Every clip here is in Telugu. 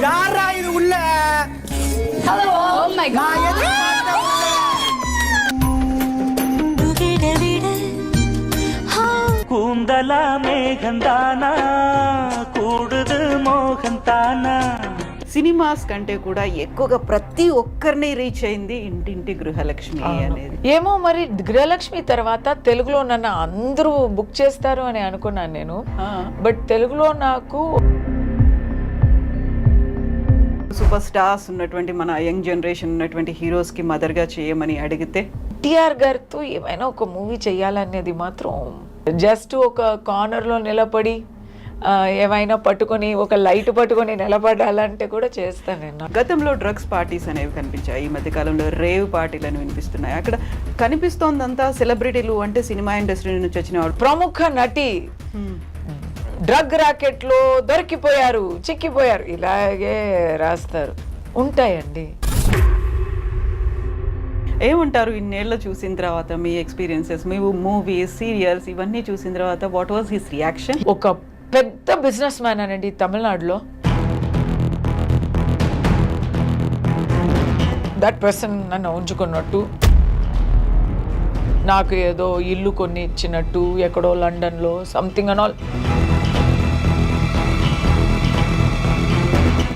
யாரா இது உள்ள? Hello. Oh my God. கூந்தலா மேகந்தானா కూడుదు మోహంతానా. సినిమాస్ కంటే కూడా ఎక్కువగా ప్రతి ఒక్కరిని రీచ్ అయింది ఇంటింటి గృహలక్ష్మి అనేది. ఏమో మరి గృహలక్ష్మి తర్వాత తెలుగులో నన్ను అందరూ బుక్ చేస్తారు అని అనుకున్నాను నేను. బట్ తెలుగులో నాకు సూపర్ స్టార్స్ ఉన్నటువంటి మన యంగ్ జనరేషన్ ఉన్నటువంటి హీరోస్ కి మదర్ గా చేయమని అడిగితే టిఆర్ గారితో ఏమైనా ఒక మూవీ చేయాలనేది మాత్రం జస్ట్ ఒక కార్నర్లో నిలబడి ఏమైనా పట్టుకొని ఒక లైట్ పట్టుకొని నిలబడాలంటే కూడా చేస్తాను నేను. గతంలో డ్రగ్స్ పార్టీస్ అనేవి కనిపించాయి, ఈ మధ్య కాలంలో రేవ్ పార్టీలను వినిపిస్తున్నాయి. అక్కడ కనిపిస్తోందంతా సెలబ్రిటీలు అంటే సినిమా ఇండస్ట్రీ నుంచి వచ్చిన వాళ్ళు. ప్రముఖ నటి డ్రగ్ రాకెట్ లో దొరికిపోయారు, చిక్కిపోయారు, ఇలాగే రాస్తారు. ఉంటాయండి. ఏమంటారు ఇన్నేళ్ళ చూసిన తర్వాత మీ ఎక్స్పీరియన్సెస్, మీ మూవీస్, సీరియల్స్ ఇవన్నీ చూసిన తర్వాత వాట్ వాజ్ హిస్ రియాక్షన్? ఒక పెద్ద బిజినెస్ మ్యాన్ అనండి తమిళనాడులో. దట్ పర్సన్ నన్ను ఉంచుకున్నట్టు, నాకు ఏదో ఇల్లు కొన్ని ఇచ్చినట్టు, ఎక్కడో లండన్లో సంథింగ్ అండ్ ఆల్.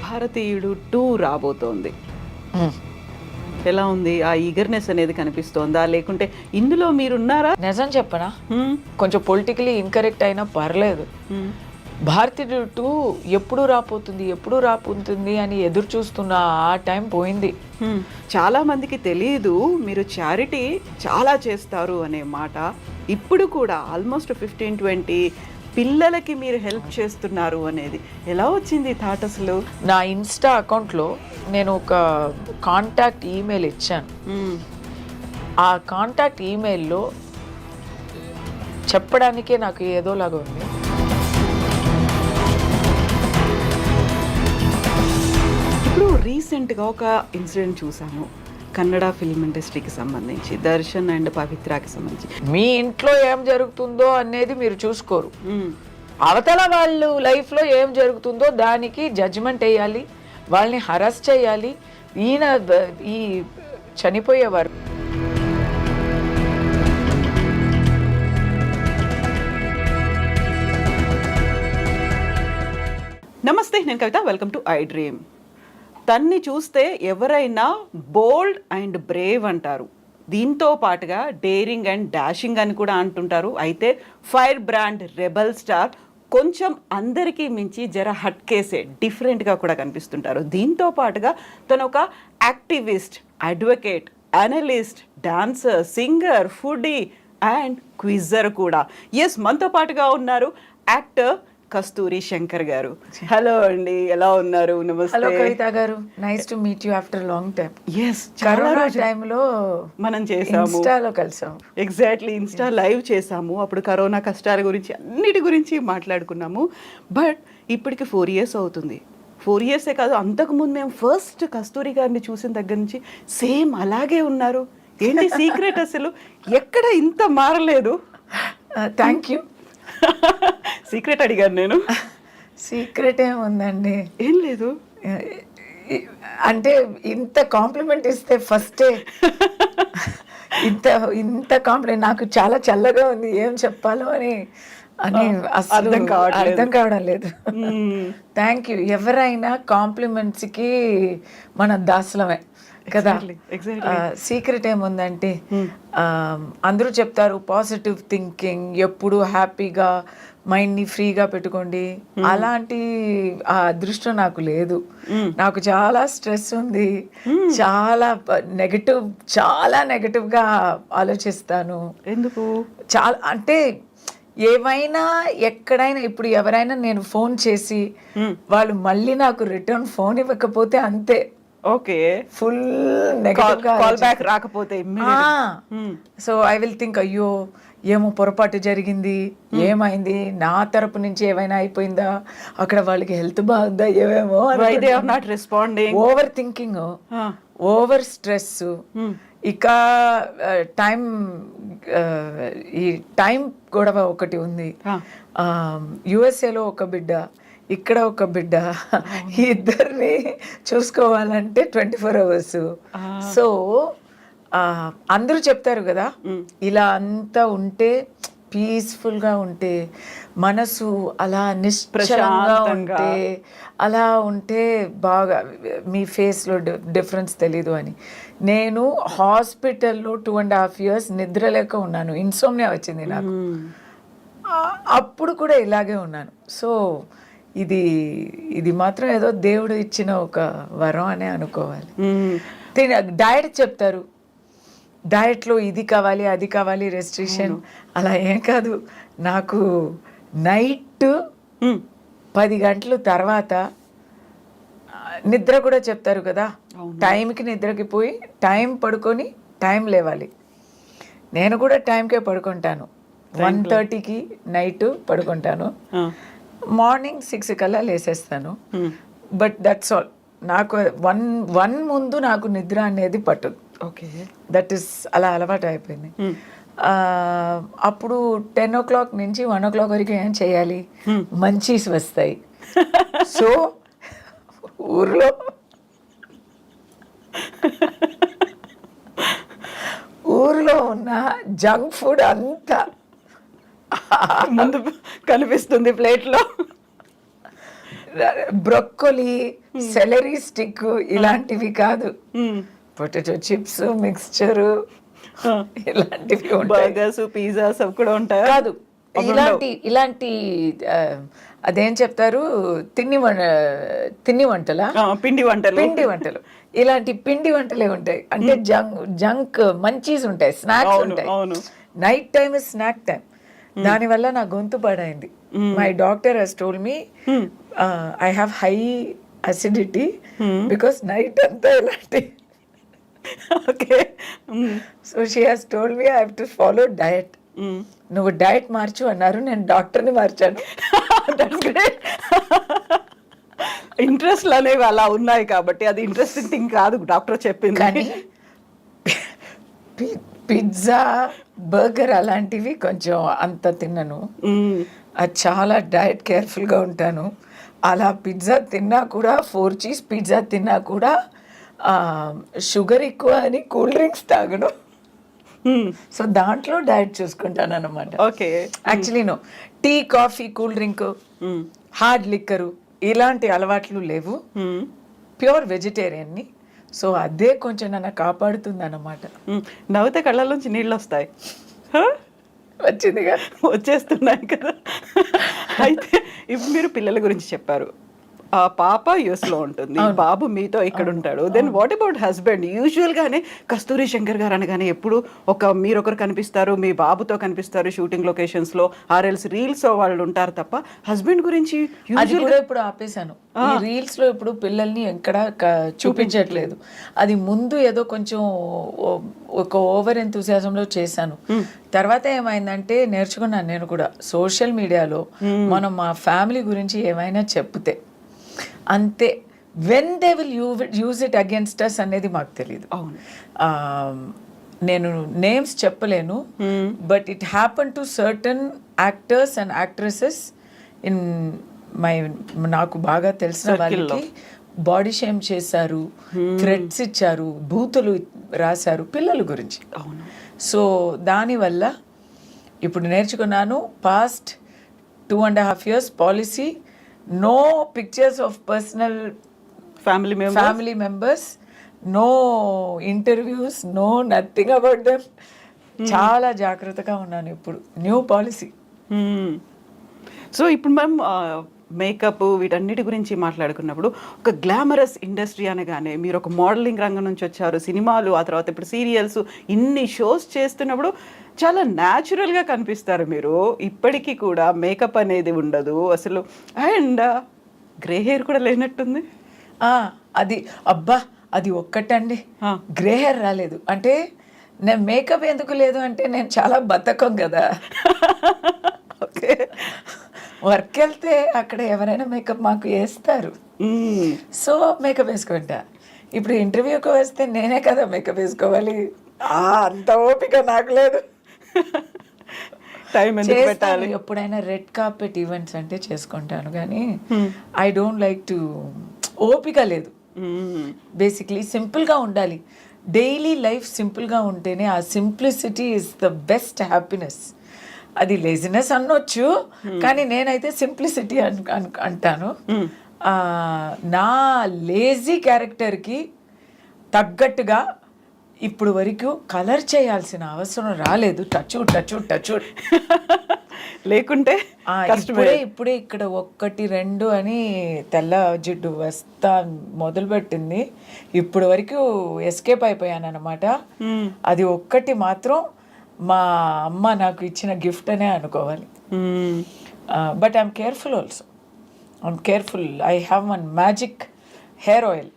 భారతీయుడు 2 రాబోతోంది. ఎలా ఉంది? ఆ ఈగర్నెస్ అనేది కనిపిస్తోందా, లేకుంటే ఇందులో మీరున్నారా? నిజం చెప్పనా, కొంచెం పొలిటికలీ ఇన్కరెక్ట్ అయినా పర్లేదు. భారతీయుడు 2 ఎప్పుడు రాపోతుంది అని ఎదురు చూస్తున్న ఆ టైం పోయింది. చాలా మందికి తెలియదు మీరు చారిటీ చాలా చేస్తారు అనే మాట. ఇప్పుడు కూడా ఆల్మోస్ట్ 15-20 పిల్లలకి మీరు హెల్ప్ చేస్తున్నారు అనేది ఎలా వచ్చింది థాట్ అసలు? నా ఇన్స్టా అకౌంట్లో నేను ఒక కాంటాక్ట్ ఈమెయిల్ ఇచ్చాను. ఆ కాంటాక్ట్ ఈమెయిల్లో చెప్పడానికే నాకు ఏదోలాగా ఉంది. ఇప్పుడు రీసెంట్గా ఒక ఇన్సిడెంట్ చూసాము కన్నడ ఫిల్మ్ ఇండస్ట్రీకి సంబంధించి, దర్శన్ అండ్ పవిత్రకి సంబంధించి. మీ ఇంట్లో ఏం జరుగుతుందో అనేది మీరు చూసుకోరు, అవతల వాళ్ళు లైఫ్లో ఏం జరుగుతుందో దానికి జడ్జిమెంట్ వేయాలి, వాళ్ళని హరాస్ చేయాలి. ఈ చనిపోయేవారు నమస్తే, నేను కవిత, వెల్కమ్ టు ఐ డ్రీమ్. తన్ని చూస్తే ఎవరైనా బోల్డ్ అండ్ బ్రేవ్ అంటారు, దీంతో పాటుగా డేరింగ్ అండ్ డాషింగ్ అని కూడా అంటుంటారు. అయితే ఫైర్ బ్రాండ్ రెబల్ స్టార్ కొంచెం అందరికీ మించి జర హట్ కేసే, డిఫరెంట్గా కూడా కనిపిస్తుంటారు. దీంతో పాటుగా తను ఒక activist, advocate, analyst, dancer, singer, foodie and quizzer కూడా. ఎస్, మనతో పాటుగా ఉన్నారు యాక్టర్ కస్తూరి శంకర్ గారు. హలో అండి, ఎలా ఉన్నారు? నమస్తే. హలో కవిత గారు, nice to meet you after long time. Yes, corona టైంలో మనం చేసాము, ఇన్స్టాలో కలిసాము. ఎగ్జాక్ట్లీ, ఇన్స్టా లైవ్ చేసాము. అప్పుడు కరోనా కష్టాల గురించి అన్నిటి గురించి మాట్లాడుకున్నాము. బట్ ఇప్పటికి 4 years అవుతుంది. 4 years కాదు, అంతకుముందు మేము ఫస్ట్ కస్తూరి గారిని చూసిన దగ్గర నుంచి సేమ్ అలాగే ఉన్నారు. ఏంటి సీక్రెట్ అసలు? ఎక్కడ ఇంత మారలేదు? Thank you. సీక్రెట్ అడిగాను నేను. సీక్రెట్ ఏముందండి, ఏం లేదు. అంటే ఇంత కాంప్లిమెంట్ ఇస్తే ఫస్టే ఇంత కాంప్లిమెంట్ నాకు చాలా చల్లగా ఉంది, ఏం చెప్పాలో అని అసలు అర్థం కావడం లేదు. Thank you. ఎవరైనా కాంప్లిమెంట్స్కి మన దాసలమే కదా. సీక్రెట్ ఏముందంటే అందరూ చెప్తారు పాజిటివ్ థింకింగ్, ఎప్పుడు హ్యాపీగా మైండ్ని ఫ్రీగా పెట్టుకోండి. అలాంటి ఆ అదృష్టం నాకు లేదు. నాకు చాలా స్ట్రెస్ ఉంది, చాలా నెగటివ్గా ఆలోచిస్తాను. ఎందుకు? చాలా అంటే ఏమైనా ఎక్కడైనా, ఇప్పుడు ఎవరైనా నేను ఫోన్ చేసి వాళ్ళు మళ్ళీ నాకు రిటర్న్ ఫోన్ ఇవ్వకపోతే అంతే, okay, full negative call back రాకపోతే సో ఐ విల్ థింక్ అయ్యో ఏమో పొరపాటు జరిగింది, ఏమైంది, నా తరపు నుంచి ఏమైనా అయిపోయిందా, అక్కడ వాళ్ళకి హెల్త్ బాగుందా, ఏమేమో not responding, over thinking, over stress. ఇక ఈ టైం గొడవ ఒకటి ఉంది. యుఎస్ఏలో ఒక బిడ్డ ఇక్కడ ఒక బిడ్డ, ఈ ఇద్దరిని చూసుకోవాలంటే 24 అవర్స్. సో అందరూ చెప్తారు కదా, ఇలా అంతా ఉంటే పీస్ఫుల్గా ఉంటే, మనసు అలా నిశ్చలంగా ఉంటే, అలా ఉంటే బాగా మీ ఫేస్లో డిఫరెన్స్ తెలీదు అని. నేను హాస్పిటల్లో 2.5 years నిద్రలేక ఉన్నాను, ఇన్సోమ్నియా వచ్చింది నాకు. అప్పుడు కూడా ఇలాగే ఉన్నాను. సో ఇది మాత్రం ఏదో దేవుడు ఇచ్చిన ఒక వరం అనే అనుకోవాలి. డయట్ చెప్తారు, డయట్లో ఇది కావాలి అది కావాలి రెస్ట్రిక్షన్, అలా ఏం కాదు. నాకు నైట్ 10 గంటల తర్వాత నిద్ర కూడా చెప్తారు కదా, టైంకి నిద్రకి పోయి టైం పడుకొని టైం లేవాలి. నేను కూడా టైంకే పడుకుంటాను, 1:30కి నైట్ పడుకుంటాను, మార్నింగ్ 6 కల్లా లేసేస్తాను. But that's all. నాకు వన్ ముందు నాకు నిద్ర అనేది పట్టదు. ఓకే, దట్ ఈస్ అలా అలవాటు అయిపోయింది. అప్పుడు 10 o'clock నుంచి 1 o'clock వరకు ఏం చేయాలి, మంచీస్ వస్తాయి. సో ఊర్లో ఉన్న జంక్ ఫుడ్ అంతా ముందు కనిపిస్తుంది ప్లేట్లో. బ్రొక్కోలి, సెలరీ స్టిక్ ఇలాంటివి కాదు, పొటాటో చిప్స్, మిక్స్చరు ఇలాంటివి ఉంటాయి. బర్గర్స్, పిజ్జాస్ అవి కూడా ఉంటాయి కాదు, ఇలాంటి అదేం చెప్తారు, పిండి వంటలా, పిండి వంటలు ఇలాంటి పిండి వంటలే ఉంటాయి. అంటే జంక్ మంచీస్ ఉంటాయి, స్నాక్స్ ఉంటాయి. Night time is snack time. దానివల్ల నా గొంతు పాడైంది. My doctor has told me I have high acidity because night అంతా ఇలాంటి. Okay, so she has told me I have to follow diet. నువ్వు డయట్ మార్చు అన్నారు, నేను డాక్టర్ని మార్చాను. ఇంట్రెస్ట్లు అనేవి అలా ఉన్నాయి కాబట్టి అది ఇంట్రెస్టింగ్ థింగ్ కాదు డాక్టర్ చెప్పింది. కానీ పిజ్జా, బర్గర్ అలాంటివి కొంచెం అంత తిన్నాను. అది చాలా డయట్ కేర్ఫుల్గా ఉంటాను. అలా పిజ్జా తిన్నా కూడా, 4 cheese పిజ్జా తిన్నా కూడా షుగర్ ఎక్కువ అని కూల్ డ్రింక్స్ తాగను. సో దాంట్లో డయట్ చూసుకుంటాను అన్నమాట. Okay, actually no, tea, coffee, cool drink, hard liquor ఇలాంటి అలవాట్లు లేవు. ప్యూర్ వెజిటేరియన్ని. సో అదే కొంచెం నన్ను కాపాడుతుంది అన్నమాట. నవ్వుతే కళ్ళలోంచి నీళ్ళు వస్తాయి. వచ్చిందిగా, వచ్చేస్తున్నాయి కదా. అయితే ఇప్పుడు మీరు పిల్లల గురించి చెప్పారు. ఆ పాప యుఎస్లో ఉంటుంది, బాబు మీతో ఇక్కడ ఉంటాడు. Then what about husband? యూజువల్గానే కస్తూరి శంకర్ గారు అనగానే ఎప్పుడు మీరొకరు కనిపిస్తారు, మీ బాబుతో కనిపిస్తారు షూటింగ్ లొకేషన్స్లో, ఆర్ఎల్స్ రీల్స్ వాళ్ళు ఉంటారు తప్ప హస్బెండ్ గురించి అది కూడా ఇప్పుడు ఆపేశాను. ఈ రీల్స్ లో ఇప్పుడు పిల్లల్ని ఎక్కడ చూపించట్లేదు. అది ముందు ఏదో కొంచెం ఒక ఓవర్ ఎంతూసియాజంలో చేశాను. తర్వాత ఏమైందంటే నేర్చుకున్నాను నేను కూడా, సోషల్ మీడియాలో మనం మా ఫ్యామిలీ గురించి ఏమైనా చెప్తే అంతే, when they will use it against us అనేది మాకు తెలియదు. అవును, నేను నేమ్స్ చెప్పలేను, but it happen to certain actors and actresses in నాకు బాగా తెలిసిన వాళ్ళకి బాడీ షేమ్ చేశారు, థ్రెట్స్ ఇచ్చారు, బూతులు రాశారు పిల్లల గురించి. సో దానివల్ల ఇప్పుడు నేర్చుకున్నాను, past 2.5 years policy, no pictures of personal family members, no interviews, no nothing about them. చాలా జాగ్రత్తగా ఉన్నాను ఇప్పుడు, న్యూ పాలసీ. సో ఇప్పుడు మనం మేకప్ వీటన్నిటి గురించి మాట్లాడుకున్నప్పుడు, ఒక గ్లామరస్ ఇండస్ట్రీ అనగానే మీరు ఒక మోడలింగ్ రంగం నుంచి వచ్చారు, సినిమాలు, ఆ తర్వాత ఇప్పుడు సీరియల్స్, ఇన్ని షోస్ చేస్తున్నప్పుడు చాలా న్యాచురల్గా కనిపిస్తారు మీరు. ఇప్పటికీ కూడా మేకప్ అనేది ఉండదు అసలు, అండ్ గ్రే హెయిర్ కూడా లేనట్టుంది. అది అబ్బా, అది ఒక్కటండి, గ్రే హెయిర్ రాలేదు అంటే. నేను మేకప్ ఎందుకు లేదు అంటే, నేను చాలా బద్ధకం కదా. ఓకే, వర్క్ వెళ్తే అక్కడ ఎవరైనా మేకప్ మాకు వేస్తారు, సో మేకప్ వేసుకుంటా. ఇప్పుడు ఇంటర్వ్యూకి వస్తే నేనే కదా మేకప్ వేసుకోవాలి, అంత ఓపిక నాకు లేదు. టైం ఎందుకు పెట్టాలి? ఎప్పుడైనా రెడ్ కార్పెట్ ఈవెంట్స్ అంటే చేసుకుంటాను కానీ ఐ డోంట్ లైక్ టు, ఓపిక లేదు. బేసిక్లీ సింపుల్గా ఉండాలి. డైలీ లైఫ్ సింపుల్గా ఉంటేనే ఆ simplicity is the best happiness. అది లేజినెస్ అనొచ్చు కానీ నేనైతే సింప్లిసిటీ అంటాను. నా లేజీ క్యారెక్టర్కి తగ్గట్టుగా ఇప్పుడు వరకు కలర్ చేయాల్సిన అవసరం రాలేదు. టచ్ లేకుంటే ఇప్పుడే ఇక్కడ 1, 2 అని తెల్ల జిడ్డు వస్తా మొదలుపెట్టింది. ఇప్పుడు వరకు ఎస్కేప్ అయిపోయాను అనమాట. అది ఒక్కటి మాత్రం మా అమ్మ నాకు ఇచ్చిన గిఫ్ట్ అనే అనుకోవాలి. But I'm careful also. I'm careful. I have one magic hair oil.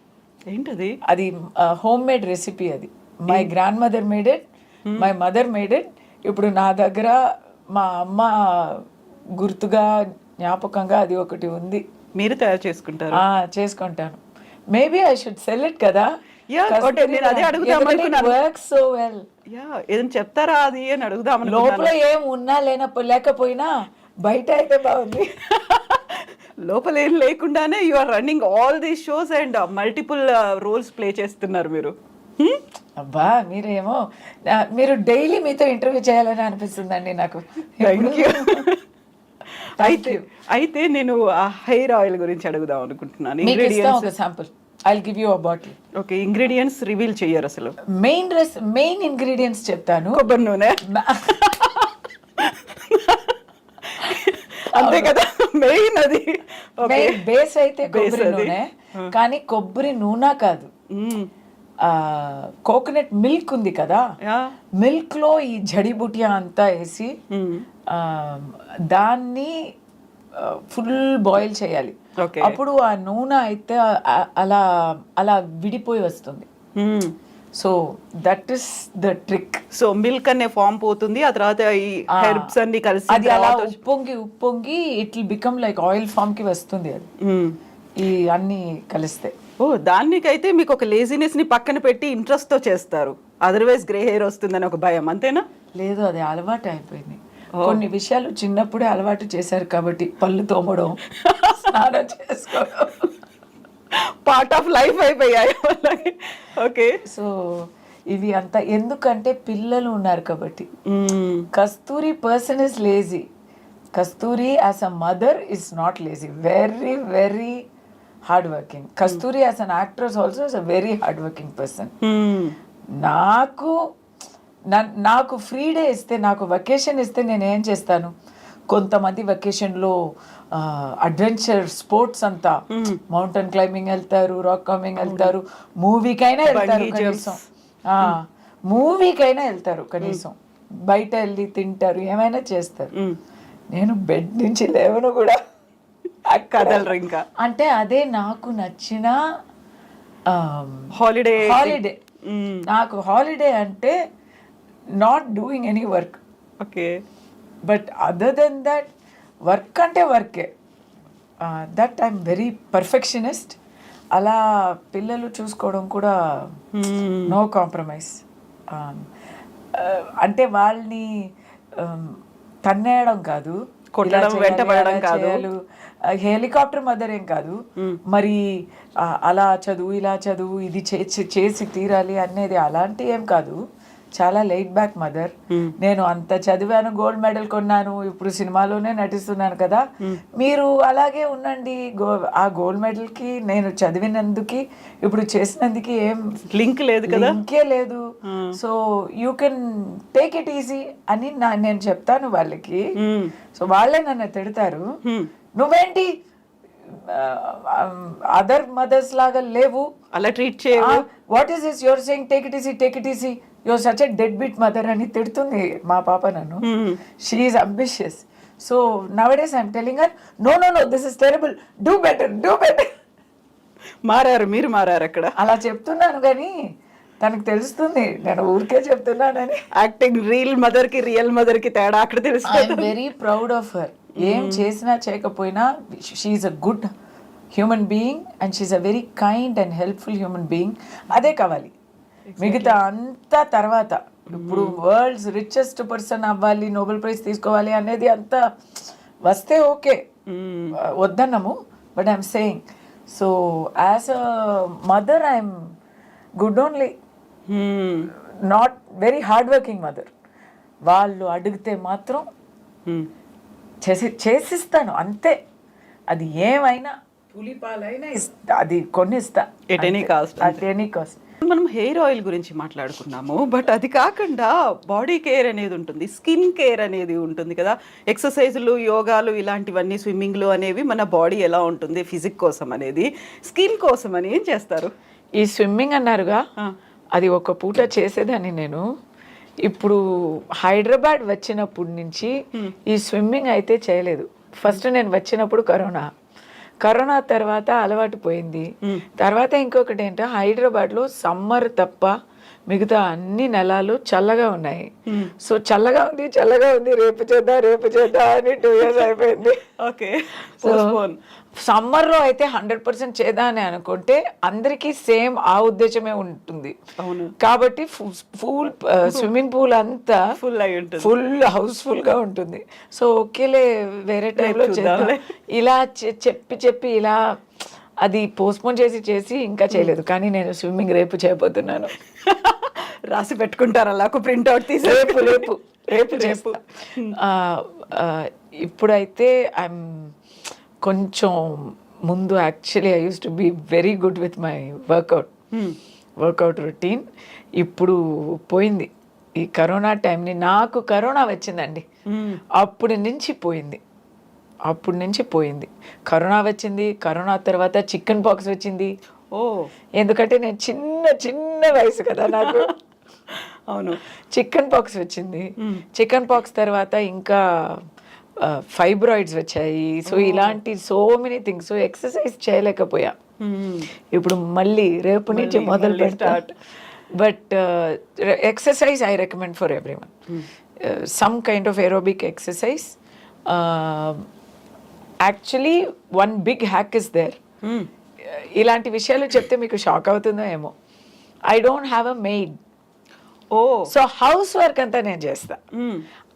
ఏంటది? అది హోమ్ మేడ్ రెసిపీ. అది my grand mother made it, my mother made it. ఇప్పుడు నా దగ్గర మా అమ్మ గుర్తుగా జ్ఞాపకంగా అది ఒకటి ఉంది. మీరు తయారు చేసుకుంటారు? చేసుకుంటాను. Maybe I should sell it కదా. నేను అదే అడుగుదామనుకున్నాను. Works so well. ఏదైనా చెప్తారా అది అని అడుగుదాం. లోపల ఏం ఉన్నా లేకపోయినా బయట అయితే బాగుంది. లోపల ఏం లేకుండానే you are running all these shows and multiple roles play చేస్తున్నారు మీరు. అబ్బా మీరేమో మీరు డైలీ మీతో ఇంటర్వ్యూ చేయాలని అనిపిస్తుందండి నాకు. అయితే నేను ఆ హెయిర్ ఆయిల్ గురించి అడుగుదాం అనుకుంటున్నాను. ఒక sample I'll give you a bottle. Okay, ingredients reveal చెయ్యరు అసలు. మెయిన్ ఇంగ్రీడియంట్స్ చెప్తాను. కొబ్బరి నూనె అంతే కదా మెయిన్. అది బేస్ అయితే కొబ్బరి నూనె, కానీ కొబ్బరి నూనె కాదు, కోకోనట్ మిల్క్ ఉంది కదా, మిల్క్ లో ఈ జడిబుటియా అంతా వేసి దాన్ని ఫుల్ బాయిల్ చేయాలి. అప్పుడు ఆ నూనె అయితే అలా అలా విడిపోయి వస్తుంది. So that is the trick. So milk అనే ఫామ్ పోతుంది, ఆ తర్వాత ఈ హెర్బ్స్ అన్ని కలిసి అది అలా ఉప్పొంగి it will become like oil foam కి వస్తుంది అది ఈ అన్ని కలిస్తే. దానికైతే మీకు ఒక లేజినెస్ ని పక్కన పెట్టి ఇంట్రెస్ట్ తో చేస్తారు. అదర్వైజ్ గ్రే హెయిర్ వస్తుందని ఒక భయం, అంతేనా? లేదు, అది అలవాటు అయిపోయింది. కొన్ని విషయాలు చిన్నప్పుడే అలవాటు చేశారు కాబట్టి పళ్ళు తోమడం, స్నానం చేసుకోవడం పార్ట్ ఆఫ్ లైఫ్ అయిపోయాయి. ఓకే, సో ఇవి అంతా ఎందుకంటే పిల్లలు ఉన్నారు కాబట్టి. Kasturi person is lazy. Kasturi as a mother is not lazy, very very hard working. Kasturi as an actress also is a very hard working person. నాకు ఫ్రీ డే ఇస్తే, నాకు వెకేషన్ ఇస్తే నేను ఏం చేస్తాను? కొంతమంది వెకేషన్లో అడ్వెంచర్ స్పోర్ట్స్ అంతా మౌంటైన్ క్లైంబింగ్ వెళ్తారు, రాక్ క్లైంబింగ్ వెళ్తారు, మూవీకైనా వెళ్తారు కనీసం. మూవీకైనా వెళ్తారు కనీసం, బయట వెళ్ళి తింటారు, ఏమైనా చేస్తారు. నేను బెడ్ నుంచి లేవను కూడా కదలరు ఇంకా. అంటే అదే నాకు నచ్చిన హాలిడే. నాకు హాలిడే అంటే not doing any work. Okay, but other than that work అంటే వర్కే. That I'm very perfectionist. అలా పిల్లలు చూసుకోవడం కూడా నో కాంప్రమైజ్. అంటే వాళ్ళని తన్నేయడం కాదు, కొట్టడం, వెంటపడడం కాదు. హెలికాప్టర్ మదర్ ఏం కాదు మరి. అలా చదువు, ఇలా చదువు, ఇది చేసి తీరాలి అనేది అలాంటి ఏం కాదు. చాలా లైట్ బ్యాక్ మదర్. నేను అంత చదివాను, గోల్డ్ మెడల్ కొన్నాను, ఇప్పుడు సినిమాలోనే నటిస్తున్నాను కదా, మీరు అలాగే ఉండండి. ఆ గోల్డ్ మెడల్ కి నేను చదివినందుకు ఇప్పుడు చేసినందుకు ఏం లింక్ లేదు కదా, లింకే లేదు. So you can take it easy అని నేను చెప్తాను వాళ్ళకి. సో వాళ్ళే నన్ను తిడతారు, నువ్వేంటి అదర్ మదర్స్ లాగా లేవు, అలా ట్రీట్ చేయవు. What is this your saying take it easy, take it easy, your such a deadbeat mother అని తిడుతుంది మా పాప నన్ను. She is ambitious. So nowadays I'm telling her, no no no, this is terrible, do better, do better. మారారు, మీరు మారారు అక్కడ. అలా చెప్తున్నాను కానీ తనకు తెలుస్తుంది నేను ఊరికే చెప్తున్నానని. యాక్టింగ్ రియల్ మదర్ కి రియల్ మదర్ కి తేడా అక్కడ తెలుస్తుంది. I'm very proud of her. ఏం చేసినా చేయకపోయినా she is a good human being and she is a very kind and helpful human being. అదే కావాలి, మిగతా అంతా తర్వాత. ఇప్పుడు వరల్డ్స్ రిచెస్ట్ పర్సన్ అవ్వాలి, నోబెల్ ప్రైజ్ తీసుకోవాలి అనేది అంతా వస్తే ఓకే, వద్దన్నాము. But I'm saying, so as a mother I'm good only, not very hard working mother. వాళ్ళు అడిగితే మాత్రం చేసిస్తాను అంతే. అది ఏమైనా పులిపాలైనా అది కొనిస్తా, At any cost. At any cost. మనం హెయిర్ ఆయిల్ గురించి మాట్లాడుకున్నాము, బట్ అది కాకుండా బాడీ కేర్ అనేది ఉంటుంది, స్కిన్ కేర్ అనేది ఉంటుంది కదా. ఎక్సర్సైజులు, యోగాలు, ఇలాంటివన్నీ, స్విమ్మింగ్లు అనేవి మన బాడీ ఎలా ఉంటుంది ఫిజిక్ కోసం అనేది, స్కిన్ కోసం అని ఏం చేస్తారు? ఈ స్విమ్మింగ్ అన్నారుగా, అది ఒక పూట చేసేదాన్ని నేను. ఇప్పుడు హైదరాబాద్ వచ్చినప్పటి నుంచి ఈ స్విమ్మింగ్ అయితే చేయలేదు. ఫస్ట్ నేను వచ్చినప్పుడు కరోనా తర్వాత అలవాటు పోయింది. తర్వాత ఇంకొకటి ఏంటో, హైదరాబాద్లో సమ్మర్ తప్ప మిగతా అన్ని నెలలు చల్లగా ఉన్నాయి. సో చల్లగా ఉంది, రేపు చేద్దాం అని 2 years అయిపోయింది. ఓకే, సో సమ్మర్లో అయితే 100% చేద్దామని అనుకుంటే అందరికీ సేమ్ ఆ ఉద్దేశమే ఉంటుంది. అవును, కాబట్టి ఫుల్ స్విమ్మింగ్ పూల్ అంతా ఫుల్ అయి ఉంటుంది, ఫుల్ హౌస్ఫుల్ గా ఉంటుంది. సో ఓకేలే వేరే టైంలో చేద్దాం ఇలా చెప్పి ఇలా అది పోస్ట్పోన్ చేసి ఇంకా చేయలేదు. కానీ నేను స్విమ్మింగ్ రేపు చేయబోతున్నాను. రాసి పెట్టుకుంటారు అలా, ఒక ప్రింట్అవుట్ తీసి రేపు చేస్తా. ఇప్పుడైతే ఐఎమ్ కొంచెం ముందు actually I use to be very good with my workout routine. ఇప్పుడు పోయింది ఈ కరోనా టైంని. నాకు కరోనా వచ్చిందండి, అప్పటి నుంచి పోయింది. కరోనా వచ్చింది, కరోనా తర్వాత చికెన్ పాక్స్ వచ్చింది. ఎందుకంటే నేను చిన్న వయసు కదా నాకు. అవును, చికెన్ పాక్స్ వచ్చింది. చికెన్ పాక్స్ తర్వాత ఇంకా ఫైబ్రాయిడ్స్ వచ్చాయి. సో ఇలాంటి so many things. So exercise చేయలేకపోయా. ఇప్పుడు మళ్ళీ రేపు నుంచి మొదలు పెడతా. But exercise I recommend for everyone. Some kind of aerobic exercise. Actually one big hack is there. ఇలాంటి విషయాలు చెప్తే మీకు షాక్ అవుతుందో ఏమో. I don't have a maid. So house work అంతా నేను చేస్తా.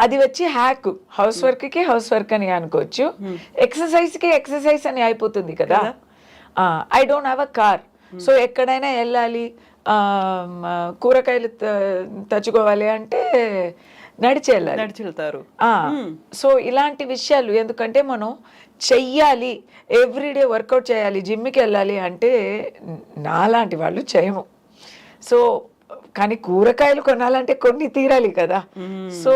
అది వచ్చి హ్యాక్. హౌస్ వర్క్ అని అనుకోవచ్చు, ఎక్సర్సైజ్కి ఎక్సర్సైజ్ అని అయిపోతుంది కదా. I don't have a car. So ఎక్కడైనా వెళ్ళాలి, కూరగాయలు తెచ్చుకోవాలి అంటే నడిచి వెళ్తారు. సో ఇలాంటి విషయాలు, ఎందుకంటే మనం చెయ్యాలి, ఎవ్రీడే వర్కౌట్ చేయాలి, జిమ్కి వెళ్ళాలి అంటే నాలాంటి వాళ్ళు చేయము. సో కానీ కూరగాయలు కొనాలంటే కొన్ని తీరాలి కదా. సో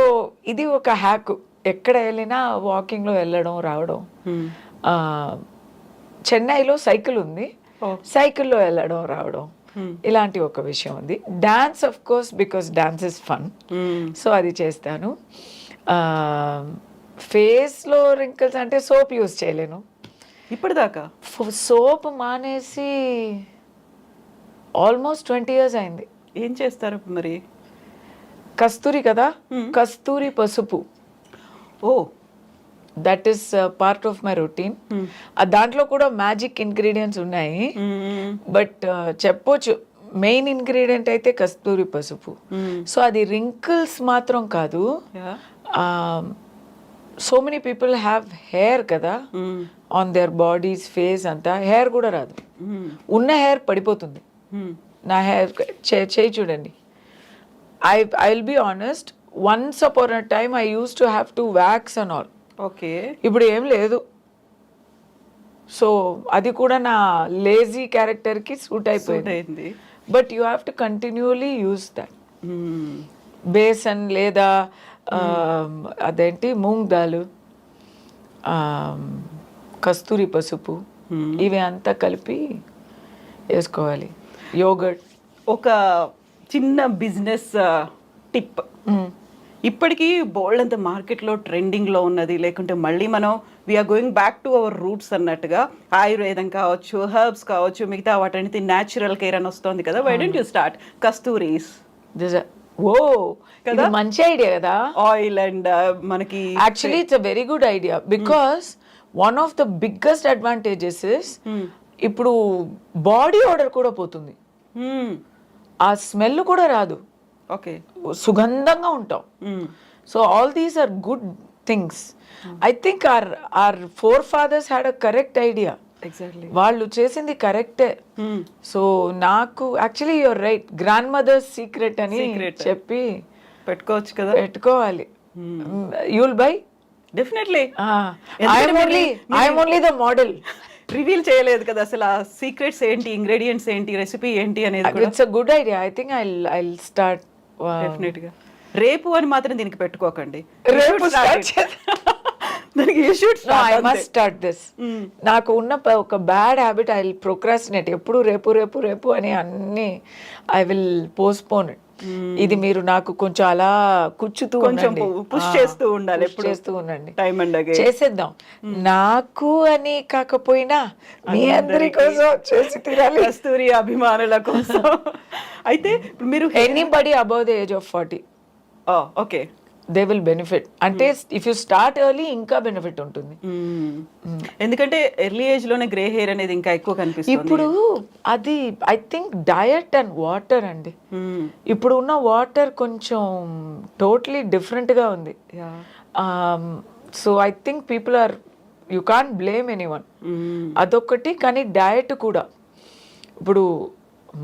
ఇది ఒక హ్యాక్. ఎక్కడ వెళ్ళినా వాకింగ్లో వెళ్ళడం రావడం. చెన్నైలో సైకిల్ ఉంది, సైకిల్లో వెళ్ళడం రావడం, ఇలాంటి ఒక విషయం ఉంది. Dance of course, because dance is fun. So అది చేస్తాను. ఫేస్లో రింకిల్స్ అంటే సోప్ యూజ్ చేయలేను ఇప్పటిదాకా. సోప్ మానేసి ఆల్మోస్ట్ 20 years అయింది. ఏం చేస్తారు మరి? కస్తూరి కదా, కస్తూరి పసుపు. That is part of my routine. దాంట్లో కూడా మ్యాజిక్ ఇంగ్రీడియంట్స్ ఉన్నాయి. బట్ చెప్పొచ్చు మెయిన్ ఇంగ్రీడియంట్ అయితే కస్తూరి పసుపు. సో అది రింకిల్స్ మాత్రం కాదు. So many people have hair కదా ఆన్ దేర్ బాడీస్, ఫేస్ అంతా. హెయిర్ కూడా రాదు, ఉన్న హెయిర్ పడిపోతుంది. నా హెయిర్ చేయి చూడండి. I will be honest, once upon a time I use to have to wax and all. Okay, ఇప్పుడు ఏం లేదు. సో అది కూడా నా లేజీ క్యారెక్టర్కి సూట్ అయిపోయింది. But you have to continuously use that. Besan లేదా అదేంటి మూంగ్ దాల్, కస్తూరి పసుపు, ఇవి అంతా కలిపి వేసుకోవాలి. యోగర్ట్. ఒక చిన్న బిజినెస్ టిప్. ఇప్పటికీ బోల్డ్ అంత మార్కెట్లో ట్రెండింగ్లో ఉన్నది, లేకుంటే మళ్ళీ మనం we are going back to our roots అన్నట్టుగా, ఆయుర్వేదం కావచ్చు, హెర్బ్స్ కావచ్చు, మిగతా వాటి న్యాచురల్ కేర్ అని వస్తుంది కదా. Why don't you start Kasturi's? కదా, మంచి ఐడియా కదా. ఆయిల్ అండ్ మనకి actually it's a very good idea. Because one of the biggest advantages is ఇప్పుడు బాడీ ఆర్డర్ కూడా పోతుంది, ఆ స్మెల్ కూడా రాదు. ఓకే. సుగంధంగా ఉంటాం. So all these are good things. I think our forefathers had a correct idea. Exactly. వాళ్ళు చేసింది కరెక్టే. సో నాకు actually you're right, grandmother's secret అని చెప్పి పెట్టుకోవచ్చు కదా, పెట్టుకోవాలి. You'll by definitely. I'm only the model. Reveal చేయలేదు కదా అసలు ఆ సీక్రెట్స్ ఏంటి, ఇంగ్రీడియంట్స్ ఏంటి, రెసిపీ ఏంటి అనేది. It's a good idea. I think I start definite గా. రేపు అని మాత్రం దీనికి పెట్టుకోకండి. రేపు దానికి you should I must start this. నాకు ఉన్న ఒక bad habit, I will procrastinate. ఎప్పుడు రేపు రేపు రేపు అని అన్ని ఐ విల్ పోస్ట్పోన్ ఇట్. ఇది మీరు నాకు కొంచెం అలా కూర్చుతూ ఉండండి, పుష్ చేస్తూ ఉండాలి, ఎప్పుడు చేస్తూ ఉండండి. టైం అండ్ అగైన్ చేసేద్దాం. నాకు అని కాకపోయినా మీ అందరి కోసం చేసి తీరాలి, కస్తూరి అభిమానుల కోసం. అయితే మీరు anybody above the age of 40 okay they will benefit. అంటే ఇఫ్ యూ స్టార్ట్ ఎర్లీ ఇంకా బెనిఫిట్ ఉంటుంది. ఎందుకంటే ఎర్లీ ఏజ్ లోనే గ్రే హెయిర్ అనేది ఇంకా ఎక్కువ కనిపిస్తుంది. ఇప్పుడు అది I think diet and water అండి. ఇప్పుడు ఉన్న వాటర్ కొంచెం టోటలీ డిఫరెంట్ గా ఉంది. So I think people are, you can't blame anyone. అదొకటి. కానీ డయట్ కూడా ఇప్పుడు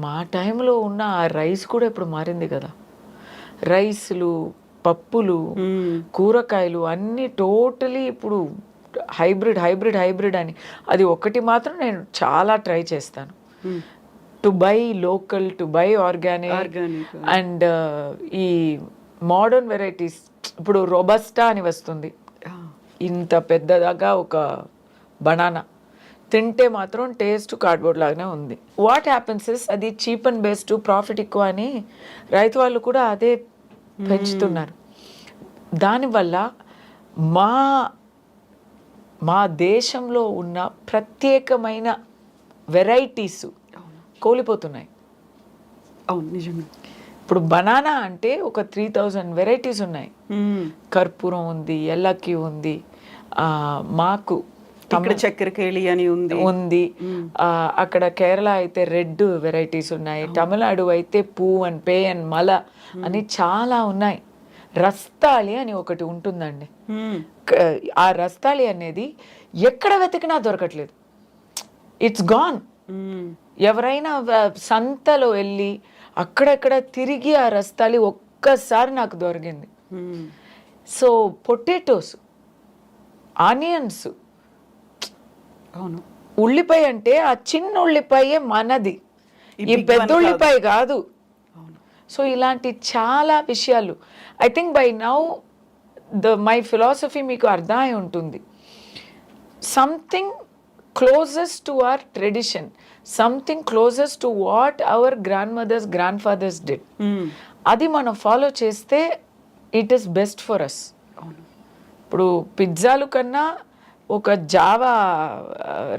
మా టైంలో ఉన్న ఆ రైస్ కూడా ఇప్పుడు మారింది కదా. రైస్లు, పప్పులు, కూరగాయలు అన్నీ టోటలీ ఇప్పుడు హైబ్రిడ్ హైబ్రిడ్ హైబ్రిడ్ అని. అది ఒకటి మాత్రం నేను చాలా ట్రై చేస్తాను, to buy local, to buy organic. And ఈ మోడర్న్ వెరైటీస్, ఇప్పుడు రోబస్టా అని వస్తుంది, ఇంత పెద్దదాగా ఒక బనానా, తింటే మాత్రం టేస్ట్ కార్డ్బోర్డ్ లాగానే ఉంది. వాట్ హ్యాపెన్స్ ఇస్ అది చీప్ అండ్ బెస్ట్, ప్రాఫిట్ ఎక్కువ అని రైతు వాళ్ళు కూడా అదే పెంచుతున్నారు. దానివల్ల మా దేశంలో ఉన్న ప్రత్యేకమైన వెరైటీస్ కోల్పోతున్నాయి. అవును, నిజంగా. ఇప్పుడు బనానా అంటే ఒక 3000 వెరైటీస్ ఉన్నాయి. కర్పూరం ఉంది, ఎల్లకి ఉంది, మాకు చక్కెరకేళి అని ఉంది. అక్కడ కేరళ అయితే రెడ్ వెరైటీస్ ఉన్నాయి. తమిళనాడు అయితే పూ అండ్ పే అండ్ మల అని చాలా ఉన్నాయి. రస్తాళి అని ఒకటి ఉంటుందండి. ఆ రస్తాళి అనేది ఎక్కడ వెతికినా దొరకట్లేదు, ఇట్స్ గాన్. ఎవరైనా సంతలో వెళ్ళి అక్కడెక్కడ తిరిగి ఆ రస్తాళి ఒక్కసారి నాకు దొరికింది. సో పొటాటోస్, ఆనియన్స్, అవును, ఉల్లిపాయ అంటే ఆ చిన్న ఉల్లిపాయే మనది, ఈ పెద్ద ఉల్లిపాయ కాదు. సో ఇలాంటి చాలా విషయాలు I think by now my philosophy మీకు అర్థమై ఉంటుంది. Something closest to our tradition, something closest to what our grand mothers, grand fathers did, అది మనం ఫాలో చేస్తే it is best for us. ఇప్పుడు పిజ్జాలు కన్నా ఒక జావా,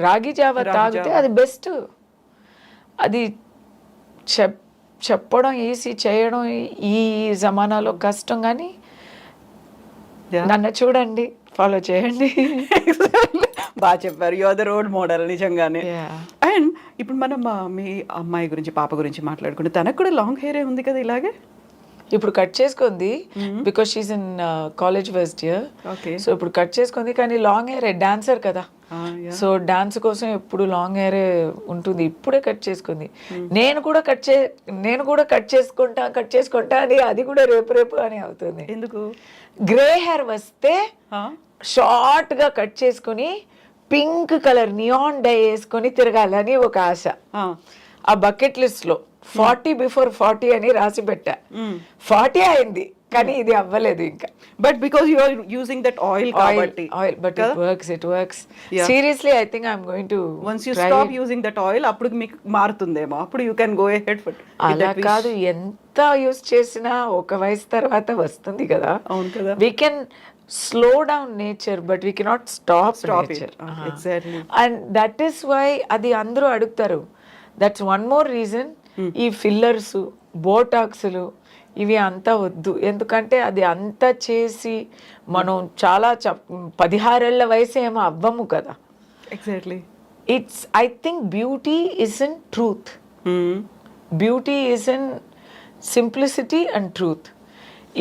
రాగి జావా తాగితే అది బెస్ట్. అది చెప్పడం ఈజీ, చేయడం ఈ జమానాలో కష్టం. కానీ నన్ను చూడండి, ఫాలో చేయండి. బాగా చెప్పారు, you are the role model నిజంగానే. అండ్ ఇప్పుడు మనం మీ అమ్మాయి గురించి, పాప గురించి మాట్లాడుకుంటే తనకు కూడా లాంగ్ హెయిర్ ఉంది కదా ఇలాగే. ఇప్పుడు కట్ చేసుకుంది because she's in college first year. So ఇప్పుడు కట్ చేసుకుంది, కానీ లాంగ్ హెయిర్, డాన్సర్ కదా. సో డాన్స్ కోసం ఎప్పుడు లాంగ్ హెయిర్ ఉంటుంది. ఇప్పుడే కట్ చేసుకుంది. నేను కూడా కట్ చేసుకుంటా అని అది కూడా రేపు రేపు అని అవుతుంది. ఎందుకు? గ్రే హెయిర్ వస్తే షార్ట్ గా కట్ చేసుకుని పింక్ కలర్ నియాన్ డై వేసుకొని తిరగాలని ఒక ఆశ. ఆ బకెట్ లిస్ట్ లో 40 బిఫోర్ 40 అని రాసి పెట్టా. 40 అయింది, కానీ ఇది అవ్వలేదు ఇంకా. But because you are using that oil కాబట్టి. Oil, but it works seriously. I think I'm going to once you stop using that oil, అప్పుడు మీకు మారుతుందేమో, అప్పుడు you can go ahead for. అలా కాదు, ఎంత యూజ్ చేసినా ఒక వయసు తర్వాత వస్తుంది కదా. అవును కదా. We can slow down nature but we cannot stop nature. Exactly. And that is why adi andru adugtaru. That's one more reason ee fillers, botoxలు ఇవి అంతా వద్దు. ఎందుకంటే అది అంతా చేసి మనం చాలా 16 ఏళ్ల వయసు ఏమో అవ్వము కదా. Exactly. I think beauty isn't truth. Beauty isn't simplicity and truth.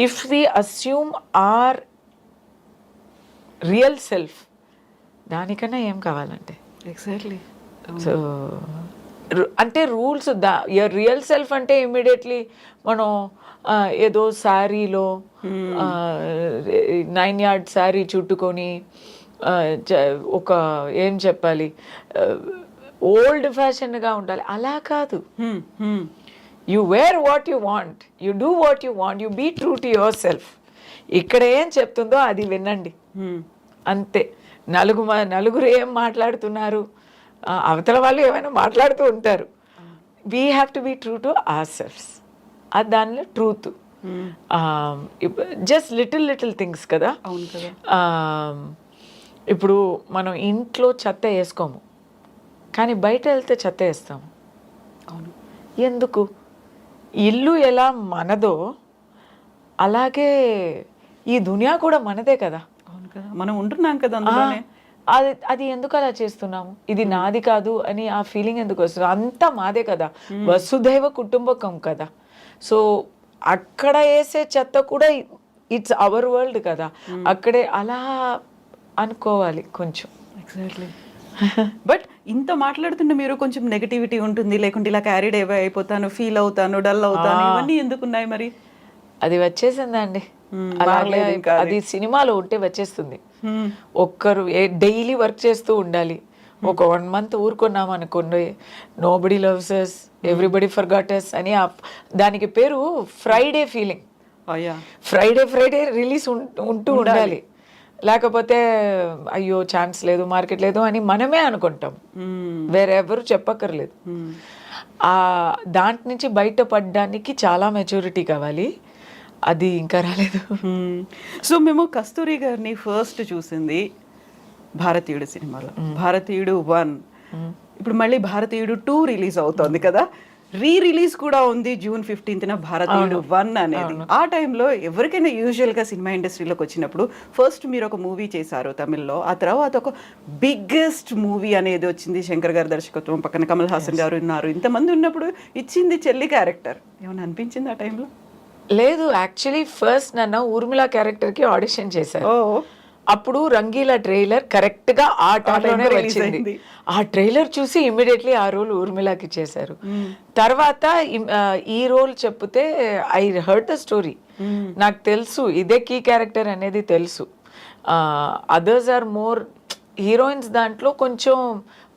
If we assume our real self, దానికన్నా ఏం కావాలంటే. ఎగ్జాక్ట్లీ. సో అంటే రూల్స్ యువర్ రియల్ సెల్ఫ్ అంటే ఇమ్మీడియట్లీ మనం ఏదో శారీలో 9 yard శారీ చుట్టుకొని ఒక ఏం చెప్పాలి ఓల్డ్ ఫ్యాషన్గా ఉండాలి, అలా కాదు. You wear what you want, you do what you want, you be true to yourself. ఇక్కడ ఏం చెప్తుందో అది వినండి అంతే. నలుగురు ఏం మాట్లాడుతున్నారు, అవతల వాళ్ళు ఏమైనా మాట్లాడుతూ ఉంటారు. We have to be true to ourselves. అది దానిలో ట్రూత్. జస్ట్ లిటిల్ థింగ్స్ కదా. అవును కదా. ఇప్పుడు మనం ఇంట్లో చెత్త వేసుకోము, కానీ బయట వెళ్తే చెత్త వేస్తాము. అవును. ఎందుకు? ఇల్లు ఎలా మనదో అలాగే ఈ దునియా కూడా మనదే కదా. అవును కదా, మనం ఉంటున్నాం కదా అందులోనే. అది ఎందుకు అలా చేస్తున్నాము? ఇది నాది కాదు అని ఆ ఫీలింగ్ ఎందుకు వస్తుంది? అంతా మాదే కదా, వసుధైవ కుటుంబకం కదా. సో అక్కడ వేసే చెత్త కూడా ఇట్స్ అవర్ వరల్డ్ కదా, అక్కడే అలా అనుకోవాలి కొంచెం. ఎగ్జాక్ట్లీ. బట్ ఇంత మాట్లాడుతుంటే మీరు కొంచెం నెగటివిటీ ఉంటుంది, లేకుంటే ఇలా క్యారీడ్ అయిపోతాను, ఫీల్ అవుతాను, డల్ అవుతాను, ఇవన్నీ ఎందుకున్నాయి మరి? అది వచ్చేసిందండి అలాగే. అది సినిమాలో ఉంటే వచ్చేస్తుంది. ఒక్కరు డైలీ వర్క్ చేస్తూ ఉండాలి. ఒక 1 month ఊరుకున్నాం అనుకోండి, nobody loves us, everybody forgot us అని దానికి పేరు ఫ్రైడే ఫీలింగ్. ఫ్రైడే రిలీజ్ ఉంటూ ఉండాలి. లేకపోతే అయ్యో ఛాన్స్ లేదు, మార్కెట్ లేదు అని మనమే అనుకుంటాం, వేరెవరు చెప్పక్కర్లేదు. దాంట్ నుంచి బయటపడడానికి చాలా మెచ్యూరిటీ కావాలి, అది ఇంకా రాలేదు. సో మేము కస్తూరి గారిని ఫస్ట్ చూసింది భారతీయుడు సినిమాలో, భారతీయుడు 1. ఇప్పుడు మళ్ళీ భారతీయుడు 2 రిలీజ్ అవుతోంది కదా, రిలీజ్ కూడా ఉంది June 15th భారతీయుడు 1 అనేది. ఆ టైంలో ఎవరికైనా యూజువల్గా సినిమా ఇండస్ట్రీలోకి వచ్చినప్పుడు ఫస్ట్ మీరు ఒక మూవీ చేశారు తమిళ్లో, ఆ తర్వాత ఒక బిగ్గెస్ట్ మూవీ అనేది వచ్చింది, శంకర్ గారి దర్శకత్వం, పక్కన కమల్ హాసన్ గారు ఉన్నారు, ఇంతమంది ఉన్నప్పుడు ఇచ్చింది చెల్లి క్యారెక్టర్. ఏమైనా అనిపించింది ఆ టైంలో? లేదు, యాక్చువల్లీ ఫస్ట్ నన్ను ఊర్మిళ క్యారెక్టర్కి ఆడిషన్ చేశారు. అప్పుడు రంగీలా ట్రైలర్ కరెక్ట్గా ఆ టైంలోనే వచ్చింది. ఆ ట్రైలర్ చూసి ఇమ్మీడియట్లీ ఆ రోల్ ఊర్మిళకి చేశారు. తర్వాత ఈ రోల్ చెప్తే ఐ హర్డ్ ద స్టోరీ, నాకు తెలుసు ఇదే కీ క్యారెక్టర్ అనేది తెలుసు. అదర్స్ ఆర్ మోర్ హీరోయిన్స్, దాంట్లో కొంచెం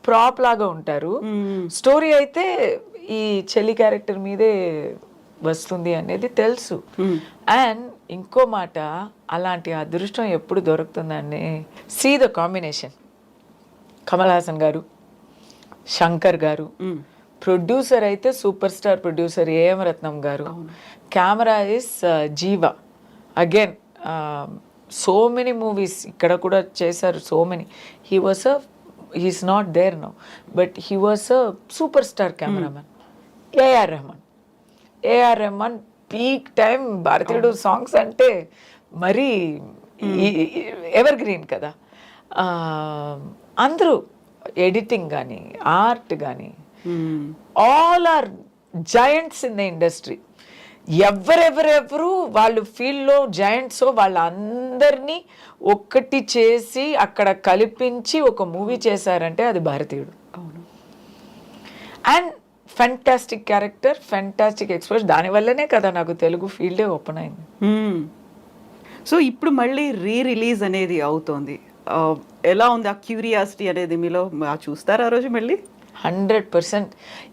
ప్రాప్ లాగా ఉంటారు. స్టోరీ అయితే ఈ చెల్లి క్యారెక్టర్ మీదే వస్తుంది అనేది తెలుసు. అండ్ ఇంకో మాట, అలాంటి అదృష్టం ఎప్పుడు దొరుకుతుందని, see the combination, Kamal Haasan గారు, శంకర్ గారు, ప్రొడ్యూసర్ అయితే super star producer A M Ratnam గారు, camera is Jeeva. Again so many movies ఇక్కడ కూడా చేశారు, so many. He is not there now, but he was a super star cameraman. A R Rahman peak time Bharateeyudu songs అంటే మరీ ఎవర్ గ్రీన్ కదా. అందరూ ఎడిటింగ్ కానీ ఆర్ట్ కానీ all are giants in the industry. ఎవరెవరెవరు వాళ్ళు ఫీల్డ్లో జయంట్స్, వాళ్ళందరినీ ఒక్కటి చేసి అక్కడ కల్పించి ఒక మూవీ చేశారంటే అది భారతీయుడు. And fantastic character, fantastic expression, దానివల్లనే కదా నాకు తెలుగు ఫీల్డే ఓపెన్ అయింది. సో ఇప్పుడు మళ్ళీ రిలీజ్ అనేది అవుతోంది, ఎలా ఉంది ఆ క్యూరియాసిటీ అనేది మీలో? చూస్తారా ఆ రోజు మళ్ళీ? 100%.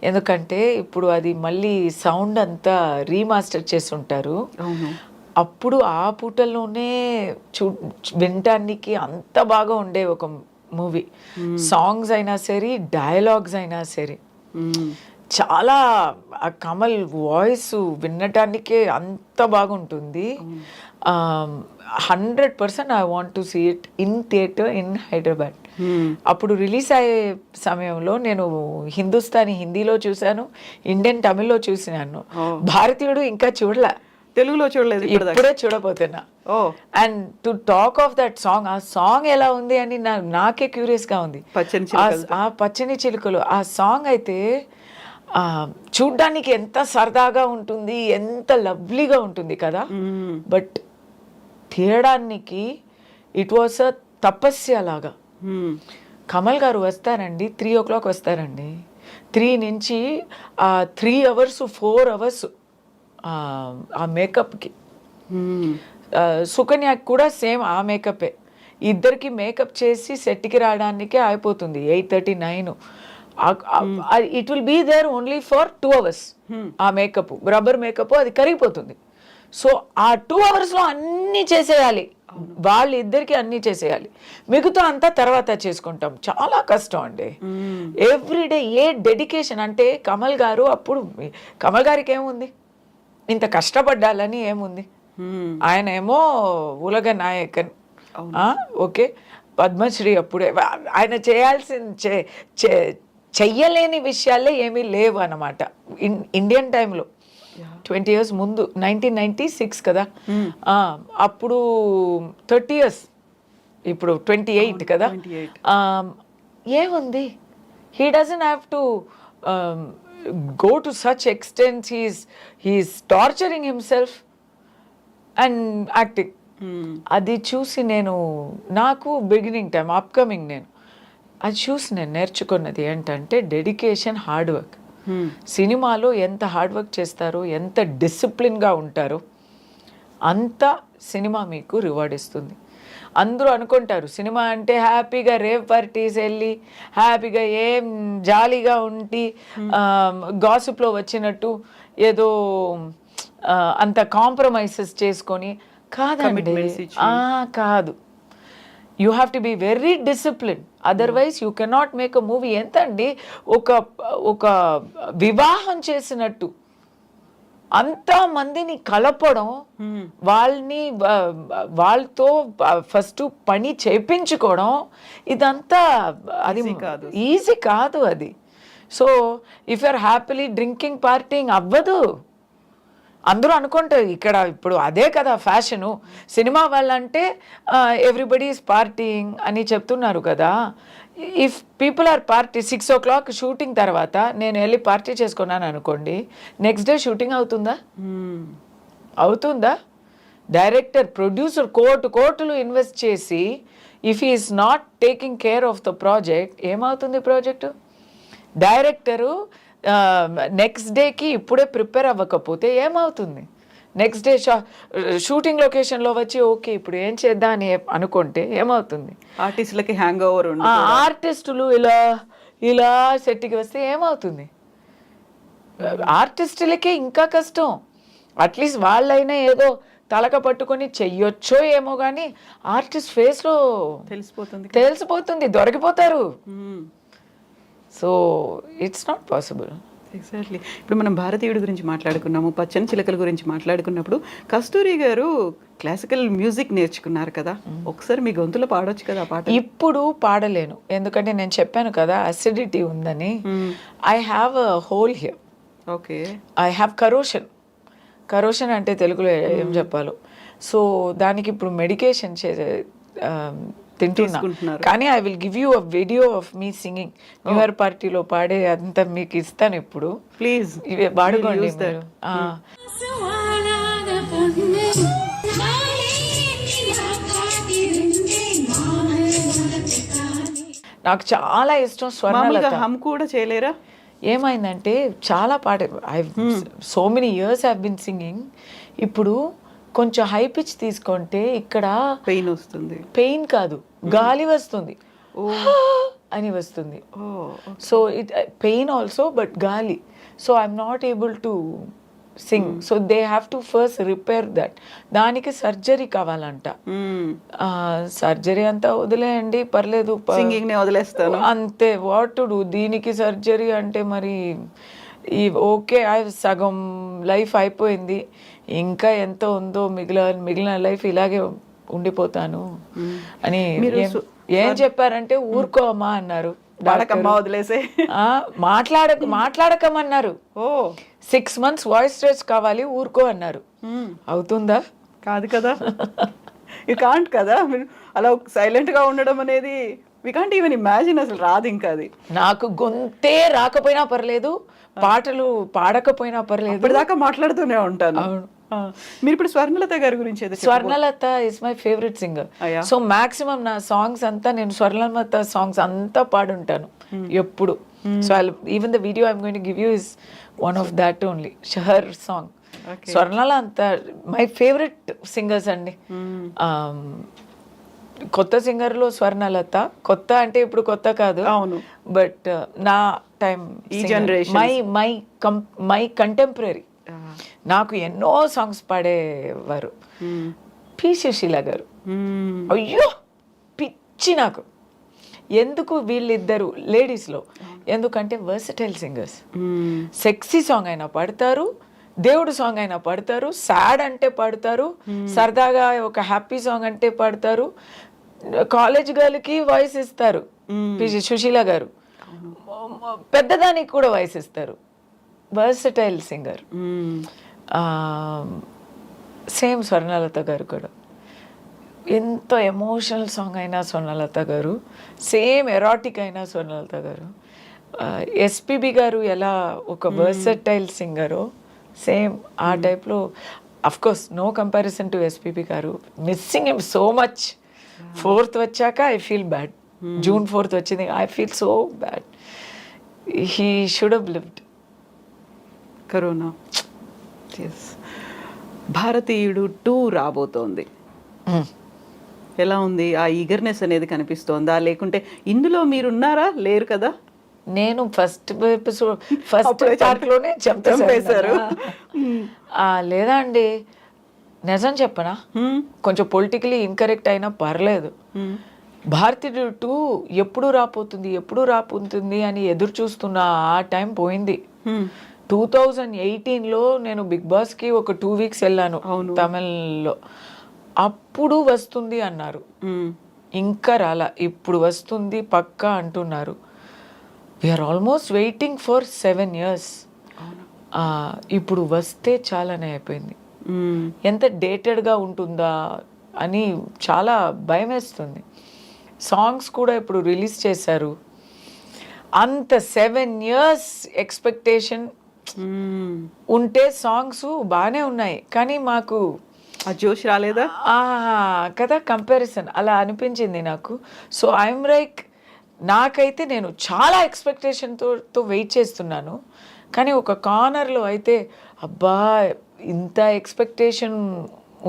ఎందుకంటే ఇప్పుడు అది మళ్ళీ సౌండ్ అంతా రీమాస్టర్ చేసి ఉంటారు. అప్పుడు ఆ పూటల్లోనే వినటానికి అంత బాగా ఉండే ఒక మూవీ. సాంగ్స్ అయినా సరే, డైలాగ్స్ అయినా సరే, చాలా ఆ కమల్ వాయిస్ వినటానికే అంత బాగుంటుంది. 100% I want to see it in theater in Hyderabad. అప్పుడు రిలీజ్ అయ్యే సమయంలో నేను హిందుస్థానీ హిందీలో చూశాను, ఇండియన్ తమిళ్లో చూసినాను. భారతీయుడు ఇంకా చూడలే, తెలుగులో చూడలేదు, ఇప్పుడే చూడబోతున్నా. And to talk of that song, ఆ సాంగ్ ఎలా ఉంది అని నాకే క్యూరియస్ గా ఉంది. ఆ పచ్చని చిలుకలు ఆ సాంగ్ అయితే చూడ్డానికి ఎంత సరదాగా ఉంటుంది, ఎంత లవ్లీగా ఉంటుంది కదా. బట్ తీయడానికి ఇట్ వాస్ అ తపస్య లాగా. కమల్ గారు వస్తారండి, 3 o'clock వస్తారండి. 3 నుంచి 3 hours 4 hours ఆ మేకప్కి. సుకన్యకి కూడా సేమ్ ఆ మేకపే. ఇద్దరికి మేకప్ చేసి సెట్కి రావడానికే అయిపోతుంది 8:30 9. It will be there only for 2 hours. ఆ మేకప్, రబ్బర్ మేకప్ అది కరిగిపోతుంది. సో ఆ 2 hoursలో అన్నీ చేసేయాలి, వాళ్ళిద్దరికి అన్నీ చేసేయాలి. మిగతా అంతా తర్వాత చేసుకుంటాం. చాలా కష్టం అండి. ఎవ్రీడే ఏ డెడికేషన్ అంటే కమల్ గారు అప్పుడు, కమల్ గారికి ఏముంది ఇంత కష్టపడ్డాలని ఏముంది, ఆయన ఏమో ఉలగ నాయకన్, ఓకే, పద్మశ్రీ. అప్పుడే ఆయన చేయాల్సిన చెయ్యలేని విషయాలే ఏమీ లేవు అన్నమాట ఇండియన్ టైంలో. 20 years ముందు 1996 కదా, అప్పుడు 30 years, ఇప్పుడు 28 కదా. ఏముంది, he doesn't have to go to such extent. He's torturing himself and acting. అది చూసి నాకు బిగినింగ్ టైం, అప్కమింగ్, అది చూసి నేను నేర్చుకున్నది ఏంటంటే డెడికేషన్, హార్డ్ వర్క్. సినిమాలో ఎంత హార్డ్ వర్క్ చేస్తారో, ఎంత డిసిప్లిన్గా ఉంటారో అంత సినిమా మీకు రివార్డ్ ఇస్తుంది. అందరూ అనుకుంటారు సినిమా అంటే హ్యాపీగా రేవ్ పార్టీస్ వెళ్ళి హ్యాపీగా ఏం జాలీగా ఉండి గాసిప్లో వచ్చినట్టు ఏదో అంత కాంప్రమైజెస్ చేసుకొని కాదండి. కాదు, you have to be very discipline, otherwise you cannot make a movie. ఎంత అండి, ఒక వివాహం చేసినట్టు అంతమందిని కలపడం, వాళ్ళతో ఫస్ట్ పని చేయించుకోవడం, ఇదంతా అది ఈజీ కాదు అది. So if you're happily drinking partying అవ్వదు. అందరూ అనుకుంటారు ఇక్కడ ఇప్పుడు అదే కదా ఫ్యాషను, సినిమా వాళ్ళంటే ఎవ్రీబడి ఈజ్ పార్టీయింగ్ అని చెప్తున్నారు కదా. If people are party 6 o'clock shooting తర్వాత నేను వెళ్ళి పార్టీ చేసుకున్నాను అనుకోండి, నెక్స్ట్ డే షూటింగ్ అవుతుందా? అవుతుందా? డైరెక్టర్, ప్రొడ్యూసర్ కోట్లు ఇన్వెస్ట్ చేసి if he is not taking care of the project, ఏమవుతుంది ప్రాజెక్టు? డైరెక్టరు నెక్స్ట్ డేకి ఇప్పుడే ప్రిపేర్ అవ్వకపోతే ఏమవుతుంది? నెక్స్ట్ డే షూటింగ్ లొకేషన్లో వచ్చి ఓకే ఇప్పుడు ఏం చేద్దాం అని అనుకుంటే ఏమవుతుంది? ఆర్టిస్టులకి హ్యాంగ్ ఓవర్, ఆర్టిస్టులు ఇలా సెట్కి వస్తే ఏమవుతుంది? ఆర్టిస్టులకే ఇంకా కష్టం. అట్లీస్ట్ వాళ్ళైనా ఏదో తలక పట్టుకొని చెయ్యొచ్చో ఏమో కానీ ఆర్టిస్ట్ ఫేస్లో తెలిసిపోతుంది, దొరికిపోతారు. So it's not possible. Exactly. ఇప్పుడు మనం భారతీయుడి గురించి మాట్లాడుకున్నాము, పచ్చని చిలకల గురించి మాట్లాడుకున్నప్పుడు కస్తూరి గారు క్లాసికల్ మ్యూజిక్ నేర్చుకున్నారు కదా, ఒకసారి మీ గొంతులో పాడొచ్చు కదా పాట. ఇప్పుడు పాడలేను, ఎందుకంటే నేను చెప్పాను కదా అసిడిటీ ఉందని. I have a whole here. Okay. I have corrosion అంటే తెలుగులో ఏం చెప్పాలో. సో దానికి ఇప్పుడు మెడికేషన్ తింటున్నా. కానీ I will give you a video of me singing. New year పార్టీలో పాడే అంత మీకు ఇస్తాను ఇప్పుడు, ప్లీజ్ ఇవి వాడుకోండి. నాకు చాలా ఇష్టం స్వర్ణలత. హమ్ కూడా చేయలేరా? ఏమైందంటే చాలా పాట, so many years have been singing. ఇప్పుడు కొంచెం హై పిచ్ తీసుకుంటే ఇక్కడ పెయిన్ వస్తుంది. పెయిన్ కాదు, గాలి వస్తుంది అని వస్తుంది. So it pain also, but గాలి. So I'm not able to sing. So they have to first repair that. దానికి సర్జరీ కావాలంట. సర్జరీ అంతా వదిలేయండి, పర్లేదు, సింగింగ్ వదిలేస్తాను అంతే. What to do? దీనికి సర్జరీ అంటే మరి ఓకే, సగం లైఫ్ అయిపోయింది, ఇంకా ఎంత ఉందో మిగిలిన లైఫ్ ఇలాగే ఉండిపోతాను అని ఏం చెప్పారంటే ఊరుకోమా అన్నారు. వదిలేసే మాట్లాడకమన్నారు. 6 months వాయిస్ స్ట్రెచ్ కావాలి, ఊరుకో అన్నారు. అవుతుందా? కాదు కదా. యూ కాంట్ కదా. అలా సైలెంట్ గా ఉండడం అనేది వి కాంట్ ఈవెన్ ఇమాజిన్, అసలు రాదు ఇంకా అది. నాకు గొంతే రాకపోయినా పర్లేదు, పాటలు పాడకపోయినా పర్లేదు, ఇప్పటిదాకా మాట్లాడుతూనే ఉంటాను. అవును. మీరు ఇప్పుడు స్వర్ణలత గారి గురించి ఏదో Swarnalatha is my favourite singer. So maximum నా సాంగ్స్ అంతా నేను స్వర్ణలత సాంగ్స్ అంతా పాడుంటాను ఎప్పుడు. So even the video I'm going to give you is one of that only, her song. స్వర్ణల అంతా మై ఫేవరెట్ సింగర్స్ అండి. కొత్త సింగర్లో స్వర్ణలత, కొత్త అంటే ఇప్పుడు కొత్త కాదు, అవును, బట్ నా టైం ఈ జనరేషన్ మై కంటెంపరీ నాకు ఎన్నో సాంగ్స్ పాడేవారు పి సుశీల గారు. అయ్యో పిచ్చి నాకు. ఎందుకు వీళ్ళిద్దరు లేడీస్లో, ఎందుకంటే వర్సటైల్ సింగర్స్. సెక్సీ సాంగ్ అయినా పాడతారు, దేవుడు సాంగ్ అయినా పాడతారు, సాడ్ అంటే పాడతారు, సరదాగా ఒక హ్యాపీ సాంగ్ అంటే పాడతారు, కాలేజ్ గర్ల్కి వాయిస్ ఇస్తారు పి సుశీల గారు, పెద్దదానికి కూడా వాయిస్ ఇస్తారు. Versatile singer. సేమ్ స్వర్ణలత గారు కూడా ఎంతో ఎమోషనల్ సాంగ్ అయినా స్వర్ణలత గారు, సేమ్ ఎరాటిక్ అయినా స్వర్ణలత గారు. ఎస్పిబి గారు ఎలా ఒక వర్సటైల్ సింగరో సేమ్ ఆ టైప్లో. Of course no comparison to SPB గారు, missing him so much. 4th వచ్చాక I feel bad. June 4th వచ్చింది, I feel so bad. He should have lived. Corona. Bharateeyudu 2 రాబోతోంది. ఎలా ఉంది? ఆ ఈగర్నెస్ అనేది కనిపిస్తోందా, లేకుంటే ఇందులో మీరున్నారా? లేరు కదా. నేను ఫస్ట్ పార్ట్లోనే చంపేశారు. లేదా అండి, నిజం చెప్పనా, కొంచెం పొలిటికలీ ఇన్కరెక్ట్ అయినా పర్లేదు. భారతీయుడు 2 ఎప్పుడు రాపోతుంది అని ఎదురు చూస్తున్న ఆ టైం పోయింది. 2018లో నేను బిగ్ బాస్కి ఒక 2 weeks వెళ్ళాను తమిళ్లో. అప్పుడు వస్తుంది అన్నారు, ఇంకా రాలా. ఇప్పుడు వస్తుంది పక్కా అంటున్నారు. We're almost waiting for 7 years. ఇప్పుడు వస్తే చాలానే అయిపోయింది. ఎంత డేటెడ్గా ఉంటుందా అని చాలా భయం వేస్తుంది. సాంగ్స్ కూడా ఇప్పుడు రిలీజ్ చేశారు. అంత 7 years ఎక్స్పెక్టేషన్ ఉంటే సాంగ్స్ బాగానే ఉన్నాయి, కానీ మాకు ఆ జోష్ రాలేదా కదా, కంపారిజన్ అలా అనిపించింది నాకు. సో ఐఎమ్ లైక్, నాకైతే నేను చాలా ఎక్స్పెక్టేషన్తో వెయిట్ చేస్తున్నాను, కానీ ఒక కార్నర్లో అయితే అబ్బా ఇంత ఎక్స్పెక్టేషన్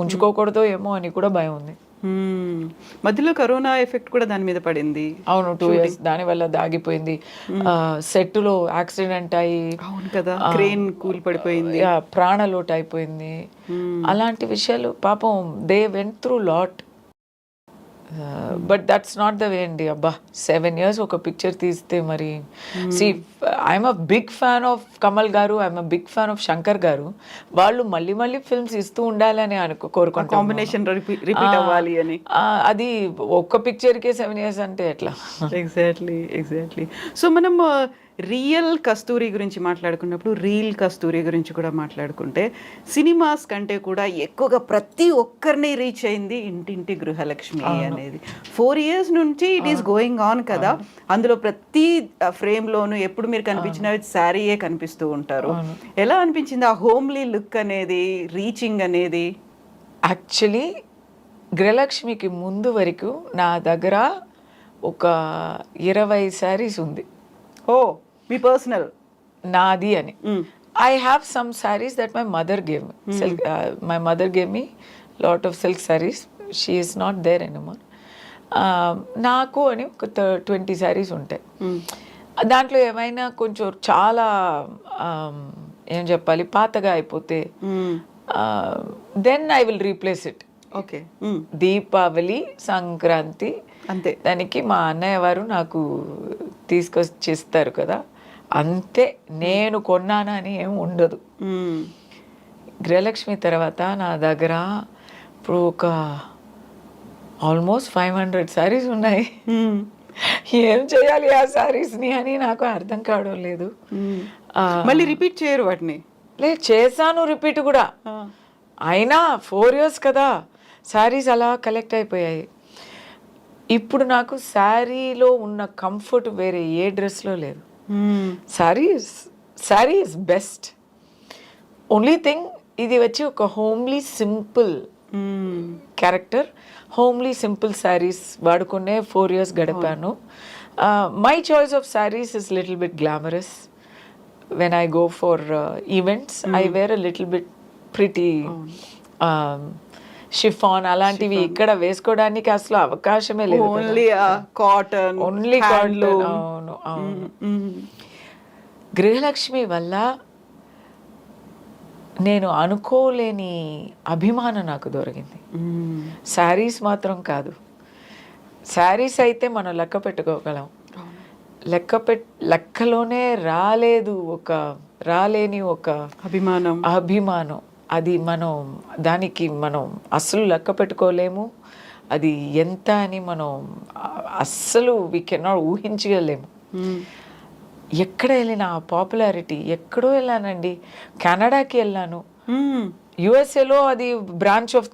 ఉంచుకోకూడదో ఏమో అని కూడా భయం ఉంది. మధ్యలో కరోనా ఎఫెక్ట్ కూడా దాని మీద పడింది. అవును, 2 years దానివల్ల దాగిపోయింది. సెట్లో యాక్సిడెంట్ అయ్యి, అవును కదా, క్రేన్ కూలి పడిపోయింది, ప్రాణలోటు అయిపోయింది. అలాంటి విషయాలు పాపం they went through lot. But that's not the way అండి. అబ్బా 7 years ఒక పిక్చర్ తీస్తే మరి. See I'm a big fan of Kamal గారు, I'm a big fan of Shankar గారు. వాళ్ళు మళ్ళీ ఫిల్మ్స్ ఇస్తూ ఉండాలని కోరుకుంటాం, కాంబినేషన్ రిపీట్ అవ్వాలి అని. అది ఒక్క పిక్చర్కే 7 years అంటే ఎట్లా? ఎగ్జాక్ట్లీ. సో మనం రియల్ కస్తూరి గురించి మాట్లాడుకున్నప్పుడు రీల్ కస్తూరి గురించి కూడా మాట్లాడుకుంటే, సినిమాస్ కంటే కూడా ఎక్కువగా ప్రతి ఒక్కరిని రీచ్ అయింది ఇంటింటి గృహలక్ష్మి అనేది. 4 years నుంచి ఇట్ ఈస్ గోయింగ్ ఆన్ కదా. అందులో ప్రతి ఫ్రేమ్లోనూ ఎప్పుడు మీరు కనిపించిన శారీయే కనిపిస్తూ ఉంటారు. ఎలా అనిపించింది ఆ హోమ్లీ లుక్ అనేది, రీచింగ్ అనేది? యాక్చువల్లీ గృహలక్ష్మికి ముందు వరకు నా దగ్గర ఒక 20 sarees ఉంది. ఓ, మీ పర్సనల్? నాది అని. I have some sarees that my mother gave me. My mother gave me lot of silk sarees. She is not there anymore. నాకు అని ఒక 20 sarees ఉంటాయి. దాంట్లో ఏమైనా కొంచెం చాలా ఏం చెప్పాలి, పాతగా అయిపోతే then I will replace it. Okay. Deepavali, Sankranti అంతే, దానికి మా అన్నయ్య వారు నాకు తీసుకొచ్చిస్తారు కదా, అంతే. నేను కొన్నానని ఏం ఉండదు. గృహలక్ష్మి తర్వాత నా దగ్గర ఇప్పుడు ఒక ఆల్మోస్ట్ 500 sarees ఉన్నాయి. ఏం చేయాలి ఆ సారీస్ని అని నాకు అర్థం కావడం లేదు. మళ్ళీ రిపీట్ చేయరు వాటిని? లేదు, చేశాను రిపీట్ కూడా. అయినా 4 years కదా, సారీస్ అలా కలెక్ట్ అయిపోయాయి. ఇప్పుడు నాకు శారీలో ఉన్న కంఫర్ట్ వేరే ఏ డ్రెస్లో లేదు. Sari is best. Only thing ఇది వచ్చి ఒక homely simple character. Homely simple saris వాడుకునే 4 years గడిపాను. My choice of saris is little bit glamorous. When I go for events I wear a little bit pretty chiffon అలాంటివి ఇక్కడ వేసుకోవడానికి అసలు అవకాశమే లేదు. Only cotton, only cotton. అవును అవును. గృహలక్ష్మి వల్ల నేను అనుకోలేని అభిమానం నాకు దొరికింది. శారీస్ మాత్రం కాదు. శారీస్ అయితే మనం లెక్క పెట్టుకోగలం, లెక్కలోనే రాలేని ఒక అభిమానం. అది దానికి మనం అస్సలు లెక్క పెట్టుకోలేము. అది ఎంత అని మనం అస్సలు వీ కెనాట్ ఊహించగలేము. ఎక్కడ వెళ్ళిన ఆ పాపులారిటీ. ఎక్కడో వెళ్ళానండి, కెనడాకి వెళ్ళాను, యుఎస్ఏలో అది బ్రాంచ్ ఆఫ్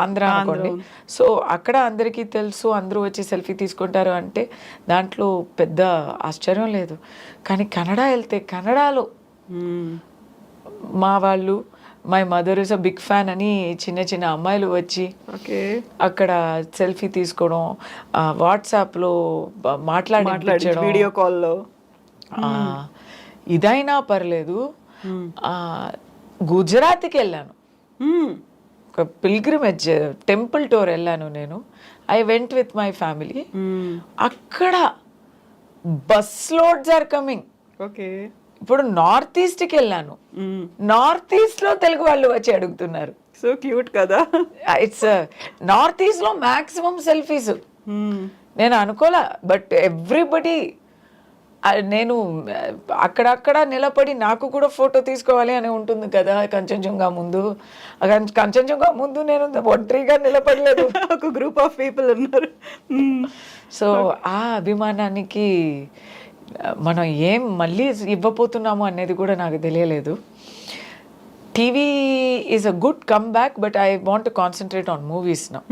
ఆంధ్ర అనుకోండి. సో అక్కడ అందరికీ తెలుసు, అందరూ వచ్చి సెల్ఫీ తీసుకుంటారు అంటే దాంట్లో పెద్ద ఆశ్చర్యం లేదు. కానీ కెనడా వెళ్తే కెనడాలో మా వాళ్ళు, my mother is a big fan అని చిన్న చిన్న అమ్మాయిలు వచ్చి అక్కడ సెల్ఫీ తీసుకోవడం, వాట్సాప్లో మాట్లాడి వీడియో కాల్లో ఇదైనా పర్లేదు. గుజరాత్కి వెళ్ళాను, ఒక పిల్గ్రిమేజ్ టెంపుల్ టూర్ వెళ్ళాను నేను. I went with my family. అక్కడ బస్ లోడ్స్ ఆర్ కమింగ్. ఇప్పుడు నార్త్ ఈస్ట్కి వెళ్ళాను, నార్త్ ఈస్ట్లో తెలుగు వాళ్ళు వచ్చి అడుగుతున్నారు. సో క్యూట్ కదా. ఇట్స్ నార్త్ ఈస్ట్లో మ్యాక్సిమం సెల్ఫీస్. నేను అనుకోలే, బట్ ఎవ్రీబడి. నేను అక్కడక్కడ నిలబడి నాకు కూడా ఫోటో తీసుకోవాలి అని ఉంటుంది కదా. కంచన్జంగా ముందు నేను ఒంటరిగా నిలబడలేదు, ఒక గ్రూప్ ఆఫ్ పీపుల్ ఉన్నారు. సో ఆ అభిమానానికి మనం ఏం మళ్ళీ ఇవ్వబోతున్నాము అనేది కూడా నాకు తెలియలేదు. TV is a good come back, but I want to concentrate on movies now.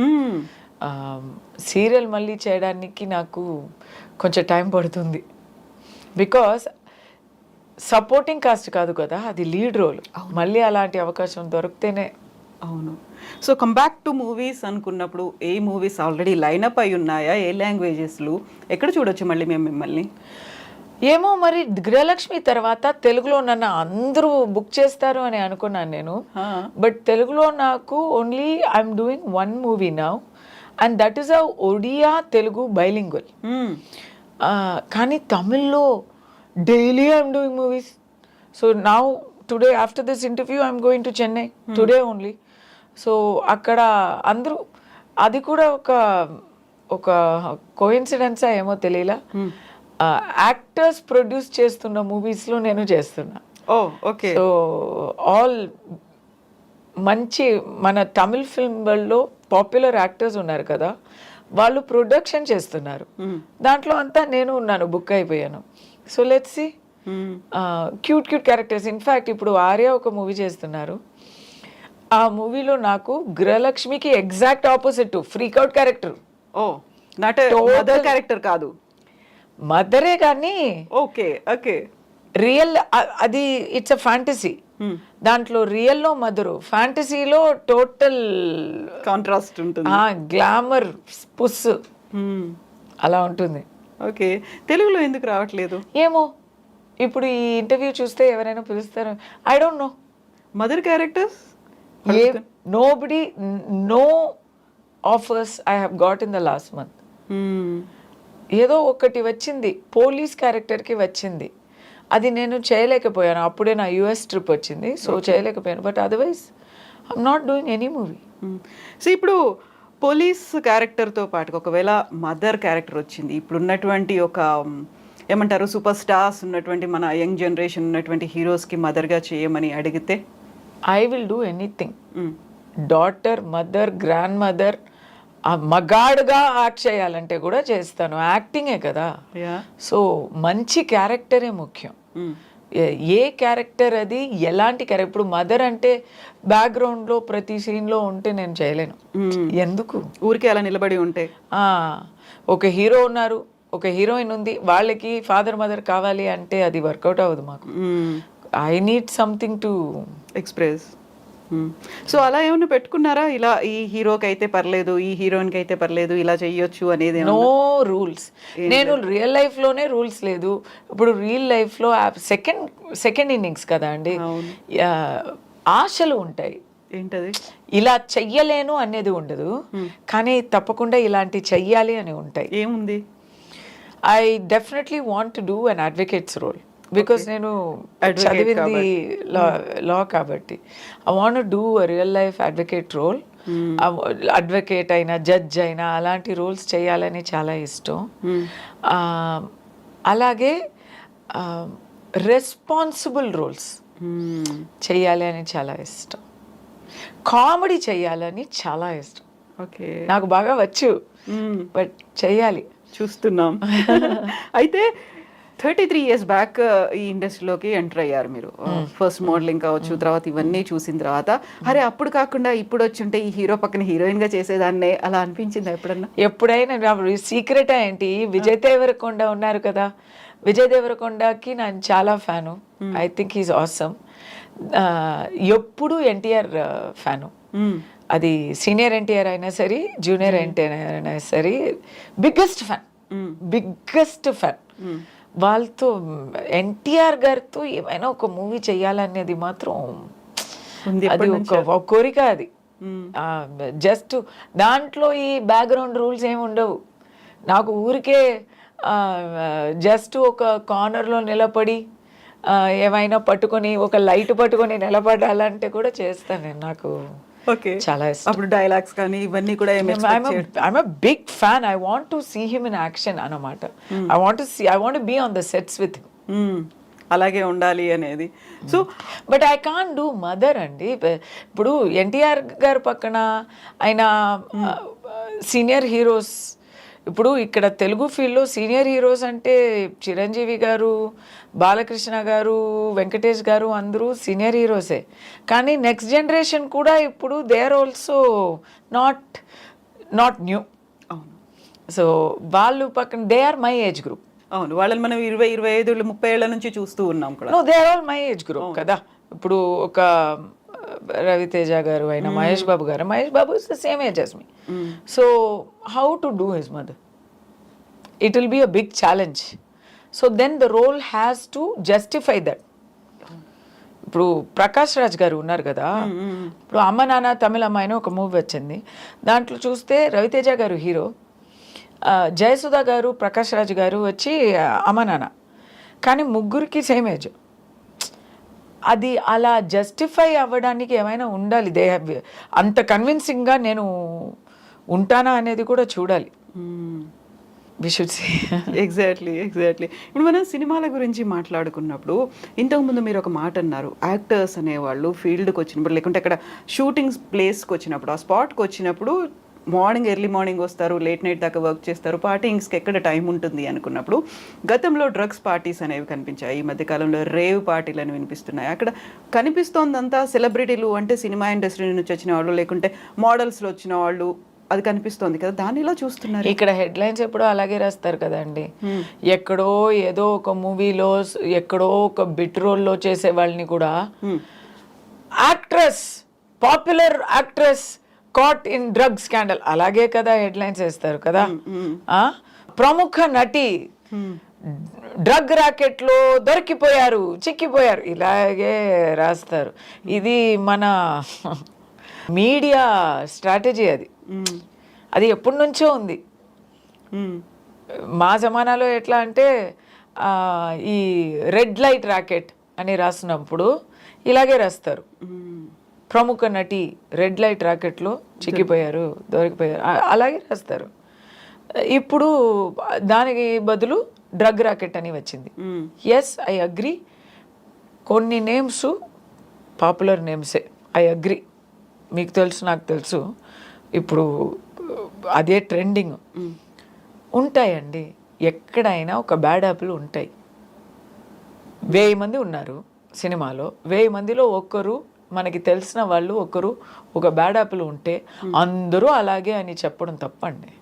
Serial మళ్ళీ చేయడానికి నాకు కొంచెం టైం పడుతుంది. బికాస్ సపోర్టింగ్ కాస్ట్ కాదు కదా, అది లీడ్ రోల్. మళ్ళీ అలాంటి అవకాశం దొరికితేనే. అవును. So come back to movies అనుకున్నప్పుడు ఏ మూవీస్ ఆల్రెడీ లైనప్ అయి ఉన్నాయా? ఏ లాంగ్వేజెస్లు? ఎక్కడ చూడొచ్చు మళ్ళీ మేము మిమ్మల్ని? ఏమో మరి గృహలక్ష్మి తర్వాత తెలుగులో నన్ను అందరూ బుక్ చేస్తారు అని అనుకున్నాను నేను. బట్ తెలుగులో నాకు only I'm doing 1 movie now, and that is a Odia Telugu bilingual. కానీ తమిళ్లో daily I'm doing movies. So now today after this interview I'm going to Chennai today only. So అక్కడ అందరూ, అది కూడా ఒక కోఇన్సిడెన్సా ఏమో తెలియలా, యాక్టర్స్ ప్రొడ్యూస్ చేస్తున్న మూవీస్లో నేను చేస్తున్నా. ఓకే. సో ఆల్ మంచి మన తమిళ్ ఫిల్మ్లో పాపులర్ యాక్టర్స్ ఉన్నారు కదా, వాళ్ళు ప్రొడక్షన్ చేస్తున్నారు. దాంట్లో అంతా నేను ఉన్నాను, బుక్ అయిపోయాను. So let's see. Cute characters. In fact ఇప్పుడు ఆర్య ఒక మూవీ చేస్తున్నారు. ఆ మూవీలో నాకు గృహలక్ష్మికి exact opposite freak out character. Mother character కాదు, మదరే కానీ ఓకే ఓకే రియల్. అది ఇట్స్ అ ఫ్యాంటసీ. దాంట్లో రియల్లో మదరు, ఫ్యాంటసీలో టోటల్ కాంట్రాస్ట్ ఉంటుంది. గ్లామర్ పుస్ అలా ఉంటుంది. ఓకే. తెలుగులో ఎందుకు రావట్లేదు ఏమో? ఇప్పుడు ఈ ఇంటర్వ్యూ చూస్తే ఎవరైనా పిలుస్తారు. I don't know. Mother characters nobody, no offers I have got in the last month. ఏదో ఒకటి వచ్చింది, పోలీస్ క్యారెక్టర్కి వచ్చింది, అది నేను చేయలేకపోయాను. అప్పుడే నా యుఎస్ ట్రిప్ వచ్చింది, సో చేయలేకపోయాను. But otherwise I'm not doing any movie. So ఇప్పుడు పోలీస్ క్యారెక్టర్తో పాటు ఒకవేళ మదర్ క్యారెక్టర్ వచ్చింది, ఇప్పుడు ఉన్నటువంటి ఒక ఏమంటారు సూపర్ స్టార్స్ ఉన్నటువంటి మన యంగ్ జనరేషన్ ఉన్నటువంటి హీరోస్కి మదర్గా చేయమని అడిగితే? I will do anything. Daughter, mother, grandmother, మగాడుగా యాక్ట్ చేయాలంటే కూడా చేస్తాను. యాక్టింగే కదా. సో మంచి క్యారెక్టరే ముఖ్యం. ఏ క్యారెక్టర్ అది, ఎలాంటి క్యారెక్టర్. ఇప్పుడు మదర్ అంటే బ్యాక్గ్రౌండ్లో ప్రతి సీన్లో ఉంటే నేను చేయలేను. ఎందుకు ఊరికే అలా నిలబడి ఉంటే. ఒక హీరో ఉన్నారు, ఒక హీరోయిన్ ఉంది, వాళ్ళకి ఫాదర్ మదర్ కావాలి అంటే అది వర్కౌట్ అవ్వదు మాకు. I need something to express. So అలా ఏమైనా పెట్టుకున్నారా, ఇలా ఈ హీరోకి అయితే పర్లేదు, ఈ హీరోయిన్కి అయితే పర్లేదు, ఇలా చెయ్యొచ్చు అనేది? No rules. నేను రియల్ లైఫ్లోనే రూల్స్ లేదు. ఇప్పుడు రియల్ లైఫ్లో సెకండ్ ఇన్నింగ్స్ కదా అండి, ఆశలు ఉంటాయి. ఏంటది? ఇలా చెయ్యలేను అనేది ఉండదు, కానీ తప్పకుండా ఇలాంటి చెయ్యాలి అని ఉంటాయి. ఏముంది? I definitely want to do an advocates role, because నేను చదివింది లా కాబట్టి. I want do a real life advocate role. Advocate అయినా జడ్జ్ అయినా అలాంటి రోల్స్ చేయాలని చాలా ఇష్టం. అలాగే రెస్పాన్సిబుల్ రోల్స్ చేయాలి అని చాలా ఇష్టం. కామెడీ చేయాలని చాలా ఇష్టం. ఓకే, నాకు బాగా వచ్చు, బట్ చెయ్యాలి, చూస్తున్నాం. అయితే 33 years బ్యాక్ ఈ ఇండస్ట్రీలోకి ఎంటర్ అయ్యారు మీరు. ఫస్ట్ మోడలింగ్ కావచ్చు, తర్వాత ఇవన్నీ చూసిన తర్వాత అరే అప్పుడు కాకుండా ఇప్పుడు వచ్చి ఉంటే ఈ హీరో పక్కన హీరోయిన్ గా చేసేదాన్నే అలా అనిపించింది ఎప్పుడన్నా? ఎప్పుడైనా సీక్రెట్ ఏంటి, విజయ్ దేవరకొండ ఉన్నారు కదా, విజయ్ దేవరకొండకి నేను చాలా fan. I think he's awesome. ఎప్పుడు ఎన్టీఆర్ ఫ్యాను. అది సీనియర్ ఎన్టీఆర్ అయినా సరే, జూనియర్ ఎన్టీఆర్ అయినా సరే, బిగ్గెస్ట్ ఫ్యాన్. వాళ్ళతో ఎన్టీఆర్ గారితో ఏమైనా ఒక మూవీ చేయాలనేది మాత్రం అది ఒక కోరిక. అది జస్ట్ దాంట్లో ఈ బ్యాక్గ్రౌండ్ రూల్స్ ఏమి ఉండవు. నాకు ఊరికే జస్ట్ ఒక కార్నర్లో నిలబడి ఏమైనా పట్టుకొని, ఒక లైట్ పట్టుకొని నిలబడాలంటే కూడా చేస్తాను నేను. నాకు చాలా ఇష్టం. అప్పుడు డైలాగ్స్ కానీ ఇవన్నీ కూడా I'm a big fan. I want to see him in action అన్నమాట. I want to be on the sets with him. అలాగే ఉండాలి అనేది. So but I can't do mother అండి. ఇప్పుడు ఎన్టీఆర్ గారు పక్కన ఆయన సీనియర్ హీరోస్, ఇప్పుడు ఇక్కడ తెలుగు ఫీల్డ్లో సీనియర్ హీరోస్ అంటే చిరంజీవి గారు, బాలకృష్ణ గారు, వెంకటేష్ గారు అందరూ సీనియర్ హీరోసే. కానీ నెక్స్ట్ జనరేషన్ కూడా ఇప్పుడు they are also not new. So వాళ్ళు పక్కన they are my age group. అవును, వాళ్ళని మనం 20, 25, 30 ఏళ్ల నుంచి చూస్తూ ఉన్నాం కూడా. No, they are all my age group కదా. ఇప్పుడు ఒక రవితేజ గారు అయినా, Mahesh Babu is the same age as me. So how to do his mother? It will be a big challenge. So then the role has to justify that. ఇప్పుడు ప్రకాష్ రాజ్ గారు ఉన్నారు కదా, ఇప్పుడు అమ్మ నాన్న తమిళమ్మ అని ఒక మూవీ వచ్చింది. దాంట్లో చూస్తే రవితేజ గారు హీరో, జయసుధా గారు, ప్రకాష్ రాజ్ గారు వచ్చి అమ్మ నాన్న, కానీ ముగ్గురికి సేమ్ ఏజ్. అది అలా జస్టిఫై అవ్వడానికి ఏమైనా ఉండాలి. దే హ్యావ్ అంత కన్విన్సింగ్గా నేను ఉంటానా అనేది కూడా చూడాలి. We should see. ఎగ్జాక్ట్లీ. ఇప్పుడు మనం సినిమాల గురించి మాట్లాడుకున్నప్పుడు ఇంతకుముందు మీరు ఒక మాట అన్నారు, యాక్టర్స్ అనేవాళ్ళు ఫీల్డ్కి వచ్చినప్పుడు, లేకుంటే అక్కడ షూటింగ్ ప్లేస్కి వచ్చినప్పుడు, ఆ స్పాట్కి వచ్చినప్పుడు ఎర్లీ మార్నింగ్ వస్తారు, లేట్ నైట్ దాకా వర్క్ చేస్తారు, పార్టీస్కి ఎక్కడ టైం ఉంటుంది అనుకున్నప్పుడు గతంలో డ్రగ్స్ పార్టీస్ అనేవి కనిపించాయి. ఈ మధ్యకాలంలో రేవ్ పార్టీలు అని వినిపిస్తున్నాయి. అక్కడ కనిపిస్తోందంతా సెలబ్రిటీలు, అంటే సినిమా ఇండస్ట్రీ నుంచి వచ్చిన వాళ్ళు, లేకుంటే మోడల్స్లో వచ్చిన వాళ్ళు, అది కనిపిస్తోంది కదా. దాన్ని ఇలా చూస్తున్నారు. ఇక్కడ హెడ్లైన్స్ ఎప్పుడో అలాగే రాస్తారు కదండి. ఎక్కడో ఏదో ఒక మూవీలో, ఎక్కడో ఒక బిట్ రోల్లో చేసే వాళ్ళని కూడా actress, popular actress caught in drug scandal, అలాగే కదా హెడ్లైన్స్ వేస్తారు కదా. ప్రముఖ నటి డ్రగ్ రాకెట్ లో దొరికిపోయారు, చిక్కిపోయారు, ఇలాగే రాస్తారు. ఇది మన మీడియా స్ట్రాటజీ. అది ఎప్పటి నుంచో ఉంది. మా జమానాలో ఎట్లా అంటే ఈ రెడ్ లైట్ రాకెట్ అని రాసినప్పుడు ఇలాగే రాస్తారు, ప్రముఖ నటి రెడ్ లైట్ రాకెట్లో చిక్కిపోయారు, దొరికిపోయారు, అలాగే రాస్తారు. ఇప్పుడు దానికి బదులు డ్రగ్ రాకెట్ అని వచ్చింది. Yes, I agree. కొన్ని నేమ్స్ పాపులర్ నేమ్సే, ఐ అగ్రీ. మీకు తెలుసు, నాకు తెలుసు. ఇప్పుడు అదే ట్రెండింగ్. ఉంటాయండి, ఎక్కడైనా ఒక బ్యాడ్ యాపిల్ ఉంటాయి. 1000 మంది ఉన్నారు సినిమాలో, 1000 మందిలో ఒక్కరు మనకి తెలిసిన వాళ్ళు ఒకరు ఒక బ్యాడ్ యాపిల్ ఉంటే అందరూ అలాగే అని చెప్పడం తప్పండి.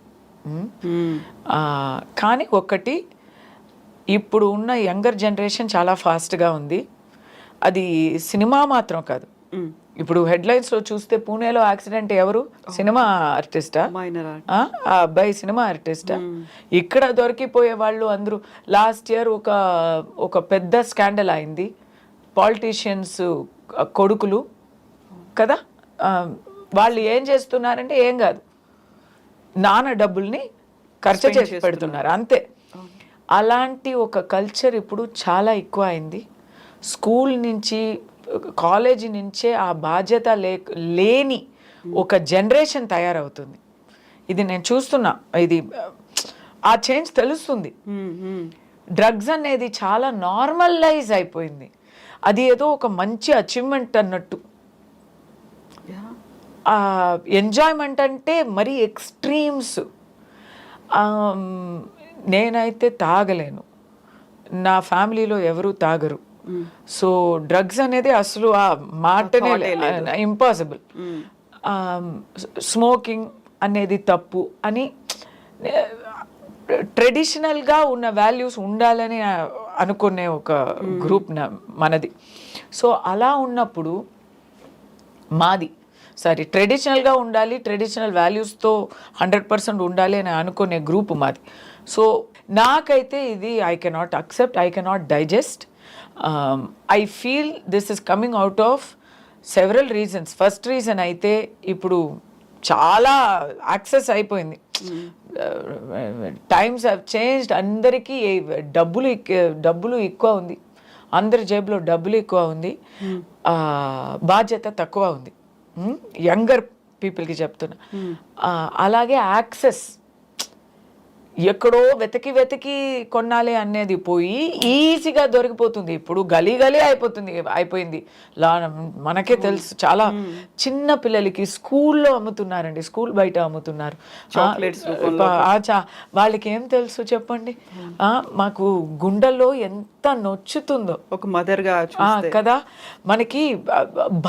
కానీ ఒకటి, ఇప్పుడు ఉన్న యంగర్ జనరేషన్ చాలా ఫాస్ట్గా ఉంది. అది సినిమా మాత్రం కాదు. ఇప్పుడు హెడ్లైన్స్లో చూస్తే పూణేలో యాక్సిడెంట్ ఎవరు? సినిమా ఆర్టిస్టా? ఆ అబ్బాయి సినిమా ఆర్టిస్టా? ఇక్కడ దొరికిపోయే వాళ్ళు అందరూ. లాస్ట్ ఇయర్ ఒక పెద్ద స్కాండల్ అయింది. పాలిటీషియన్స్ కొడుకులు కదా, వాళ్ళు ఏం చేస్తున్నారంటే ఏం కాదు, నాన్న డబ్బుల్ని ఖర్చు చేసి పెడుతున్నారు అంతే. అలాంటి ఒక కల్చర్ ఇప్పుడు చాలా ఎక్కువ అయింది. స్కూల్ నుంచి కాలేజీ నుంచే ఆ బాధ్యత లేని ఒక జనరేషన్ తయారవుతుంది. ఇది నేను చూస్తున్నా. ఇది ఆ చేంజ్ తెలుస్తుంది. డ్రగ్స్ అనేది చాలా నార్మలైజ్ అయిపోయింది. అది ఏదో ఒక మంచి అచీవ్మెంట్ అన్నట్టు. ఎంజాయ్మెంట్ అంటే మరీ ఎక్స్ట్రీమ్స్. నేనైతే తాగలేను, నా ఫ్యామిలీలో ఎవరు తాగరు. సో డ్రగ్స్ అనేది అసలు ఆ మాటనే ఇంపాసిబుల్. స్మోకింగ్ అనేది తప్పు అని ట్రెడిషనల్గా ఉన్న వాల్యూస్ ఉండాలని అనుకునే ఒక గ్రూప్ మనది. సో అలా ఉన్నప్పుడు మాది ట్రెడిషనల్గా ఉండాలి, ట్రెడిషనల్ వాల్యూస్తో 100% ఉండాలి అని అనుకునే గ్రూప్ మాది. సో నాకైతే ఇది I cannot accept, I cannot digest. I feel this is coming out of several reasons. First reason అయితే ఇప్పుడు చాలా యాక్సెస్ అయిపోయింది. Times have changed. అందరికీ డబ్బులు ఎక్కువ ఉంది, అందరి జేబులో డబ్బులు ఎక్కువ ఉంది, బాధ్యత తక్కువ ఉంది. యంగర్ పీపుల్కి చెప్తున్నా. అలాగే యాక్సెస్ ఎక్కడో వెతికి కొనాలి అనేది పోయి ఈజీగా దొరికిపోతుంది. ఇప్పుడు గలీ అయిపోయింది. మనకే తెలుసు, చాలా చిన్న పిల్లలకి స్కూల్లో అమ్ముతున్నారండి, స్కూల్ బయట అమ్ముతున్నారు. వాళ్ళకి ఏం తెలుసు చెప్పండి? మాకు గుండెల్లో ఎంత నొచ్చుతుందో ఒక మదర్గా కదా. మనకి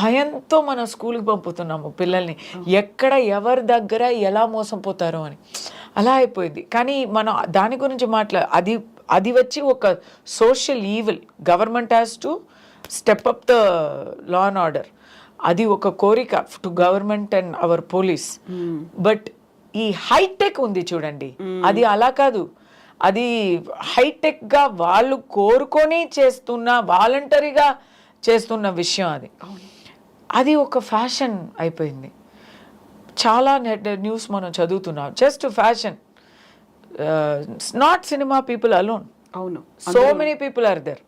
భయంతో మనం స్కూల్కి పంపుతున్నాము పిల్లల్ని, ఎక్కడ ఎవరి దగ్గర ఎలా మోసం పోతారో అని. అలా అయిపోయింది. కానీ మనం దాని గురించి అది వచ్చి ఒక social evil. Government has to step up the law and order. అది ఒక కోరిక to government and our police. But ఈ హైటెక్ ఉంది చూడండి, అది అలా కాదు. అది హైటెక్గా వాళ్ళు కోరుకొని చేస్తున్న, వాలంటరీగా చేస్తున్న విషయం. అది ఒక ఫ్యాషన్ అయిపోయింది. చాలా న్యూస్ మనం చదువుతున్నాం, just fashion. Not cinema people alone, అవును, so many people are there.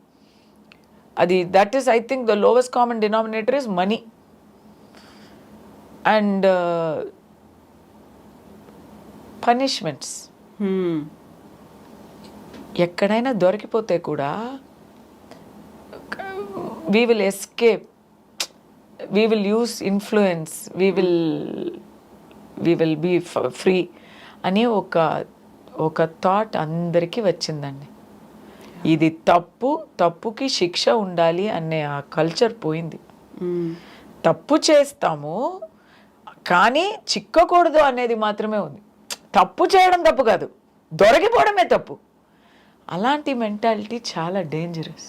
అది that is I think the lowest common denominator is money. And punishments ఎక్కడైనా దొరికిపోతే కూడా we will escape, we will use influence, we will be free అని ఒక థాట్ అందరికీ వచ్చిందండి. ఇది తప్పుకి శిక్ష ఉండాలి అనే ఆ కల్చర్ పోయింది. తప్పు చేస్తాము కానీ చిక్కకూడదు అనేది మాత్రమే ఉంది. తప్పు చేయడం తప్పు కాదు, దొరికిపోవడమే తప్పు. అలాంటి మెంటాలిటీ చాలా డేంజరస్.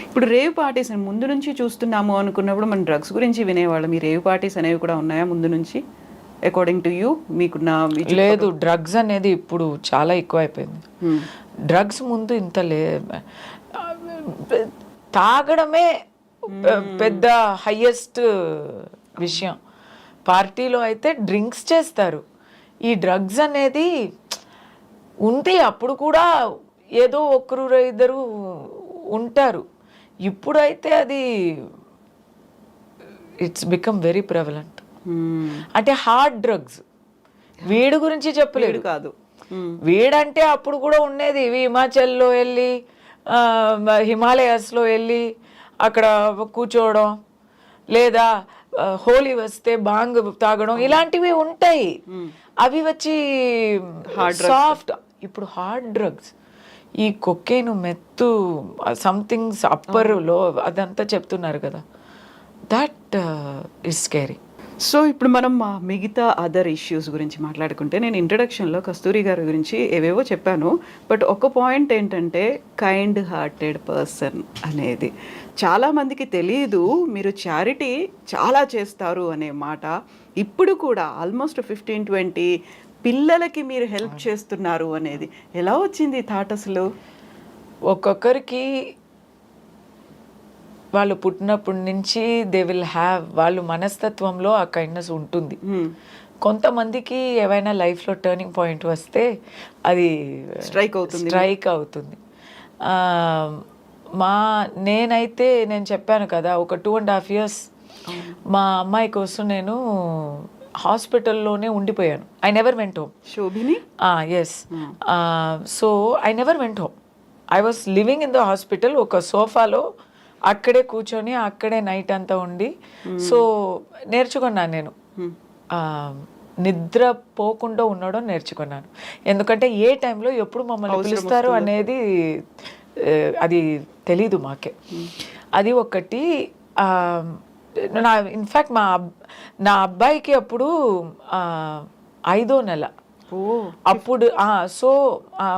ఇప్పుడు రేవ్ పార్టీస్ ముందు నుంచి చూస్తున్నాము అనుకున్నప్పుడు మనం డ్రగ్స్ గురించి వినేవాళ్ళం. ఈ రేవ్ పార్టీస్ అనేవి కూడా ఉన్నాయా ముందు నుంచి అకార్డింగ్ టు యూ? మీకు లేదు, డ్రగ్స్ అనేది ఇప్పుడు చాలా ఎక్కువ అయిపోయింది. డ్రగ్స్ ముందు ఇంత తాగడమే పెద్ద హైయెస్ట్ విషయం. పార్టీలో అయితే డ్రింక్స్ చేస్తారు. ఈ డ్రగ్స్ అనేది ఉంది, అప్పుడు కూడా ఏదో ఒకరు ఇద్దరు ఉంటారు. ఇప్పుడైతే అది ఇట్స్ బికమ్ వెరీ ప్రెవలెంట్. అంటే హార్డ్ డ్రగ్స్, వీడి గురించి చెప్పలేదు కాదు. వీడంటే అప్పుడు కూడా ఉండేది. హిమాచల్లో వెళ్ళి, హిమాలయాస్లో వెళ్ళి అక్కడ కూర్చోవడం, లేదా హోలీ వస్తే బాంగ్ తాగడం, ఇలాంటివి ఉంటాయి. అవి వచ్చి సాఫ్ట్. ఇప్పుడు హార్డ్ డ్రగ్స్ ఈ కొకేను మెత్తు సంథింగ్స్ అప్పర్లో అదంతా చెప్తున్నారు కదా, దట్ ఈస్ స్కేరీ. సో ఇప్పుడు మనం మిగతా అదర్ ఇష్యూస్ గురించి మాట్లాడుకుంటే, నేను ఇంట్రడక్షన్లో కస్తూరి గారి గురించి ఏవేవో చెప్పాను, బట్ ఒక పాయింట్ ఏంటంటే కైండ్ హార్టెడ్ పర్సన్ అనేది చాలామందికి తెలియదు. మీరు చారిటీ చాలా చేస్తారు అనే మాట. ఇప్పుడు కూడా ఆల్మోస్ట్ 15-20 పిల్లలకి మీరు హెల్ప్ చేస్తున్నారు అనేది ఎలా వచ్చింది థాట్ అసలు? ఒక్కొక్కరికి వాళ్ళు పుట్టినప్పటి నుంచి దే విల్ హ్యావ్, వాళ్ళు మనస్తత్వంలో ఆ కైండ్నెస్ ఉంటుంది. కొంతమందికి ఏవైనా లైఫ్లో టర్నింగ్ పాయింట్ వస్తే అది స్ట్రైక్ అవుతుంది. నేనైతే నేను చెప్పాను కదా, ఒక 2.5 years మా అమ్మాయి కోసం నేను హాస్పిటల్లోనే ఉండిపోయాను. I never went home. Shobhini? Yes. So I never went home. I was living in the hospital. ఒక సోఫాలో అక్కడే కూర్చొని అక్కడే నైట్ అంతా ఉండి, సో నేర్చుకున్నాను నేను. నిద్ర పోకుండా ఉండడం నేర్చుకున్నాను. ఎందుకంటే ఏ టైంలో ఎప్పుడు మమ్మల్ని పిలుస్తారు అనేది అది తెలీదు మాకే. అది ఒకటి. ఇన్ఫ్యాక్ట్ నా అబ్బాయికి అప్పుడు 5వ నెల. అప్పుడు సో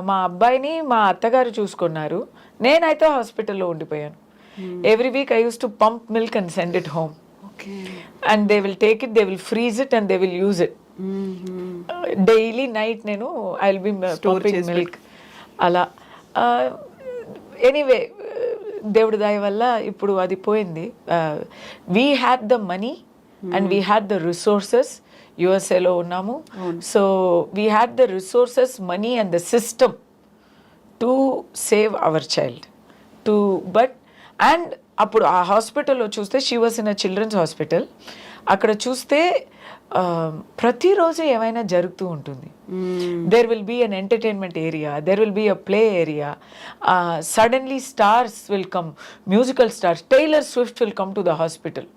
మా అబ్బాయిని మా అత్తగారు చూసుకున్నారు. నేనైతే హాస్పిటల్లో ఉండిపోయాను. Every week I used to pump milk and send it home. Okay. And they will take it, they will freeze it and they will use it. Daily night nenu I'll be pumping milk. Ala anyway, దేవుడి దయ వల్ల ఇప్పుడు అది పోయింది. We had the money and we had the resources. USAలో ఉన్నాము. So we had the resources, money and the system to save our child. And అప్పుడు ఆ హాస్పిటల్లో చూస్తే, she was in a children's hospital. అక్కడ చూస్తే ప్రతిరోజు ఏమైనా జరుగుతూ ఉంటుంది. There will be an entertainment area, there will be a play area. Suddenly stars will come, musical stars. Taylor Swift will come to the hospital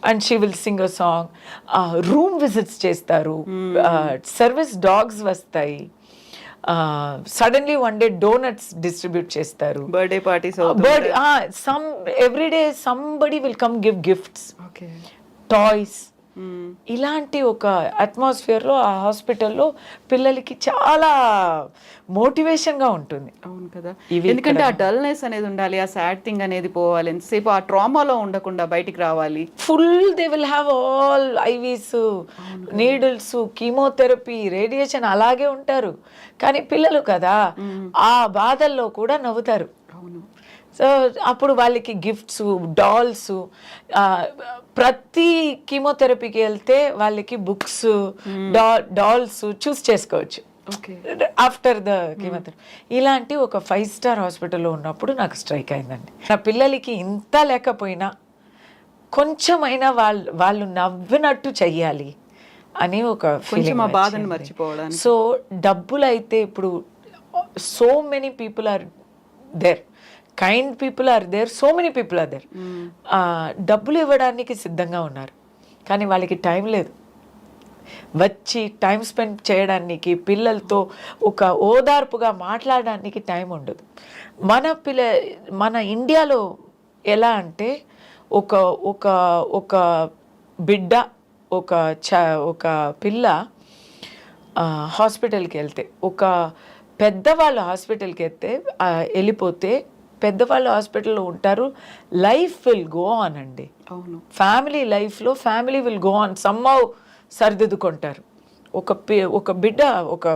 and she will sing a song. Room visits చేస్తారు, సర్వీస్ డాగ్స్ వస్తాయి. Suddenly one day donuts distribute చేస్తారు. Birthday parties, everyday somebody will come give gifts, toys. ఇలాంటి ఒక అట్మాస్ఫియర్లో ఆ హాస్పిటల్లో పిల్లలకి చాలా మోటివేషన్గా ఉంటుంది. అవును కదా, ఎందుకంటే ఆ డల్నెస్ అనేది ఉండాలి, ఆ సాడ్ థింగ్ అనేది పోవాలి, ఎంతసేపు ఆ ట్రామాలో ఉండకుండా బయటికి రావాలి. Full they will have all IVs, needles, chemotherapy, radiation, అలాగే ఉంటారు. కానీ పిల్లలు కదా, ఆ బాధల్లో కూడా నవ్వుతారు. అవును. సో అప్పుడు వాళ్ళకి గిఫ్ట్స్, డాల్స్. ప్రతి కీమోథెరపీకి వెళ్తే వాళ్ళకి బుక్స్, డాల్స్ చూస్ చేసుకోవచ్చు ఆఫ్టర్ ద కీమోథెరపీ. ఇలాంటి ఒక 5-star హాస్పిటల్లో ఉన్నప్పుడు నాకు స్ట్రైక్ అయిందండి. నా పిల్లలకి ఇంత లేకపోయినా కొంచెమైనా వాళ్ళు నవ్వినట్టు చెయ్యాలి అని ఒక ఫీలింగ్, బాధను మర్చిపోవడానికి. సో డబ్బులు అయితే ఇప్పుడు so many people are there, kind people are there, so many people are there. డబ్బులు ఇవ్వడానికి సిద్ధంగా ఉన్నారు, కానీ వాళ్ళకి టైం లేదు. వచ్చి టైం స్పెండ్ చేయడానికి, పిల్లలతో ఒక ఓదార్పుగా మాట్లాడడానికి టైం ఉండదు. మన ఇండియాలో ఎలా అంటే ఒక ఒక ఒక బిడ్డ, ఒక పిల్ల హాస్పిటల్కి వెళ్తే, ఒక పెద్దవాళ్ళు హాస్పిటల్కి వెళ్ళిపోతే, పెద్దవాళ్ళు హాస్పిటల్లో ఉంటారు, లైఫ్ విల్ గో ఆన్ అండి. అవును, ఫ్యామిలీ లైఫ్లో family will go on, somehow సర్దిద్దుకుంటారు. ఒక బిడ్డ, ఒక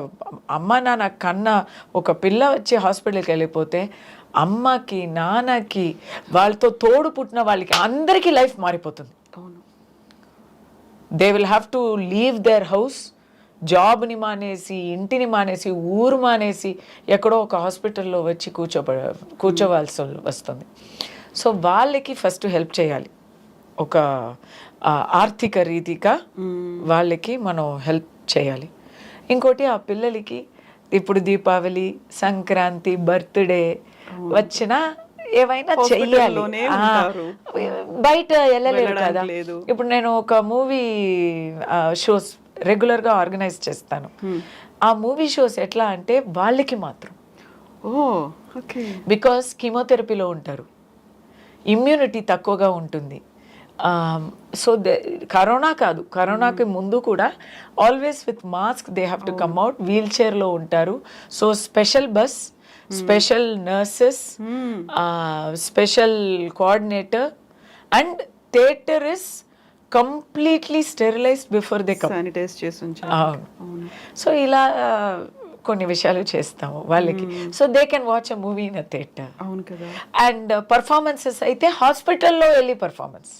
అమ్మ నాన్న కన్నా ఒక పిల్ల వచ్చి హాస్పిటల్కి వెళ్ళిపోతే, అమ్మకి, నాన్నకి, వాళ్ళతో తోడు పుట్టిన వాళ్ళకి అందరికీ లైఫ్ మారిపోతుంది. అవును. They will have to leave their house, జాబ్ని మానేసి, ఇంటిని మానేసి, ఊరు మానేసి ఎక్కడో ఒక హాస్పిటల్లో వచ్చి కూర్చోవాల్సి వస్తుంది. సో వాళ్ళకి ఫస్ట్ హెల్ప్ చేయాలి, ఒక ఆర్థిక రీతిగా వాళ్ళకి మనం హెల్ప్ చేయాలి. ఇంకోటి ఆ పిల్లలకి ఇప్పుడు దీపావళి, సంక్రాంతి, బర్త్డే వచ్చినా ఏవైనా చెయ్యాలి. బయట వెళ్ళలేరు కదా. ఇప్పుడు నేను ఒక మూవీ షోస్ రెగ్యులర్గా ఆర్గనైజ్ చేస్తాను. ఆ మూవీ షోస్ ఎట్లా అంటే వాళ్ళకి మాత్రం ఓ ఓకే. బికాస్ కీమోథెరపీలో ఉంటారు, ఇమ్యూనిటీ తక్కువగా ఉంటుంది. సో కరోనా కాదు, కరోనాకి ముందు కూడా always with mask they have to come out, wheel చైర్లో ఉంటారు. So special bus, special nurses, special coordinator, and theater is completely sterilized before they come. Sanitize చేసి ఉంచారు. అవును. సో ఇలా కొన్ని విషయాలు చేస్తాము వాళ్ళకి, so they can watch a movie in a theater. అవును కదా. అండ్ పర్ఫార్మెన్సెస్ అయితే హాస్పిటల్లో వెళ్ళి పర్ఫార్మెన్స్,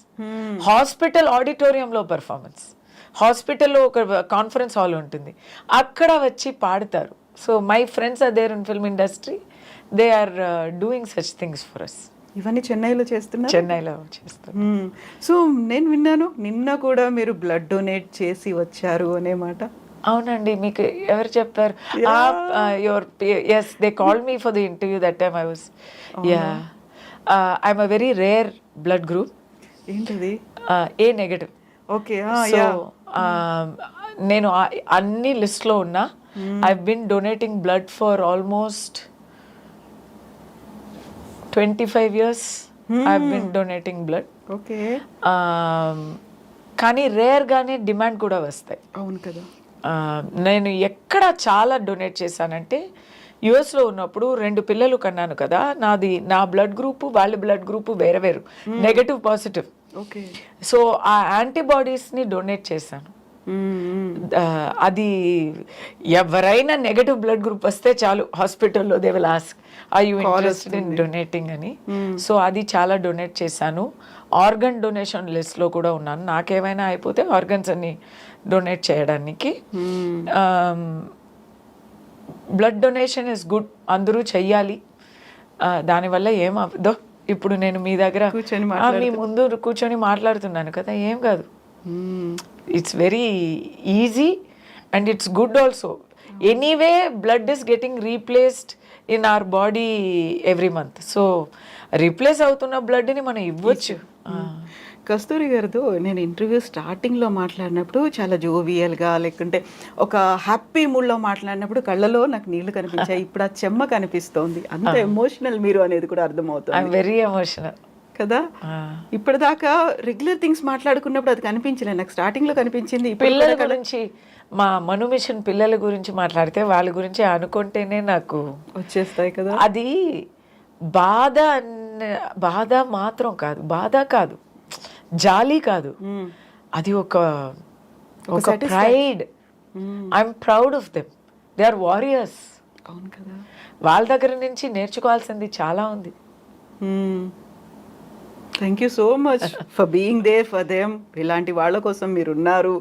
హాస్పిటల్ ఆడిటోరియంలో పర్ఫార్మెన్స్, హాస్పిటల్లో ఒక కాన్ఫరెన్స్ హాల్ ఉంటుంది, అక్కడ వచ్చి పాడతారు. So my friends are there in film industry, they are doing such things for us. ఇవన్నీ చెన్నైలో చేస్తున్నారు. చెన్నైలో చేస్తారు. సో నేను విన్నాను నిన్న కూడా మీరు బ్లడ్ డొనేట్ చేసి వచ్చారు అనే మాట. అవునండి, మీకు ఎవరు చెప్పారు? Your yes, they called me for the interview. That time I was I'm a very rare blood group. ఏంటది? A negative. ఓకే. సో నేను అన్ని లిస్ట్లో ఉన్నా. I been donating blood for almost 25 years. I've been donating blood. Okay. కానీ రేర్గానే డిమాండ్ కూడా వస్తాయి. అవును కదా. నేను ఎక్కడ చాలా డొనేట్ చేశానంటే యుఎస్లో ఉన్నప్పుడు 2 పిల్లలు కన్నాను కదా, నా బ్లడ్ గ్రూపు వాళ్ళ బ్లడ్ గ్రూపు వేరే వేరు, నెగటివ్ పాజిటివ్. ఓకే. సో ఆ యాంటీబాడీస్ని డొనేట్ చేశాను. అది ఎవరైనా నెగటివ్ బ్లడ్ గ్రూప్ వస్తే చాలు, హాస్పిటల్లో they will ask are you interested in donating అని. సో అది చాలా డొనేట్ చేశాను. ఆర్గన్ డొనేషన్ లిస్ట్లో కూడా ఉన్నాను. నాకేమైనా అయిపోతే ఆర్గన్స్ అన్ని డొనేట్ చేయడానికి. బ్లడ్ డొనేషన్ ఇస్ గుడ్, అందరూ చెయ్యాలి. దానివల్ల ఏం అవ్వదో. ఇప్పుడు నేను మీ దగ్గర మీ ముందు కూర్చొని మాట్లాడుతున్నాను కదా, ఏం కాదు. It's very easy and it's good also. Anyway blood is getting replaced in our body every month. So replace అవుతున్న బ్లడ్ని మనం ఇవ్వచ్చు. కస్తూరి గారితో నేను ఇంటర్వ్యూ స్టార్టింగ్లో మాట్లాడినప్పుడు చాలా జోవియల్గా, లేకుంటే ఒక హ్యాపీ మూడ్లో మాట్లాడినప్పుడు కళ్ళలో నాకు నీళ్లు కనిపించాయి. ఇప్పుడు ఆ చెమ్మ కనిపిస్తోంది. అంత ఎమోషనల్ మీరు అనేది కూడా అర్థమవుతుంది. ఐఎమ్ వెరీ ఎమోషనల్ కదా. ఇప్పటిదాకా రెగ్యులర్ థింగ్స్ మాట్లాడుకున్నప్పుడు అది కనిపించలేదు, నాకు స్టార్టింగ్ లో కనిపించింది. పిల్లల గురించి, మా మను మిషన్ పిల్లల గురించి మాట్లాడితే వాళ్ళ గురించి అనుకుంటేనే నాకు వచ్చేస్తాయి కదా. అది బాధ మాత్రం కాదు, బాధ కాదు, జాలి కాదు, అది ఒక pride. I'm proud of them. They are warriors. అవును కదా. వాళ్ళ దగ్గర నుంచి నేర్చుకోవాల్సింది చాలా ఉంది. Thank you so much for being there for them. ఇలాంటి వాళ్ళ కోసం మీరు ఉన్నారు.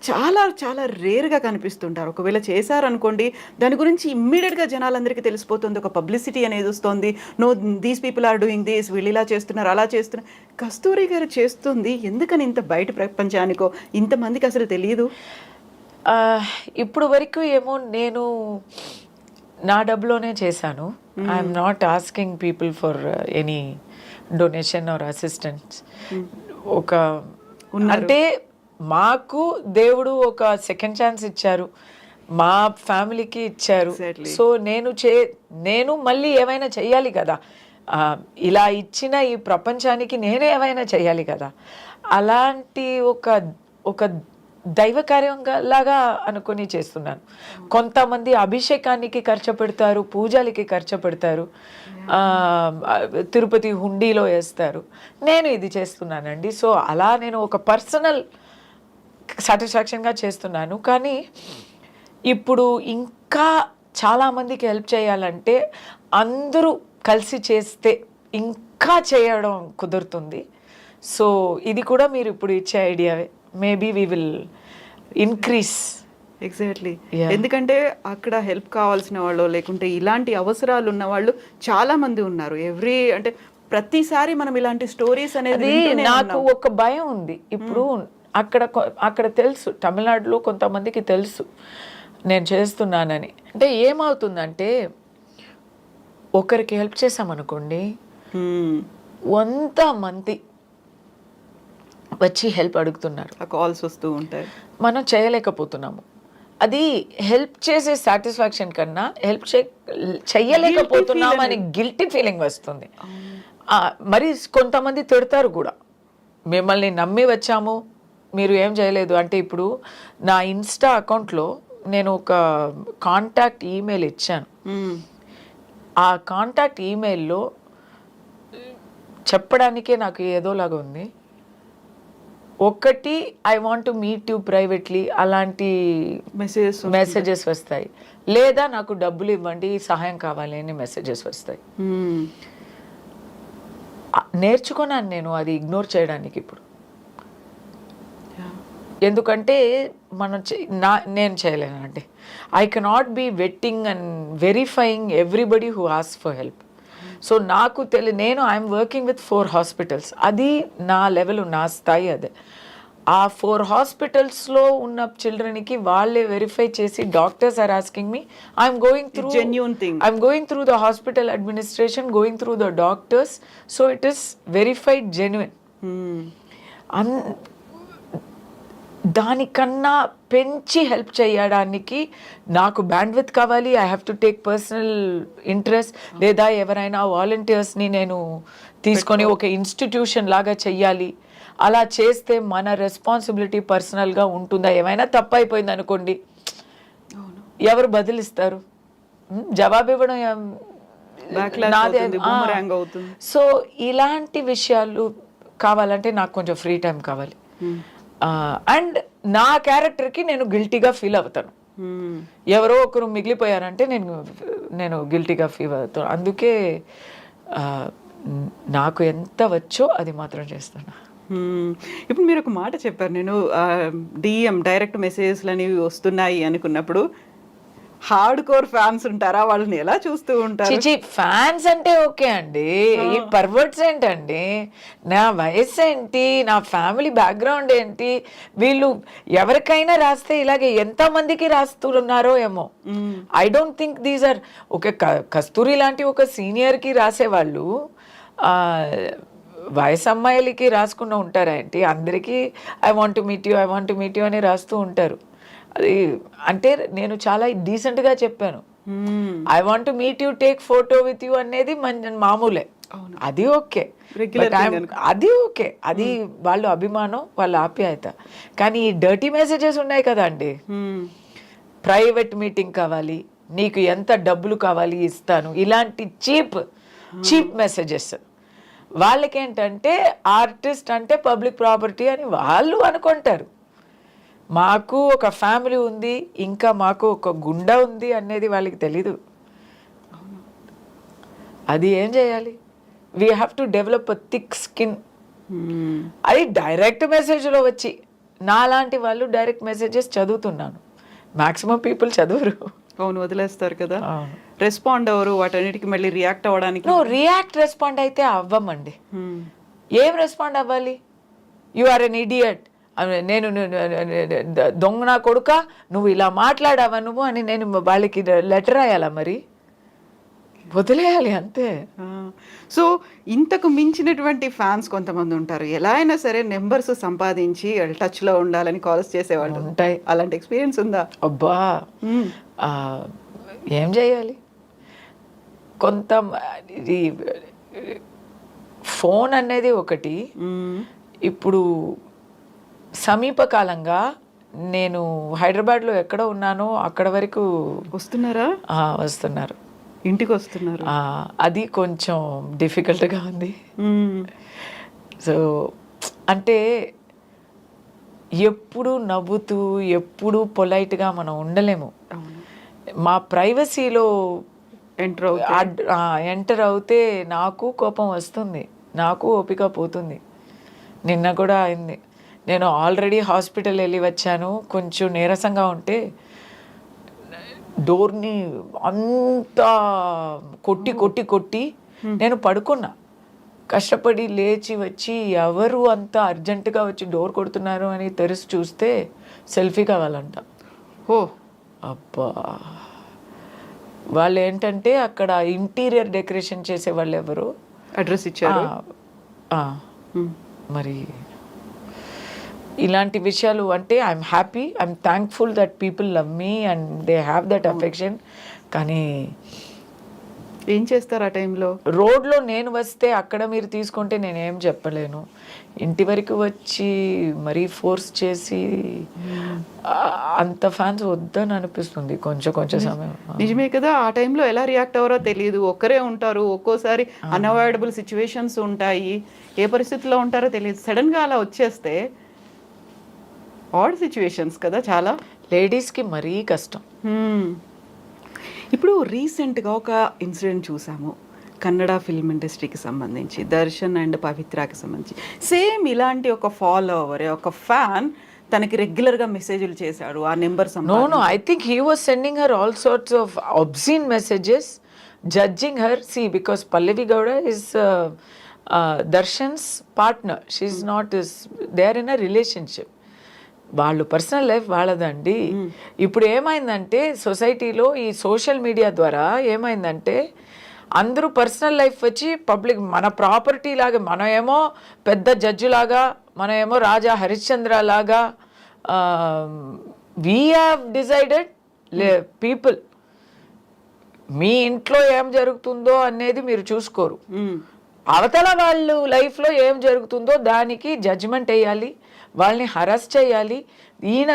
చాలా చాలా రేర్గా కనిపిస్తుంటారు. ఒకవేళ చేశారనుకోండి, దాని గురించి ఇమ్మీడియట్గా జనాలందరికీ తెలిసిపోతుంది, ఒక పబ్లిసిటీ అనేది వస్తుంది. No, these people are doing this, వీళ్ళు ఇలా చేస్తున్నారు, అలా చేస్తున్నారు. కస్తూరి గారు చేస్తుంది ఎందుకని ఇంత బయట ప్రపంచానికో ఇంతమందికి అసలు తెలియదు? ఇప్పుడు వరకు ఏమో నేను నా డబ్బులోనే చేశాను. I'm not asking people for any donation or assistance. ఒక అంటే మాకు దేవుడు ఒక సెకండ్ ఛాన్స్ ఇచ్చారు, మా ఫ్యామిలీకి ఇచ్చారు. సో నేను మళ్ళీ ఏమైనా చెయ్యాలి కదా, ఇలా ఇచ్చిన ఈ ప్రపంచానికి నేనే ఏమైనా చెయ్యాలి కదా. అలాంటి ఒక దైవ కార్యంగా లాగా అనుకుని చేస్తున్నాను. కొంతమంది అభిషేకానికి ఖర్చు పెడతారు, పూజలకి ఖర్చు పెడతారు, తిరుపతి హుండీలో వేస్తారు. నేను ఇది చేస్తున్నానండి. సో అలా నేను ఒక పర్సనల్ సాటిస్ఫాక్షన్గా చేస్తున్నాను. కానీ ఇప్పుడు ఇంకా చాలామందికి హెల్ప్ చేయాలంటే అందరూ కలిసి చేస్తే ఇంకా చేయడం కుదురుతుంది. సో ఇది కూడా మీరు ఇప్పుడు ఇచ్చే ఐడియావే. Maybe we will increase. Exactly. ఎందుకంటే అక్కడ హెల్ప్ కావాల్సిన వాళ్ళు, లేకుంటే ఇలాంటి అవసరాలు ఉన్న వాళ్ళు చాలా మంది ఉన్నారు. అంటే ప్రతిసారి మనం ఇలాంటి స్టోరీస్ అనేది నాకు ఒక భయం ఉంది. ఇప్పుడు అక్కడ తెలుసు, తమిళనాడులో కొంతమందికి తెలుసు నేను చేస్తున్నానని. అంటే ఏమవుతుందంటే ఒకరికి హెల్ప్ చేసామనుకోండి, 100 మంది వచ్చి హెల్ప్ అడుగుతున్నారు, కాల్స్ వస్తూ ఉంటాయి, మనం చేయలేకపోతున్నాము. అది హెల్ప్ చేసే సాటిస్ఫాక్షన్ కన్నా హెల్ప్ చెయ్యలేకపోతున్నాం అని గిల్టీ ఫీలింగ్ వస్తుంది. మరి కొంతమంది తిడతారు కూడా, మిమ్మల్ని నమ్మి వచ్చాము మీరు ఏం చేయలేదు అంటే. ఇప్పుడు నా ఇన్స్టా అకౌంట్లో నేను ఒక కాంటాక్ట్ ఈమెయిల్ ఇచ్చాను. ఆ కాంటాక్ట్ ఈమెయిల్లో చెప్పడానికే నాకు ఏదోలాగా ఉంది. ఒకటి I want to meet you privately అలాంటి మెసేజెస్ వస్తాయి, లేదా నాకు డబ్బులు ఇవ్వండి సహాయం కావాలి అని మెసేజెస్ వస్తాయి. నేర్చుకున్నాను నేను అది ఇగ్నోర్ చేయడానికి ఇప్పుడు. ఎందుకంటే నేను చేయలేను అంటే I cannot be vetting and verifying everybody who ask for help. So నాకు నేను ఐఎమ్ వర్కింగ్ విత్ 4 హాస్పిటల్స్. అది నా లెవెల్, నా స్థాయి అదే. ఆ 4 హాస్పిటల్స్లో ఉన్న చిల్డ్రన్కి వాళ్ళే వెరిఫై చేసి doctors are asking me, I'm going through genuine thing, I'm going through the hospital administration, going through the doctors, so it is verified genuine. దానికన్నా పెంచి హెల్ప్ చేయడానికి నాకు బ్యాండ్విత్ కావాలి. I have to take personal interest, లేదా ఎవరైనా వాలంటీర్స్ని నేను తీసుకొని ఒక ఇన్స్టిట్యూషన్ లాగా చెయ్యాలి. అలా చేస్తే మన రెస్పాన్సిబిలిటీ పర్సనల్గా ఉంటుందా? ఏమైనా తప్పు అయిపోయింది అనుకోండి, ఎవరు బదిలిస్తారు? జవాబు ఇవ్వడం నాదే. సో ఇలాంటి విషయాలు కావాలంటే నాకు కొంచెం ఫ్రీ టైం కావాలి. అండ్ నా క్యారెక్టర్కి నేను గిల్టీగా ఫీల్ అవుతాను. ఎవరో ఒకరు మిగిలిపోయారంటే నేను గిల్టీగా ఫీల్ అవుతాను. అందుకే నాకు ఎంత వచ్చో అది మాత్రం చేస్తాను. ఇప్పుడు మీరు ఒక మాట చెప్పారు, నేను డిఎం డైరెక్ట్ మెసేజెస్లు అనేవి వస్తున్నాయి అనుకున్నప్పుడు హార్డ్ కోర్ ఫ్యాన్స్ ఉంటారా? వాళ్ళని ఎలా చూస్తూ ఉంటారు? చిచి, ఫ్యాన్స్ అంటే ఓకే అండి, ఈ పర్వర్ట్స్ ఏంటండి? నా వయసు ఏంటి, నా ఫ్యామిలీ బ్యాక్గ్రౌండ్ ఏంటి? వీళ్ళు ఎవరికైనా రాస్తే ఇలాగే ఎంతమందికి రాస్తున్నారో ఏమో. I don't think these are ఒక కస్తూరి లాంటి ఒక సీనియర్కి రాసేవాళ్ళు వయసు అమ్మాయిలకి రాసుకుండా ఉంటారా ఏంటి? అందరికీ I want to meet you, I want to meet you అని రాస్తూ ఉంటారు. అది అంటే నేను చాలా డీసెంట్గా చెప్పాను. I want to meet you, take photo with you అనేది మామూలే, అది ఓకే, అది ఓకే, అది వాళ్ళ అభిమానం, వాళ్ళ ఆప్యాయత. కానీ ఈ డర్టీ మెసేజెస్ ఉన్నాయి కదా అండి, ప్రైవేట్ మీటింగ్ కావాలి, నీకు ఎంత డబ్బులు కావాలి ఇస్తాను, ఇలాంటి చీప్ మెసేజెస్. వాళ్ళకేంటంటే ఆర్టిస్ట్ అంటే పబ్లిక్ ప్రాపర్టీ అని వాళ్ళు అనుకుంటారు. మాకు ఒక ఫ్యామిలీ ఉంది, ఇంకా మాకు ఒక గుండె ఉంది అనేది వాళ్ళకి తెలీదు. అది ఏం చేయాలి? We have to develop a thick skin. అది డైరెక్ట్ మెసేజ్లో వచ్చి నాలాంటి వాళ్ళు డైరెక్ట్ మెసేజెస్ చదువుతున్నాను. మ్యాక్సిమం పీపుల్ చదువురు. అవును, వదిలేస్తారు కదా, రెస్పాండ్ అవ్వరు వాటన్నిటికి. మళ్ళీ రియాక్ట్ అవ్వడానికి రెస్పాండ్ అయితే అవ్వమండి. ఏం రెస్పాండ్ అవ్వాలి? యు ఆర్ ఎన్ ఇడియట్, నేను దొంగ నా కొడుక, నువ్వు ఇలా మాట్లాడావా నువ్వు అని నేను వాళ్ళకి లెటర్ రాయాలా? మరి వదిలేయాలి అంతే. సో ఇంతకు మించినటువంటి ఫ్యాన్స్ కొంతమంది ఉంటారు, ఎలా అయినా సరే నెంబర్స్ సంపాదించి టచ్లో ఉండాలని కాల్స్ చేసేవాళ్ళు ఉంటాయి. అలాంటి ఎక్స్పీరియన్స్ ఉందా? అబ్బా, ఏం చేయాలి? కొంత ఫోన్ అనేది ఒకటి. ఇప్పుడు సమీపకాలంగా నేను హైదరాబాద్లో ఎక్కడ ఉన్నానో అక్కడ వరకు వస్తున్నారు, ఇంటికి వస్తున్నారు. అది కొంచెం డిఫికల్ట్గా ఉంది. సో అంటే ఎప్పుడు నవ్వుతూ ఎప్పుడు పొలైట్గా మనం ఉండలేము. మా ప్రైవసీలో ఎంటర్ అవుతే నాకు కోపం వస్తుంది, నాకు ఓపిక పోతుంది. నిన్న కూడా అయింది. నేను ఆల్రెడీ హాస్పిటల్ వెళ్ళి వచ్చాను, కొంచెం నీరసంగా ఉంటే డోర్ని అంతా కొట్టి నేను పడుకున్నా. కష్టపడి లేచి వచ్చి ఎవరు అంత అర్జెంటుగా వచ్చి డోర్ కొడుతున్నారు అని తెరిచి చూస్తే సెల్ఫీ కావాలంట. అబ్బా, వాళ్ళు ఏంటంటే అక్కడ ఇంటీరియర్ డెకరేషన్ చేసే వాళ్ళు ఎవరు అడ్రస్ ఇచ్చారు. మరి ఇలాంటి విషయాలు అంటే I'm happy, I'm thankful that people love me and they have that affection. కానీ ఏం చేస్తారు ఆ టైంలో? రోడ్లో నేను వస్తే అక్కడ మీరు తీసుకుంటే నేనేం చెప్పలేను. ఇంటి వరకు వచ్చి మరీ ఫోర్స్ చేసి అంత ఫ్యాన్స్ వద్దని అనిపిస్తుంది కొంచెం సమయం. నిజమే కదా, ఆ టైంలో ఎలా రియాక్ట్ అవ్వరో తెలియదు. ఒక్కరే ఉంటారు, ఒక్కోసారి అన్అవాయిడబుల్ సిచ్యువేషన్స్ ఉంటాయి, ఏ పరిస్థితిలో ఉంటారో తెలియదు. సడన్గా అలా వచ్చేస్తే ఆడ్ సిచ్యువేషన్స్ కదా చాలా. లేడీస్కి మరీ కష్టం. ఇప్పుడు రీసెంట్గా ఒక ఇన్సిడెంట్ చూసాము కన్నడ ఫిల్మ్ ఇండస్ట్రీకి సంబంధించి, దర్శన్ అండ్ పవిత్రకి సంబంధించి. సేమ్ ఇలాంటి ఒక ఫాలోవర్, ఒక ఫ్యాన్ తనకి రెగ్యులర్గా మెసేజ్లు చేశాడు ఆ number. No, I think he was sending her all sorts of obscene messages, judging her. See, because Pallavi Gowda is Darshan's partner. She's not his, they are in a relationship. వాళ్ళు పర్సనల్ లైఫ్ వాళ్ళదండి. ఇప్పుడు ఏమైందంటే సొసైటీలో ఈ సోషల్ మీడియా ద్వారా ఏమైందంటే అందరూ పర్సనల్ లైఫ్ వచ్చి పబ్లిక్, మన ప్రాపర్టీ లాగా, మనం ఏమో పెద్ద జడ్జి లాగా, మనం ఏమో రాజా హరిశ్చంద్ర లాగా వీ హ్యావ్ డిసైడెడ్ పీపుల్ మీ ఇంట్లో ఏం జరుగుతుందో అనేది మీరు చూసుకోరు. అవతల వాళ్ళు లైఫ్లో ఏం జరుగుతుందో దానికి జడ్జిమెంట్ వేయాలి, వాళ్ళని హరాస్ చేయాలి. ఈయన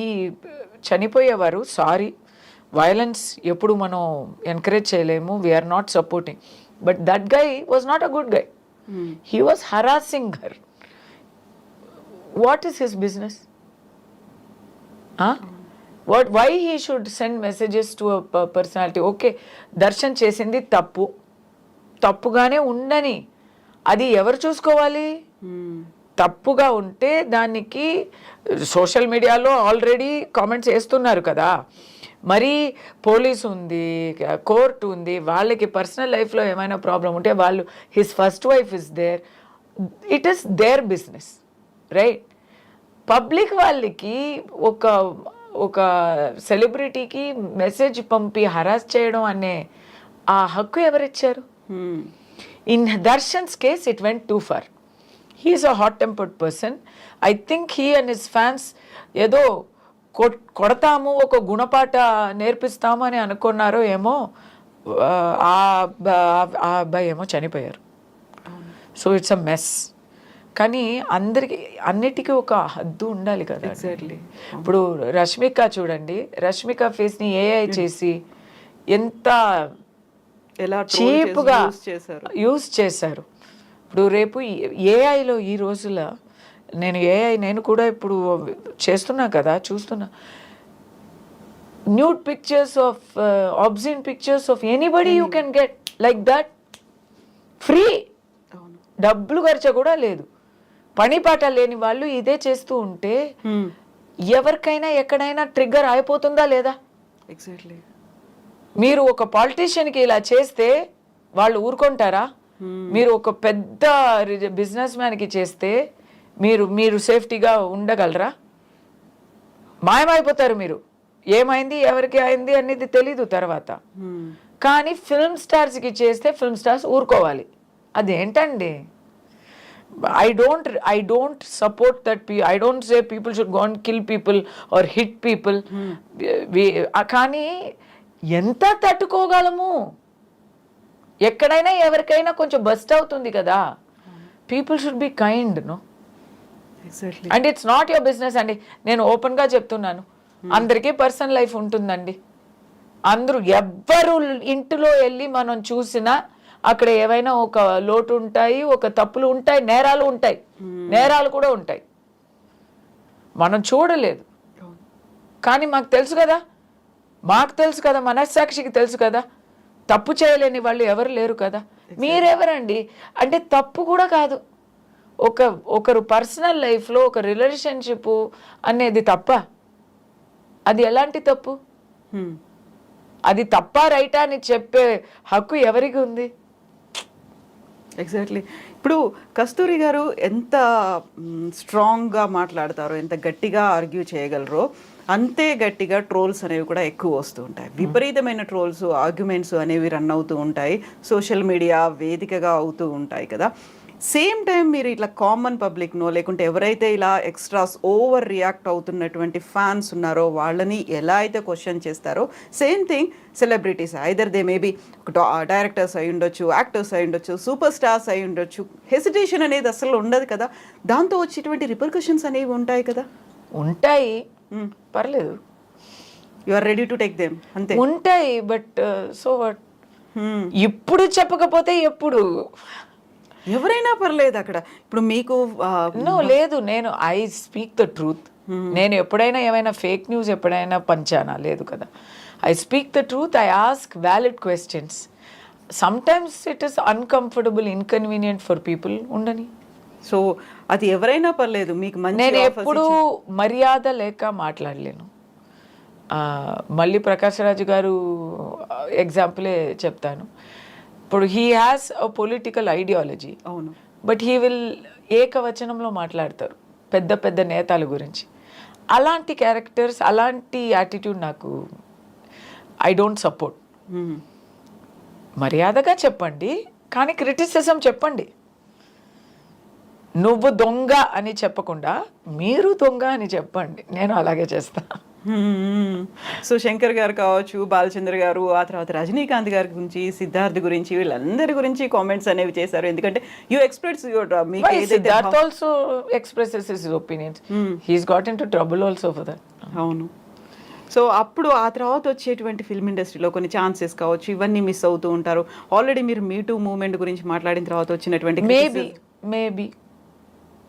ఈ చనిపోయేవారు, సారీ, వైలెన్స్ ఎప్పుడు మనం ఎంకరేజ్ చేయలేము, we're not supporting, but that guy was not a good guy. He was harassing her. What is his business? Why he should send messages to a personality? Okay, Darshan చేసింది తప్పుగానే ఉండని, అది ఎవరు చూసుకోవాలి? తప్పుగా ఉంటే దానికి సోషల్ మీడియాలో ఆల్రెడీ కామెంట్స్ వేస్తున్నారు కదా, మరి పోలీస్ ఉంది, కోర్టు ఉంది, వాళ్ళకి పర్సనల్ లైఫ్లో ఏమైనా ప్రాబ్లం ఉంటే వాళ్ళు, his first wife is there, it is their business, right? Public వాళ్ళకి ఒక సెలబ్రిటీకి మెసేజ్ పంపి హరాస్ చేయడం అనే ఆ హక్కు ఎవరిచ్చారు? In Darshan's case it went too far. He is a hot-tempered person. I think he and his fans ఏదో కొడతాము, ఒక గుణపాఠ నేర్పిస్తాము అని అనుకున్నారో ఏమో. ఆ అబ్బాయి ఏమో చనిపోయారు. So it's a mess. కానీ అన్నిటికీ ఒక హద్దు ఉండాలి కదా. ఎగ్జాక్ట్లీ. ఇప్పుడు రష్మిక చూడండి, రష్మిక ఫేస్ని ఏఐ చేసి ఎంత ఎలా చీప్గా యూజ్ చేశారు. ఇప్పుడు రేపు ఏఐలో ఈ రోజులో నేను కూడా ఇప్పుడు చేస్తున్నా కదా, చూస్తున్నా nude pictures of obscene pictures of anybody you can get like that free. డబ్బులు ఖర్చు కూడా లేదు. పని పాట లేని వాళ్ళు ఇదే చేస్తూ ఉంటే ఎవరికైనా ఎక్కడైనా ట్రిగ్గర్ అయిపోతుందా లేదా? ఎగ్జాక్ట్లీ. మీరు ఒక పాలిటీషియన్కి ఇలా చేస్తే వాళ్ళు ఊరుకుంటారా? మీరు ఒక పెద్ద బిజినెస్ మ్యాన్కి చేస్తే మీరు సేఫ్టీగా ఉండగలరా? మాయమైపోతారు మీరు. ఏమైంది, ఎవరికి అయింది అనేది తెలీదు తర్వాత. కానీ ఫిల్మ్ స్టార్స్కి చేస్తే ఫిల్మ్ స్టార్స్ ఊరుకోవాలి. అదేంటండి? I don't support that. I don't say people should go and kill people or hit people. కానీ ఎంత తట్టుకోగలము? ఎక్కడైనా ఎవరికైనా కొంచెం బస్ట్ అవుతుంది కదా. People should be kind, no? Exactly. And it's not your business అండి. నేను ఓపెన్గా చెప్తున్నాను, అందరికీ పర్సనల్ లైఫ్ ఉంటుందండి. అందరూ ఎవ్వరు ఇంటిలో వెళ్ళి మనం చూసినా అక్కడ ఏవైనా ఒక లోటు ఉంటాయి, ఒక తప్పులు ఉంటాయి, నేరాలు కూడా ఉంటాయి. మనం చూడలేదు, కానీ మాకు తెలుసు కదా, మనస్సాక్షికి తెలుసు కదా, తప్పు చేయలేని వాళ్ళు ఎవరు లేరు కదా. మీరెవరండి? అంటే తప్పు కూడా కాదు. ఒకరు పర్సనల్ లైఫ్లో ఒక రిలేషన్షిప్ అనేది తప్ప? అది ఎలాంటి తప్పు? అది తప్ప రైటా అని చెప్పే హక్కు ఎవరికి ఉంది? ఎగ్జాక్ట్లీ. ఇప్పుడు కస్తూరి గారు ఎంత స్ట్రాంగ్గా మాట్లాడతారో, ఎంత గట్టిగా ఆర్గ్యూ చేయగలరో, అంతే గట్టిగా ట్రోల్స్ అనేవి కూడా ఎక్కువ వస్తూ ఉంటాయి. విపరీతమైన ట్రోల్స్, ఆర్గ్యుమెంట్స్ అనేవి రన్ అవుతూ ఉంటాయి, సోషల్ మీడియా వేదికగా అవుతూ ఉంటాయి కదా. సేమ్ టైం మీరు ఇట్లా కామన్ పబ్లిక్నో లేకుంటే ఎవరైతే ఇలా ఎక్స్ట్రాస్ ఓవర్ రియాక్ట్ అవుతున్నటువంటి ఫ్యాన్స్ ఉన్నారో వాళ్ళని ఎలా అయితే క్వశ్చన్ చేస్తారో same thing celebrities either they maybe directors అయి ఉండొచ్చు, యాక్టర్స్ అయి ఉండొచ్చు, సూపర్ స్టార్స్ అయి ఉండొచ్చు. హెసిటేషన్ అనేది అసలు ఉండదు కదా, దాంతో వచ్చేటువంటి రిపర్కషన్స్ అనేవి ఉంటాయి కదా. ఉంటాయి, పర్లేదు, you are ready to take them అంతే. ఉంటాయి, బట్ సో వాట్, ఇప్పుడు చెప్పకపోతే ఎప్పుడు ఎవరైనా పర్లేదు అక్కడ. ఇప్పుడు మీకు లేదు, నేను ఐ స్పీక్ ద ట్రూత్. నేను ఎప్పుడైనా ఏమైనా ఫేక్ న్యూస్ ఎప్పుడైనా పంచానా? లేదు కదా. I speak the truth, I ask valid questions. Sometimes it is uncomfortable, inconvenient for people, ఉండని. సో అది ఎవరైనా పర్లేదు, మీకు మంచి నేను ఎప్పుడు మర్యాద లేక మాట్లాడలేను. మళ్ళీ ప్రకాష్ రాజు గారు ఎగ్జాంపులే చెప్తాను. ఇప్పుడు he has a political ideology, అవును, బట్ హీ విల్ ఏకవచనంలో మాట్లాడతారు పెద్ద పెద్ద నేతల గురించి. అలాంటి క్యారెక్టర్స్, అలాంటి యాటిట్యూడ్ నాకు ఐ డోంట్ సపోర్ట్. మర్యాదగా చెప్పండి, కానీ క్రిటిసిజం చెప్పండి. నువ్వు దొంగ అని చెప్పకుండా మీరు దొంగ అని చెప్పండి, నేను అలాగే చేస్తా. సో శంకర్ గారు కావచ్చు, బాలచంద్ర గారు, ఆ తర్వాత రజనీకాంత్ గారి గురించి, సిద్ధార్థ్ గురించి, వీళ్ళందరి గురించి కామెంట్స్ అనేవి చేశారు. ఎందుకంటే you express your Siddharth also expresses his opinions. He's got into trouble also for that. అవును. సో అప్పుడు ఆ తర్వాత వచ్చేటువంటి ఫిల్మ్ ఇండస్ట్రీలో కొన్ని ఛాన్సెస్ కావచ్చు, ఇవన్నీ మిస్ అవుతూ ఉంటారు. ఆల్రెడీ మీరు మీ టూ మూవ్మెంట్ గురించి మాట్లాడిన తర్వాత వచ్చినటువంటి మేబీ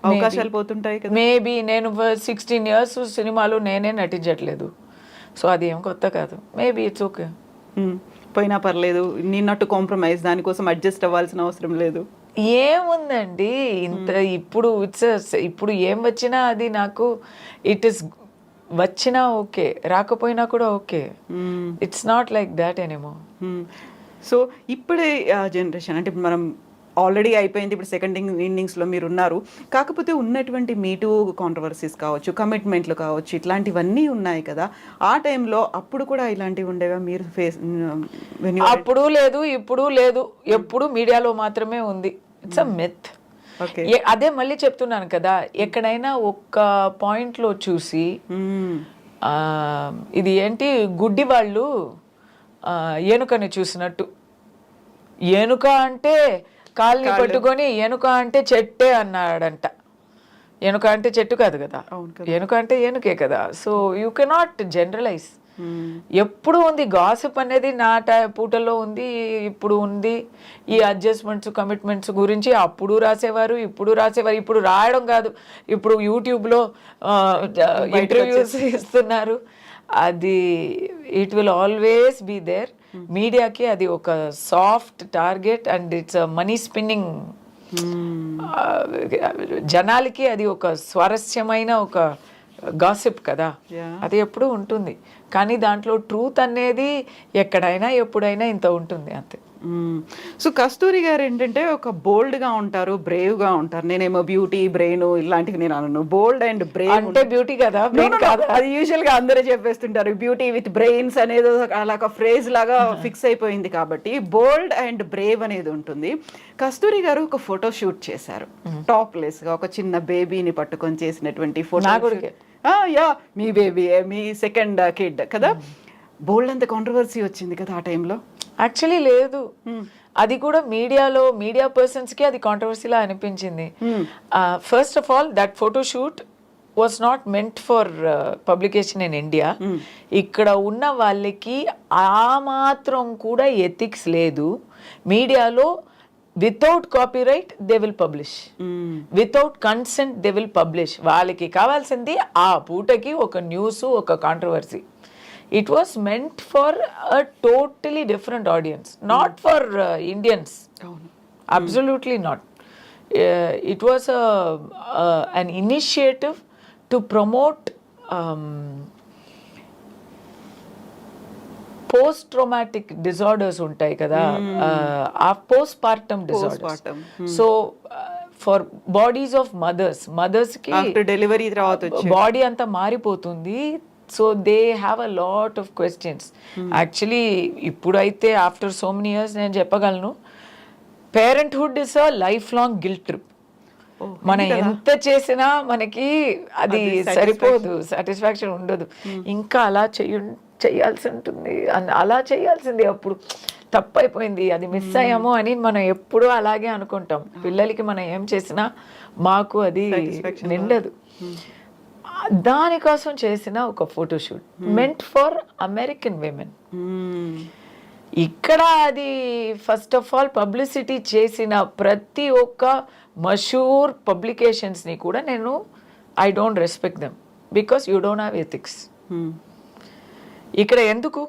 అవకాశాలు పోతుంటాయి కదా. మేబీ నేను 16 years సినిమాలు నేనే నటించట్లేదు, సో అది ఏం కొత్త కాదు. మేబీ ఇట్స్ ఓకే, పోయినా పర్లేదు, నిన్నట్టు కాంప్రమైజ్, దానికోసం అడ్జస్ట్ అవ్వాల్సిన అవసరం లేదు. ఏముందండి ఇంత. ఇప్పుడు ఏం వచ్చినా అది నాకు ఇట్ ఇస్, వచ్చినా ఓకే, రాకపోయినా కూడా okay. It's not like that ఎనీమో. So ఇప్పుడే జనరేషన్ అంటే మనం ఆల్రెడీ అయిపోయింది, ఇప్పుడు సెకండ్ ఇన్నింగ్స్లో మీరు ఉన్నారు. కాకపోతే ఉన్నటువంటి మీటూ కాంట్రవర్సీస్ కావచ్చు, కమిట్మెంట్లు కావచ్చు, ఇట్లాంటివన్నీ ఉన్నాయి కదా. ఆ టైంలో అప్పుడు కూడా ఇలాంటివి ఉండేవా మీరు ఫేస్? అప్పుడు లేదు, ఇప్పుడు లేదు, ఎప్పుడు మీడియాలో మాత్రమే ఉంది. It's a myth. అదే మళ్ళీ చెప్తున్నాను కదా, ఎక్కడైనా ఒక్క పాయింట్లో చూసి ఇది ఏంటి గుడ్డి వాళ్ళు ఏనుకని చూసినట్టు, ఏనుక అంటే కాల్ని పట్టుకొని ఏనుక అంటే చెట్టే అన్నాడంట. ఏనుక అంటే చెట్టు కాదు కదా, ఏనుక అంటే ఏనుకే కదా. So you cannot generalize. ఎప్పుడు ఉంది గాసిప్ అనేది, నా పూటలో ఉంది, ఇప్పుడు ఉంది. ఈ అడ్జస్ట్మెంట్స్, కమిట్మెంట్స్ గురించి అప్పుడు రాసేవారు, ఇప్పుడు రాసేవారు. ఇప్పుడు రాయడం కాదు, ఇప్పుడు యూట్యూబ్లో ఇంటర్వ్యూస్ ఇస్తున్నారు. అది it will always be there. మీడియాకి అది ఒక soft target and it's money spinning. జనాలకి అది ఒక స్వారస్యమైన ఒక గాసిప్ కదా, అది ఎప్పుడు ఉంటుంది. కానీ దాంట్లో ట్రూత్ అనేది ఎక్కడైనా ఎప్పుడైనా ఇంత ఉంటుంది అంతే. సో కస్తూరి గారు ఏంటంటే ఒక బోల్డ్గా ఉంటారు, బ్రేవ్గా ఉంటారు. నేనేమో బ్యూటీ, బ్రెయిన్ ఇలాంటివి నేను అనను. బోల్డ్ అండ్ బ్రేవ్ అంటే బ్యూటీ కదా, అది యూజువల్గా అందరూ చెప్పేస్తుంటారు. బ్యూటీ విత్ బ్రెయిన్స్ అనేది అలా ఒక ఫ్రేజ్ లాగా ఫిక్స్ అయిపోయింది కాబట్టి బోల్డ్ అండ్ బ్రేవ్ అనేది ఉంటుంది. కస్తూరి గారు ఒక ఫోటో షూట్ చేశారు టాప్లెస్ గా, ఒక చిన్న బేబీని పట్టుకొని చేసినటువంటి ఫోటో. యా, మీ బేబీ, మీ సెకండ్ కిడ్ కదా. బోల్డ్ అంత కాంట్రవర్సీ వచ్చింది కదా ఆ టైంలో. యాక్చువల్లీ లేదు, అది కూడా మీడియాలో, మీడియా పర్సన్స్కి అది కాంట్రవర్సీలా అనిపించింది. First of all that photo shoot was not meant for publication in India. ఇక్కడ ఉన్న వాళ్ళకి ఆ మాత్రం కూడా ఎథిక్స్ లేదు. మీడియాలో without copyright they will publish, without consent they will publish. వాళ్ళకి కావాల్సింది ఆ పూటకి ఒక న్యూస్, ఒక controversy. It was meant for a totally different audience, not for Indians. Absolutely not. It was an initiative to promote post-traumatic disorders ఉంటాయి కదా, ఆ postpartum disorders. So for bodies of mothers కి after delivery తర్వాత బాడీ అంతా మారిపోతుంది. So they have a lot of questions. Actually ఇప్పుడైతే ఆఫ్టర్ సో మెనీ ఇయర్స్ నేను చెప్పగలను, parenthood is a life long guilt trip. మనం ఎంత చేసినా మనకి అది సరిపోదు, సాటిస్ఫాక్షన్ ఉండదు. ఇంకా అలా చేయాల్సి ఉంటుంది, అలా చేయాల్సింది, అప్పుడు తప్పైపోయింది, అది మిస్ అయ్యాము అని మనం ఎప్పుడూ అలాగే అనుకుంటాం. పిల్లలకి మనం ఏం చేసినా మాకు అది నిండదు. దానికోసం చేసిన ఒక photoshoot meant for American women. ఇక్కడ అది ఫస్ట్ ఆఫ్ ఆల్ పబ్లిసిటీ చేసిన ప్రతి ఒక్క మషూర్ పబ్లికేషన్స్ని కూడా నేను I don't respect them because you don't have ethics. ఇక్కడ ఎందుకు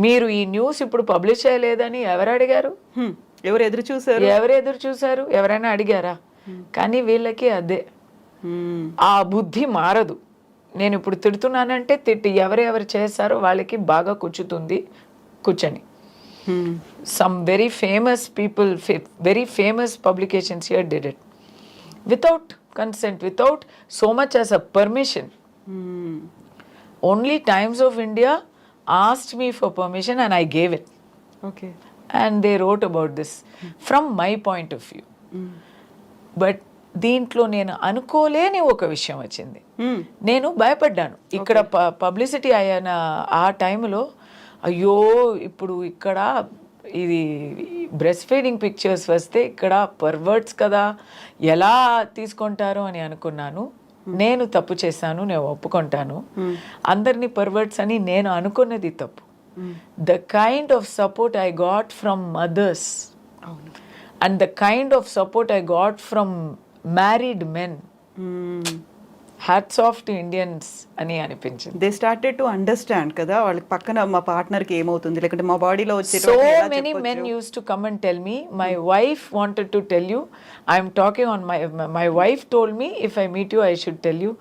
మీరు ఈ న్యూస్ ఇప్పుడు పబ్లిష్ చేయలేదని ఎవరు అడిగారు? ఎవరు ఎదురు చూసారు? ఎవరైనా అడిగారా? కానీ వీళ్ళకి అదే ఆ బుద్ధి మారదు. నేను ఇప్పుడు తిడుతున్నానంటే తిట్టి ఎవరెవరు చేశారో వాళ్ళకి బాగా కూర్చొని some very famous people, very famous publications here did it without consent, without so much as a permission. Only Times of India asked me for permission and I gave it. Okay. And they wrote about this from my point of view. But దీంట్లో నేను అనుకోలేని ఒక విషయం వచ్చింది. నేను భయపడ్డాను. ఇక్కడ పబ్లిసిటీ అయిన ఆ టైంలో అయ్యో ఇప్పుడు ఇక్కడ ఇది బ్రెస్ట్ ఫీడింగ్ పిక్చర్స్ వస్తే ఇక్కడ పర్వర్ట్స్ కదా, ఎలా తీసుకుంటారు అని అనుకున్నాను. నేను తప్పు చేశాను, నేను ఒప్పుకుంటాను. అందరినీ పర్వర్ట్స్ అని నేను అనుకున్నది తప్పు. The kind of support I got from mothers and the kind of support I got from married men, hats off to Indians అని అనిపించింది. దే స్టార్టెడ్ టు అండర్స్టాండ్ కదా, వాళ్ళకి పక్కన మా పార్ట్నర్కి ఏమవుతుంది, లేకుంటే మా బాడీలో వచ్చే so many men used to come and tell me my wife wanted to tell you, I'm talking on my wife told me if I meet you I should tell you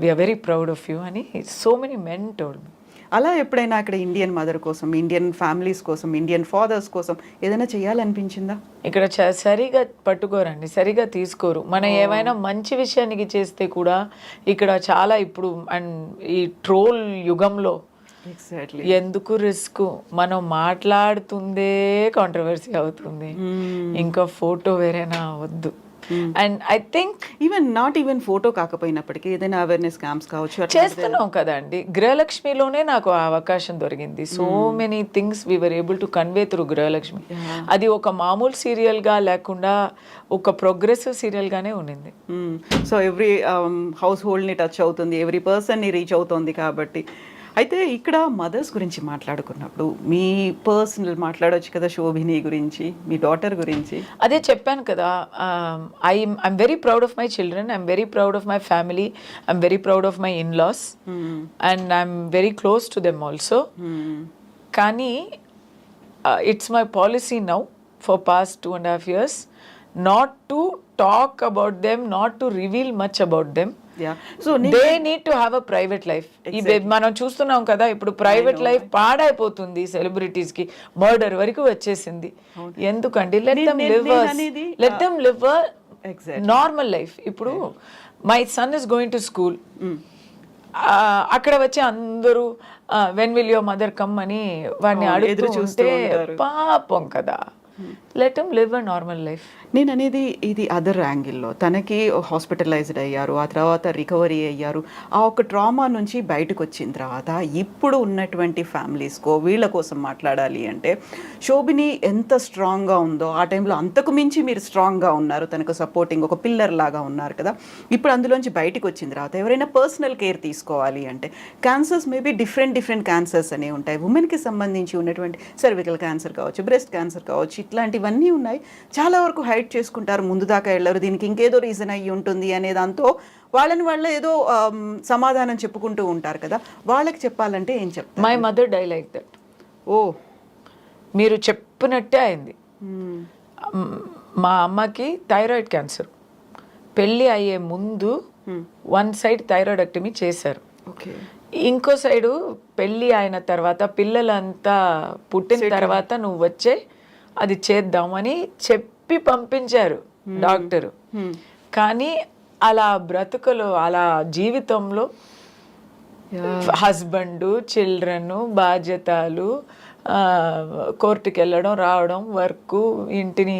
we're very proud of you అని so many men told me. అలా ఎప్పుడైనా ఇక్కడ ఇండియన్ మదర్ కోసం, ఇండియన్ ఫ్యామిలీస్ కోసం, ఇండియన్ ఫాదర్స్ కోసం ఏదైనా చేయాలనిపించిందా? ఇక్కడ సరిగా పట్టుకోరండి, సరిగా తీసుకోరు. మనం ఏమైనా మంచి విషయానికి చేస్తే కూడా ఇక్కడ చాలా ఇప్పుడు అండ్ ఈ ట్రోల్ యుగంలో ఎందుకు రిస్క్, మనం మాట్లాడుతుందే కాంట్రవర్సీ అవుతుంది, ఇంకా ఫోటో వేరేనా వద్దు. And I think not even photo కాకపోయినప్పటికీ ఏదైనా అవేర్నెస్ క్యాంప్స్ కావచ్చు చేస్తున్నాం కదండి. గృహలక్ష్మిలోనే నాకు ఆ అవకాశం దొరికింది. So many things we were able to convey through Gruhalakshmi. అది ఒక మామూలు సీరియల్గా లేకుండా ఒక ప్రోగ్రెసివ్ సీరియల్గానే ఉన్నింది. సో ఎవ్రీ హౌస్ హోల్డ్ని టచ్ అవుతుంది, ఎవ్రీ పర్సన్ని రీచ్ అవుతుంది. కాబట్టి అయితే ఇక్కడ మదర్స్ గురించి మాట్లాడుకున్నప్పుడు మీ పర్సనల్ మాట్లాడవచ్చు కదా, శోభిని గురించి, మీ డాటర్ గురించి. అదే చెప్పాను కదా, I'm very proud of my children, I'm very proud of my family, I'm very proud of my in laws and I'm very close to them also. కానీ it's my policy now for past 2.5 years not to talk about them, not to reveal much about them. So they need to have a private life. మనం చూస్తున్నాం కదా ఇప్పుడు ప్రైవేట్ లైఫ్ పాడైపోతుంది, సెలబ్రిటీస్ కి మర్డర్ వరకు వచ్చేసింది. ఎందుకండి? Let them live normal life. ఇప్పుడు my son is going to school, అక్కడ వచ్చి అందరూ when will your mother come అని వాడిని అడుగుతూ చూస్తే పాపం కదా. Let him live a normal life. నేను అనేది ఇది అదర్ యాంగిల్లో, తనకి హాస్పిటలైజ్డ్ అయ్యారు, ఆ తర్వాత రికవరీ అయ్యారు, ఆ ఒక ట్రామా నుంచి బయటకు వచ్చిన తర్వాత ఇప్పుడు ఉన్నటువంటి ఫ్యామిలీస్కో వీళ్ళ కోసం మాట్లాడాలి అంటే శోభిని ఎంత స్ట్రాంగ్గా ఉందో ఆ టైంలో అంతకు మించి మీరు స్ట్రాంగ్గా ఉన్నారు, తనకు సపోర్టింగ్ ఒక పిల్లర్ లాగా ఉన్నారు కదా. ఇప్పుడు అందులోంచి బయటకు వచ్చిన తర్వాత ఎవరైనా పర్సనల్ కేర్ తీసుకోవాలి అంటే క్యాన్సర్స్ మేబీ డిఫరెంట్ క్యాన్సర్స్ అనేవి ఉంటాయి. ఉమెన్కి సంబంధించి ఉన్నటువంటి సర్వికల్ క్యాన్సర్ కావచ్చు, బ్రెస్ట్ క్యాన్సర్ కావచ్చు, ఇట్లాంటివన్నీ ఉన్నాయి. చాలా వరకు హైడ్ చేసుకుంటారు, ముందు దాకా వెళ్ళరు, దీనికి ఇంకేదో రీజన్ అయ్యి ఉంటుంది అనే దాంతో వాళ్ళ ఏదో సమాధానం చెప్పుకుంటూ ఉంటారు కదా. వాళ్ళకి చెప్పాలంటే ఏం చెప్తారు? My mother die like that. ఓ, మీరు చెప్పినట్టే అయింది. మా అమ్మకి థైరాయిడ్ క్యాన్సర్, పెళ్ళి అయ్యే ముందు వన్ సైడ్ థైరాయిడెక్టమీ చేశారు, ఇంకో సైడు పెళ్ళి అయిన తర్వాత పిల్లలంతా పుట్టిన తర్వాత నువ్వు వచ్చే అది చేద్దామని చెప్పి పంపించారు డాక్టరు. కానీ అలా బ్రతుకులో అలా జీవితంలో హస్బెండ్, చిల్డ్రన్, బాధ్యతలు, కోర్టుకి వెళ్ళడం రావడం, వర్క్, ఇంటిని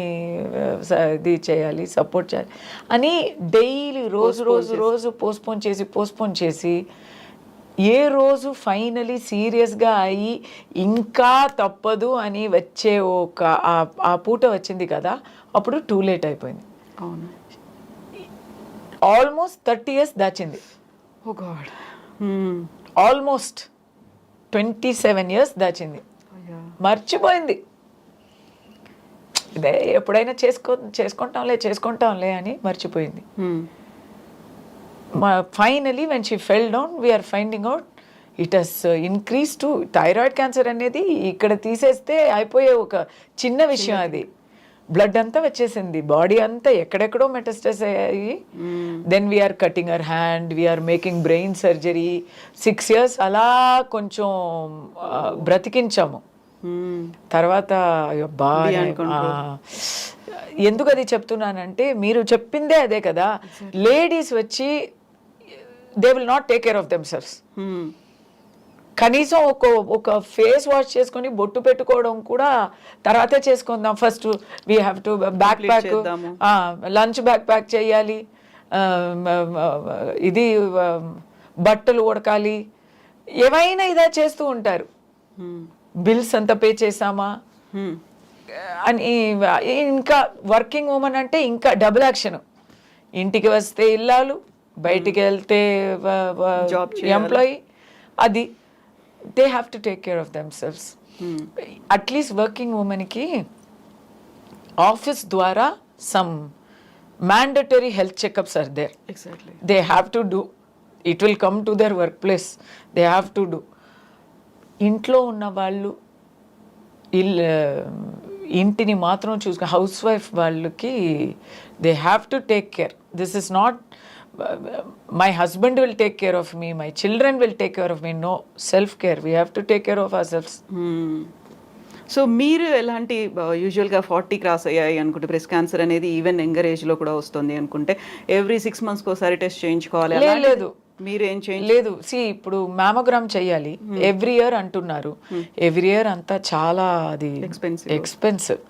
ఇది చేయాలి, సపోర్ట్ చేయాలి అని డైలీ రోజు పోస్ట్పోన్ చేసి ఏ రోజు ఫైనలీ సీరియస్గా అయ్యి ఇంకా తప్పదు అని వచ్చే ఒక ఆ పూట వచ్చింది కదా, అప్పుడు టూ లేట్ అయిపోయింది. అవును, ఆల్మోస్ట్ 30 years దాచింది. Oh god. ఆల్మోస్ట్ 27 years దాచింది. మర్చిపోయింది. ఇదే ఎప్పుడైనా చేసుకుంటాంలే అని మర్చిపోయింది. Finally when she fell down we're finding out it has increase to thyroid cancer అనేది ఇక్కడ తీసేస్తే అయిపోయే ఒక చిన్న విషయం. అది బ్లడ్ అంతా వచ్చేసింది, బాడీ అంతా ఎక్కడెక్కడో మెటస్టస్ అయ్యాయి. Then we're cutting our hand, we're making brain surgery. 6 years అలా కొంచెం బ్రతికించాము. తర్వాత ఎందుకు అది చెప్తున్నానంటే మీరు చెప్పిందే అదే కదా, లేడీస్ వచ్చి they will not take care of themselves. కనీసం ఒక ఫేస్ వాష్ చేసుకొని బొట్టు పెట్టుకోవడం కూడా తర్వాతే చేసుకుందాం, first we have to back pack, lunch back pack చేయాలి, ఇది బట్టలు ఉడకాలి, ఏమైనా ఇదా చేస్తూ ఉంటారు. బిల్స్ అంతా పే చేసామా అని. ఇంకా వర్కింగ్ ఉమెన్ అంటే ఇంకా డబుల్ యాక్షన్. ఇంటికి వస్తే ఇల్లాలు, బయటికి వెళ్తే ఎంప్లాయీ. అది they have to take care of themselves. At least working ఉమెన్కి ఆఫీస్ ద్వారా some mandatory health checkups are there. Exactly, they have to do. It will come to their workplace, they have to do. ఇంట్లో ఉన్న వాళ్ళు ఇంటిని మాత్రం చూసుకుని హౌస్ వైఫ్ వాళ్ళకి they have to take care. This is not my husband will take care of me, my children will take care of me. No, self care, we have to take care of ourselves. So మీరు ఎలాంటి యూజువల్గా 40 క్రాస్ అయ్యాయి అనుకుంటే బ్రెస్ట్ క్యాన్సర్ అనేది ఈవెన్ యంగర్ ఏజ్లో కూడా వస్తుంది అనుకుంటే ఎవ్రీ 6 monthsకి ఒకసారి టెస్ట్ చేయించుకోవాలి? లేదు, మీరు ఏం చేయండి? లేదు, ఇప్పుడు మ్యామోగ్రామ్ చేయాలి ఎవ్రీ ఇయర్ అంటున్నారు. ఎవ్రీ ఇయర్ అంతా చాలా అది expensive.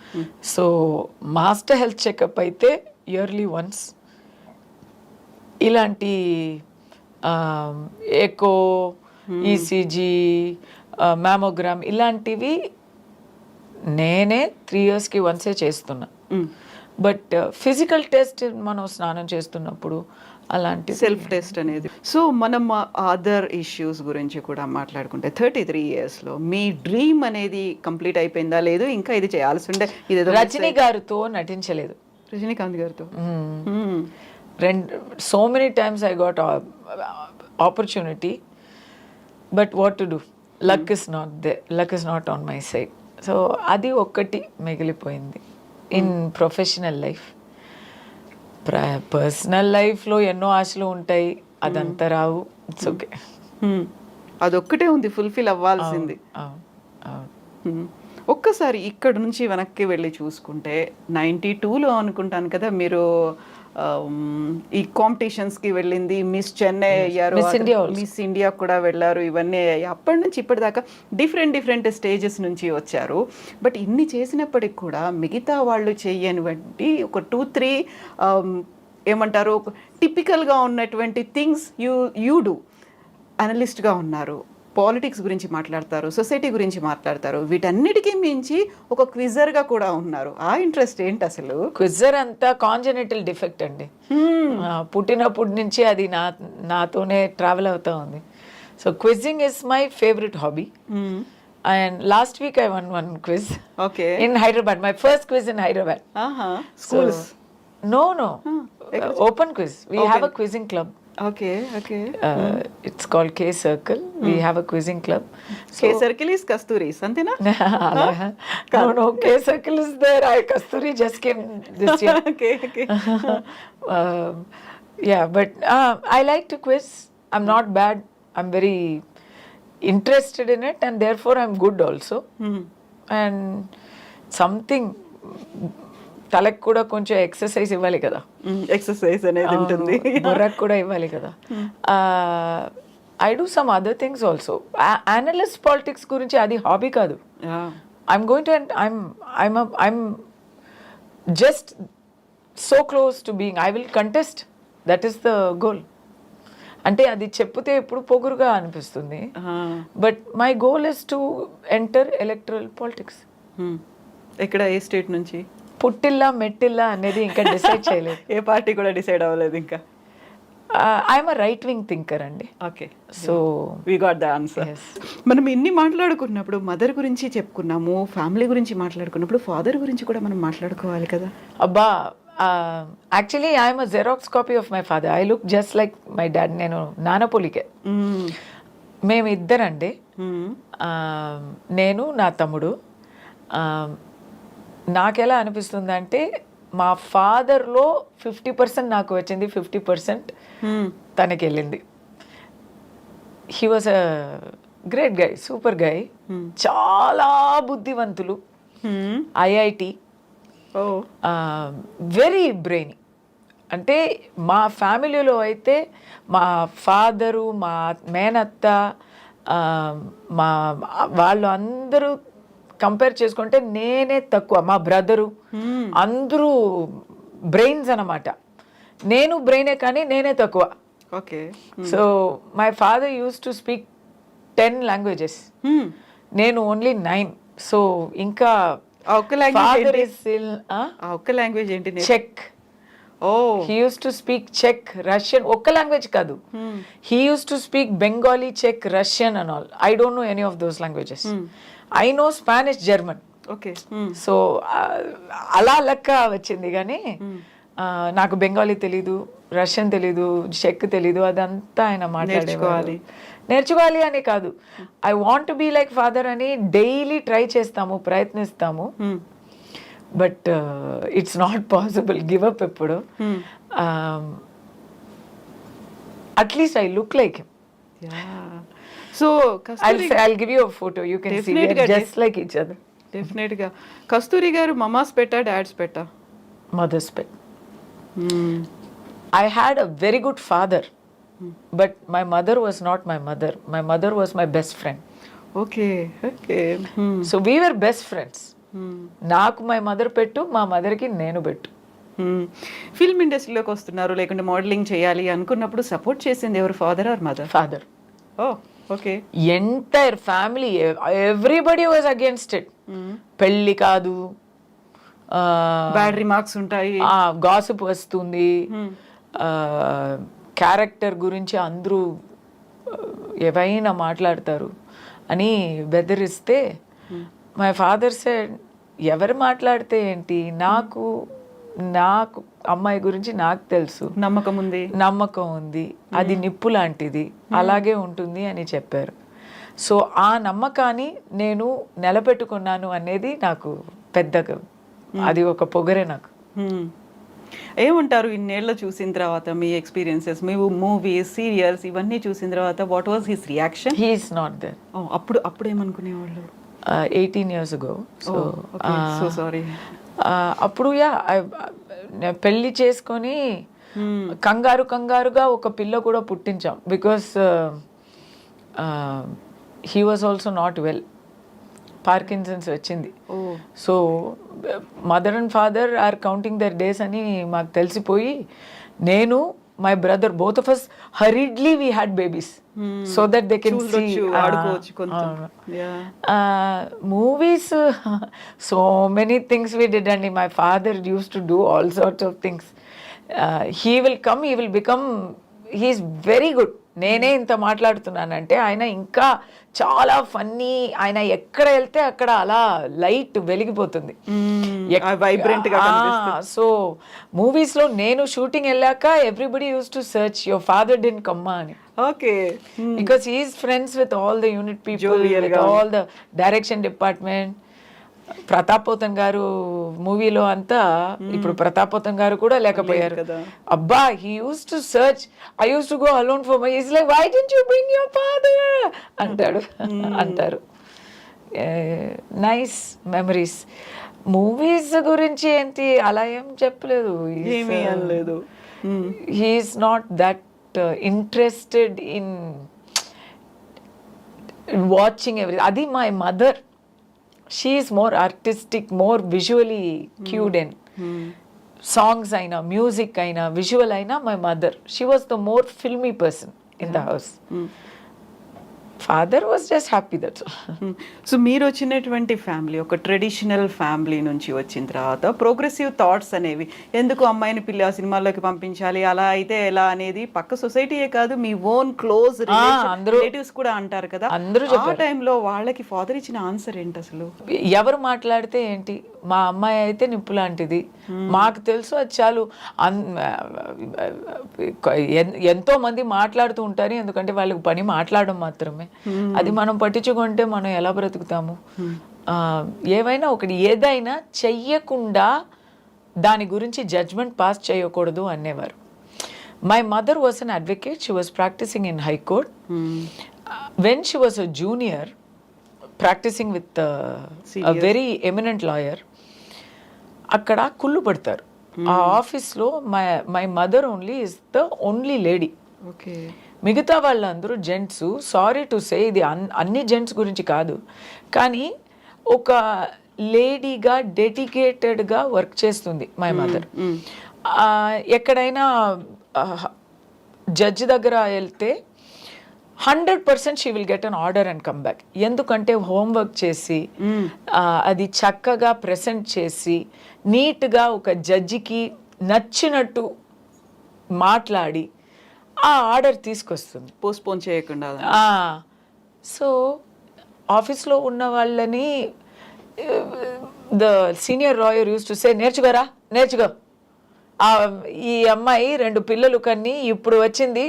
So master health checkup అయితే ఇయర్లీ వన్స్. ఇలాంటి ఎకో, ఈసీజీ, మ్యామోగ్రామ్ ఇలాంటివి నేనే 3 yearsకి వన్సే చేస్తున్నా. బట్ ఫిజికల్ టెస్ట్ మనం స్నానం చేస్తున్నప్పుడు అలాంటి సెల్ఫ్ టెస్ట్ అనేది. సో మనం అదర్ ఇష్యూస్ గురించి కూడా మాట్లాడుకుంటే 33 yearsలో మీ డ్రీమ్ అనేది కంప్లీట్ అయిపోయిందా, లేదు ఇంకా ఇది చేయాల్సి ఉండే? ఇది రజనీ గారితో నటించలేదు, రజనీకాంత్ గారితో. So many times I got opportunity, but what to do, luck is not they, luck is not on my side. So అది ఒక్కటి మిగిలిపోయింది ఇన్ ప్రొఫెషనల్ లైఫ్. పర్సనల్ లైఫ్లో ఎన్నో ఆశలు ఉంటాయి, అదంతా రావు. ఇట్స్ ఓకే, అదొక్కటే ఉంది ఫుల్ఫిల్ అవ్వాల్సింది. ఒక్కసారి ఇక్కడ నుంచి వెనక్కి వెళ్ళి చూసుకుంటే 92లో అనుకుంటాను కదా మీరు ఈ కాంపిటీషన్స్కి వెళ్ళింది, మిస్ చెన్నై అయ్యారు, మిస్ ఇండియా కూడా వెళ్ళారు, ఇవన్నీ అయ్యాయి. అప్పటి నుంచి ఇప్పటిదాకా డిఫరెంట్ స్టేజెస్ నుంచి వచ్చారు. బట్ ఇన్ని చేసినప్పటికి కూడా మిగతా వాళ్ళు చేయనివంటి ఒక 2-3 ఏమంటారు టిపికల్గా ఉన్నటువంటి థింగ్స్ యూ డూ. అనలిస్ట్గా ఉన్నారు, పాలిటిక్స్ గురించి మాట్లాడతారు, సొసైటీ గురించి మాట్లాడతారు, వీటన్నిటికీ మించి ఒక క్విజర్గా కూడా ఉన్నారు. ఆ ఇంట్రెస్ట్ ఏంటి అసలు? క్విజర్ అంతా కాంజెనిటల్ డిఫెక్ట్ అండి. పుట్టినప్పటి నుంచి అది నాతోనే ట్రావెల్ అవుతా ఉంది. So quizzing is my favourite hobby. And last week I won one quiz. Okay. In Hyderabad, my first quiz in Hyderabad. Schools? No. Open quiz. We have a quizzing club. Okay. It's called K Circle. We have a quizzing club. So, K Circle is Kasturi's, antena? No. K Circle is there. Kasturi just came this year. Okay. Yeah, but I like to quiz. I'm not bad. I'm very interested in it, and therefore I'm good also. And something తలకు కూడా కొంచెం ఎక్సర్సైజ్ ఇవ్వాలి కదా, ఎక్సర్సైజ్ అనేది ఉంటుంది, బుర్రకు కూడా ఇవ్వాలి కదా. I do some other things also. Analyst politics గురించి అది హాబీ కాదు. I'm going to, I'm just so close to being, I will contest. That is the goal. అంటే అది చెప్తే ఎప్పుడు పొగురుగా అనిపిస్తుంది. But my goal is to enter electoral politics. ఎక్కడ, ఏ స్టేట్ నుంచి? పుట్టిల్లా మెట్టిల్లా అనేది ఇంకా డిసైడ్ చేయలేదు. ఏ పార్టీ కూడా డిసైడ్ అవ్వలేదు ఇంకా. I'm a right wing thinker అండి. Okay, so we got the answer. మనం ఇన్ని మాట్లాడుకున్నప్పుడు మదర్ గురించి చెప్పుకున్నాము, ఫ్యామిలీ గురించి మాట్లాడుకున్నప్పుడు ఫాదర్ గురించి కూడా మనం మాట్లాడుకోవాలి కదా. అబ్బా, actually I'm a xerox copy of my father. I look just like my dad. నేను నానపోలికే. మేము ఇద్దరండి, నేను నా తమ్ముడు. నాకెలా అనిపిస్తుంది అంటే మా ఫాదర్లో 50% నాకు వచ్చింది, 50% తనకి వెళ్ళింది. He was a great guy, super guy, చాలా బుద్ధివంతులు, ఐఐటి, వెరీ బ్రెయిన్. అంటే మా ఫ్యామిలీలో అయితే మా ఫాదరు, మా మేనత్త, మా వాళ్ళు అందరూ కంపేర్ చేసుకుంటే నేనే తక్కువ. మా బ్రదరు అందరూ బ్రెయిన్స్ అన్నమాట. నేను బ్రెయినే కానీ నేనే తక్కువ. Okay. So my father used to speak 10 languages. నేను ఓన్లీ 9. సో ఇంకా ఒక్క లాంగ్వేజ్ ఏంటి? చెక్. He used to speak Czech, Russian. ఒక్క లాంగ్వేజ్ కాదు. He used to speak Bengali, Czech, Russian and all. I don't know any of those languages. I know Spanish, German. Okay. So అలా లెక్క వచ్చింది కానీ నాకు బెంగాలీ తెలీదు, రష్యన్ తెలీదు, చెక్ తెలీదు. అదంతా ఆయన నేర్చుకోవాలి అని కాదు. I want be like father అని డైలీ ట్రై చేస్తాము, ప్రయత్నిస్తాము. But it's not possible. Give up ఎప్పుడు. At least I look like him. So I'll give you a photo. You can see we are just like each other. Definite గా. కస్తూరి గారు మమాస్ పెట్టా, డాడ్స్ పెట్టా? Mother's pet. I had a very good father, but my mother was not my mother. My mother was my best friend. Okay. So we were best friends. నాకు మై మదర్ పెట్టు, మా మదర్కి నేను పెట్టు. ఫిల్మ్ ఇండస్ట్రీలోకి వస్తున్నారు, లేకుంటే మోడలింగ్ చేయాలి అనుకున్నప్పుడు సపోర్ట్ చేసింది ఎవరు, father or mother? Father. Okay. Entire family, everybody was against it. పెళ్ళి కాదు, బ్యాడ్ రిమార్క్స్ ఉంటాయి, గాసిప్ వస్తుంది, క్యారెక్టర్ గురించి అందరూ ఏవైనా మాట్లాడతారు అని బెదిరిస్తే మై ఫాదర్ సెడ్, ఎవరు మాట్లాడితే ఏంటి, నాకు అమ్మాయి గురించి నాకు తెలుసు, నమ్మకం ఉంది, అది నిప్పు లాంటిది, అలాగే ఉంటుంది అని చెప్పారు. సో ఆ నమ్మకాన్ని నేను నిలబెట్టుకున్నాను అనేది నాకు పెద్దగా, అది ఒక పొగరే నాకు. ఏమంటారు ఇన్నేళ్ళు చూసిన తర్వాత, మీ ఎక్స్పీరియన్సెస్, మీ మూవీస్, సీరియల్స్ ఇవన్నీ చూసిన తర్వాత, what was his reaction? He is not there. అప్పుడు ఏమనుకునేవాళ్ళు? 18 years ago. So sorry. అప్పుడు పెళ్లి చేసుకొని కంగారుగా ఒక పిల్ల కూడా పుట్టించాం. Because he was also not well, Parkinson's వచ్చింది. So mother and father are counting their days అని మాకు తెలిసిపోయి, నేను my brother, both of us hurriedly we had babies so that they can see movies. So many things we did, and my father used to do all sorts of things. He will come, he will become, he is very good. నేనే ఇంత మాట్లాడుతున్నానంటే ఆయన ఇంకా చాలా ఫన్నీ. ఆయన ఎక్కడ వెళ్తే అక్కడ అలా లైట్ వెలిగిపోతుంది, వైబ్రెంట్ గా. సో మూవీస్ లో నేను షూటింగ్ వెళ్ళాక everybody used to search your father didn't come అని. Okay. Because he is friends with all the unit people, with all the direction department. Pratap Pothan గారు మూవీలో అంతా, ఇప్పుడు ప్రతాప్ పోతన్ గారు కూడా లేకపోయారు. అబ్బా, he used to search. I use to go alone for my, is like, why didn't you bring your father అంటారు. Nice memories. మూవీస్ గురించి ఏంటి అలా ఏం చెప్పలేదు, ఏమీ అనలేదు. He is not that interested in watching every, అది my mother. She is more artistic, more visually cued and songs అయినా మ్యూజిక్ అయినా విజువల్ అయినా my mother. She was the more filmy person in the house. Father was just happy, that's all. So మీరు వచ్చినటువంటి ఫ్యామిలీ ఒక ట్రెడిషనల్ ఫ్యామిలీ నుంచి వచ్చిన తర్వాత ప్రోగ్రెసివ్ థాట్స్ అనేవి, ఎందుకు అమ్మాయిని సినిమాల్లోకి పంపించాలి, అలా అయితే ఎలా అనేది పక్క సొసైటీయే కాదు మీ ఓన్ క్లోజ్ రిలేటివ్స్ కూడా అంటారు కదా. అందరూ ఆ టైంలో వాళ్ళకి ఫాదర్ ఇచ్చిన ఆన్సర్ ఏంటి అసలు? ఎవరు మాట్లాడితే ఏంటి, మా అమ్మాయి అయితే నిప్పు లాంటిది, మాకు తెలుసు అది చాలు. ఎంతో మంది మాట్లాడుతూ ఉంటారు, ఎందుకంటే వాళ్ళకి పని మాట్లాడడం మాత్రమే. అది మనం పట్టించుకుంటే మనం ఎలా బ్రతుకుతాము? ఏవైనా ఒకటి, ఏదైనా చెయ్యకుండా దాని గురించి జడ్జ్మెంట్ పాస్ చేయకూడదు అనేవారు. My mother was an advocate, she was practising in high court. When she was a junior practising with a very eminent lawyer, అక్కడ కుళ్ళు పడతారు. ఆ ఆఫీస్లో my mother only is the only lady. Okay, మిగతా వాళ్ళందరూ జెంట్స్. సారీ టు సే, ఇది అన్ని జెంట్స్ గురించి కాదు, కానీ ఒక లేడీగా డెడికేటెడ్గా వర్క్ చేస్తుంది మై మదర్. ఎక్కడైనా జడ్జి దగ్గర వెళ్తే 100% she will get an order and come back. ఎందుకంటే హోంవర్క్ చేసి అది చక్కగా ప్రెజెంట్ చేసి నీట్గా ఒక జడ్జికి నచ్చినట్టు మాట్లాడి ఆ ఆర్డర్ తీసుకొస్తుంది, పోస్ట్పోన్ చేయకుండా. సో ఆఫీస్లో ఉన్న వాళ్ళని the senior lawyer use to say, నేర్చుకోరా నేర్చుకో, ఈ అమ్మాయి 2 పిల్లలు కన్నీ ఇప్పుడు వచ్చింది,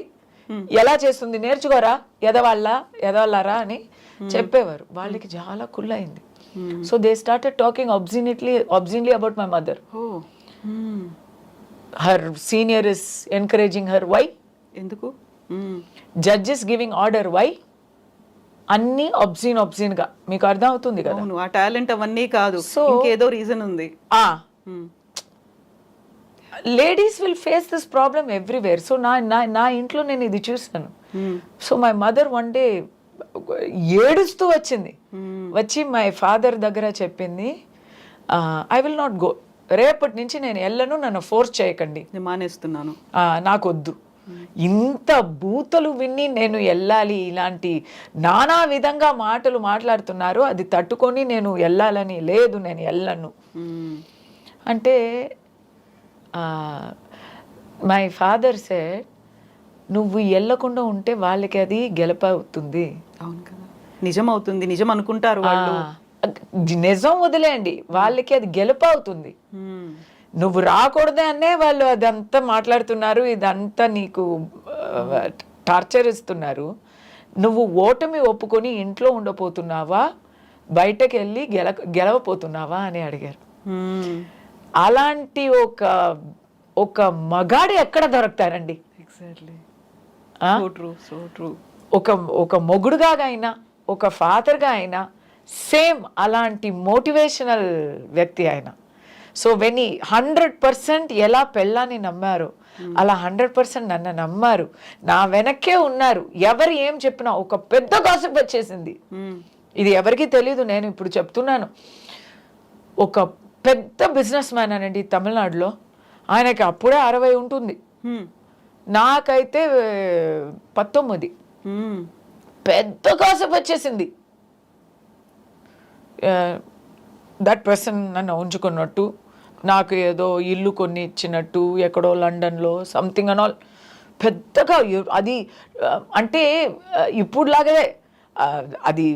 ఎలా చేస్తుంది నేర్చుకోరా, ఎదవాళ్ళారా అని చెప్పేవారు. వాళ్ళకి చాలా కుళ్ళయింది. So they started talking obscenely about my mother. Her senior is encouraging her. Why? ఎందుకు? Judges giving order. Why? అన్ని obscene గా. మీకు అర్థం అవుతుంది కదా? అవును, ఆ టాలెంట్ అవన్నీ కాదు, ఇంకేదో రీజన్ ఉంది. Ladies will face this problem everywhere. So నా ఇంట్లో నేను ఇది చూసాను. So my mother one day ఏడుస్తూ వచ్చింది, వచ్చి మై ఫాదర్ దగ్గర చెప్పింది, ఐ విల్ నాట్ గో, రేపటి నుంచి నేను వెళ్ళను, నన్ను ఫోర్స్ చేయకండి, నేను మానేస్తున్నాను, నాకొద్దు. ఇంత బూతలు విని నేను వెళ్ళాలి, ఇలాంటి నానా విధంగా మాటలు మాట్లాడుతున్నారు, అది తట్టుకొని నేను వెళ్ళాలని లేదు, నేను వెళ్ళను అంటే మై ఫాదర్ సెడ్, నువ్వు వెళ్ళకుండా ఉంటే వాళ్ళకి అది గెలపవుతుంది. అవును కదా, నిజం అవుతుంది, నిజం అనుకుంటారు వాళ్ళు. నిజం వదిలేండి, వాళ్ళకి అది గెలుపవుతుంది. నువ్వు రాకూడదే అనే వాళ్ళు అదంతా మాట్లాడుతున్నారు, ఇదంతా నీకు టార్చర్ ఇస్తున్నారు. నువ్వు ఓటమి ఒప్పుకొని ఇంట్లో ఉండపోతున్నావా, బయటకు వెళ్ళి గెలవపోతున్నావా అని అడిగారు. అలాంటి ఒక మగాడు ఎక్కడ దొరుకుతారండి? ఎగ్జాక్ట్లీ, ఒక మొగుడుగా అయినా ఒక ఫాదర్గా అయినా సేమ్ అలాంటి మోటివేషనల్ వ్యక్తి ఆయన. సో వెన్ 100% ఎలా పెళ్ళాన్ని నమ్మారో అలా 100% నన్ను నమ్మారు, నా వెనక్కే ఉన్నారు. ఎవరు ఏం చెప్పినా ఒక పెద్ద గాసిప్ వచ్చేసింది, ఇది ఎవరికీ తెలీదు, నేను ఇప్పుడు చెప్తున్నాను. ఒక పెద్ద బిజినెస్ మ్యాన్ అనండి తమిళనాడులో, ఆయనకి అప్పుడే 60 ఉంటుంది, నాకైతే 19. పెద్ద గాసిప్ వచ్చేసింది. దట్ పర్సన్ నన్ను ఉంచుకున్నట్టు, నాకు ఏదో ఇల్లు కొన్ని ఇచ్చినట్టు, ఎక్కడో లండన్లో సంథింగ్ అండ్ ఆల్. పెద్దగా అది అంటే ఇప్పుడులాగే అది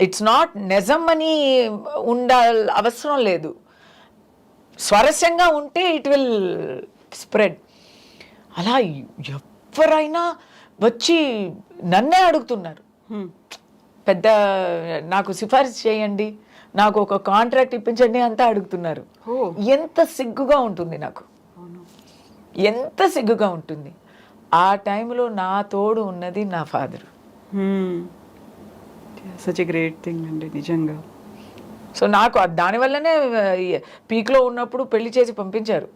ఇట్స్ నాట్ నిజం అని అవసరం లేదు. స్వరస్యంగా ఉంటే ఇట్ విల్ స్ప్రెడ్. అలా ఎవరైనా వచ్చి నన్నే అడుగుతున్నారు, పెద్ద నాకు సిఫారసు చేయండి, నాకు ఒక కాంట్రాక్ట్ ఇప్పించండి అంతా అడుగుతున్నారు. ఎంత సిగ్గుగా ఉంటుంది నాకు, ఎంత సిగ్గుగా ఉంటుంది. ఆ టైంలో నా తోడు ఉన్నది నా father. Such a great thing అండి నిజంగా. సో నాకు దానివల్లనే పీక్లో ఉన్నప్పుడు పెళ్లి చేసి పంపించారు.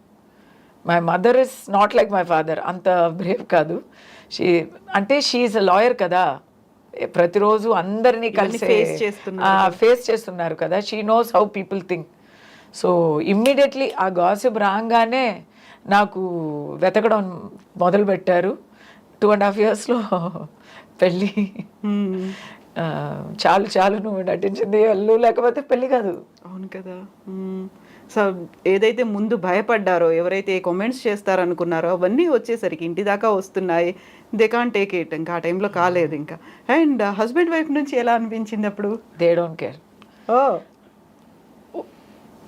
My mother is not like my father, అంత బ్రేవ్ కాదు. షీ ఈజ్ అ లాయర్ కదా, ప్రతిరోజు అందరినీ కలిసి ఫేస్ చేస్తున్నారు కదా. She knows how people think. So immediately ఆ గాసిప్ రాగానే నాకు వెతకడం మొదలుపెట్టారు. 2.5 yearsలో పెళ్ళి. చాలు చాలు నువ్వు నటించింది వెళ్ళు, లేకపోతే పెళ్ళి కాదు. అవును కదా. సో ఏదైతే ముందు భయపడ్డారో, ఎవరైతే కామెంట్స్ చేస్తారనుకున్నారో అవన్నీ వచ్చేసరికి ఇంటి దాకా వస్తున్నాయి. They can't take it. ఇంకా ఆ టైంలో కాలేదు ఇంకా. అండ్ హస్బెండ్ వైఫ్ నుంచి ఎలా అనిపించింది అప్పుడు? They don't care. ఓ,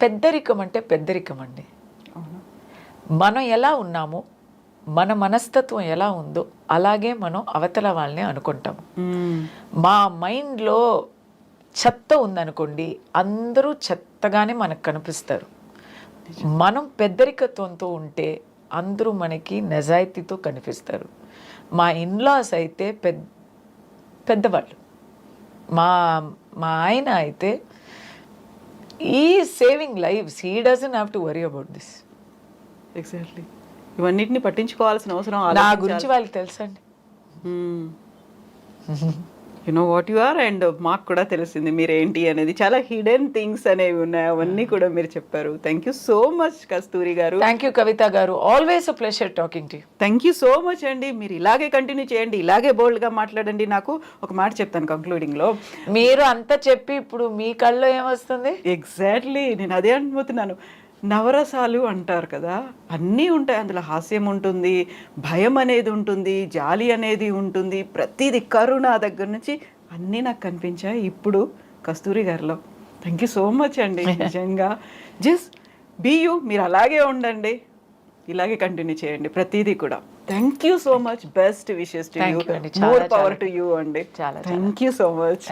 పెద్దరికం అంటే పెద్దరికం అండి. మనం ఎలా ఉన్నామో, మన మనస్తత్వం ఎలా ఉందో అలాగే మనం అవతల వాళ్ళని అనుకుంటాము. మా మైండ్లో చెత్త ఉందనుకోండి, అందరూ చెత్తగానే మనకు కనిపిస్తారు. మనం పెద్దరికత్వంతో ఉంటే అందరూ మనకి నిజాయితీతో కనిపిస్తారు. మా ఇన్లాస్ అయితే పెద్దవాళ్ళు. మా ఆయన అయితే ఈ saving lifes, he doesn't have to worry about this. Exactly. ఇవన్నిటిని పట్టించుకోవాల్సిన అవసరం నా గురించి వాళ్ళకి తెలుసండి. You know what you are. And మాకు కూడా తెలిసింది మీరేంటి అనేది. చాలా హిడెన్ థింగ్స్ అనేవి ఉన్నాయి, అవన్నీ కూడా మీరు చెప్పారు. థ్యాంక్ యూ సో మచ్ కస్తూరి గారు. థ్యాంక్ యూ కవిత గారు. Always a pleasure talking to you. Thank you so much అండి. మీరు ఇలాగే కంటిన్యూ చేయండి, ఇలాగే బోల్డ్గా మాట్లాడండి. నాకు ఒక మాట చెప్తాను కంక్లూడింగ్లో. మీరు అంతా చెప్పి ఇప్పుడు మీ కళ్ళలో ఏమొస్తుంది? ఎగ్జాక్ట్లీ, నేను అదే అనుకుంటున్నాను. నవరసాలు అంటారు కదా, అన్నీ ఉంటాయి అందులో. హాస్యం ఉంటుంది, భయం అనేది ఉంటుంది, జాలి అనేది ఉంటుంది, ప్రతిదీ కరుణ దగ్గర నుంచి అన్నీ నాకు కనిపించాయి ఇప్పుడు కస్తూరి గారిలో. థ్యాంక్ యూ సో మచ్ అండి. నిజంగా జస్ట్ బీ యూ. మీరు అలాగే ఉండండి, ఇలాగే కంటిన్యూ చేయండి ప్రతిదీ కూడా. Thank you so much. Best wishes to you. More power to you అండి. Thank you so much.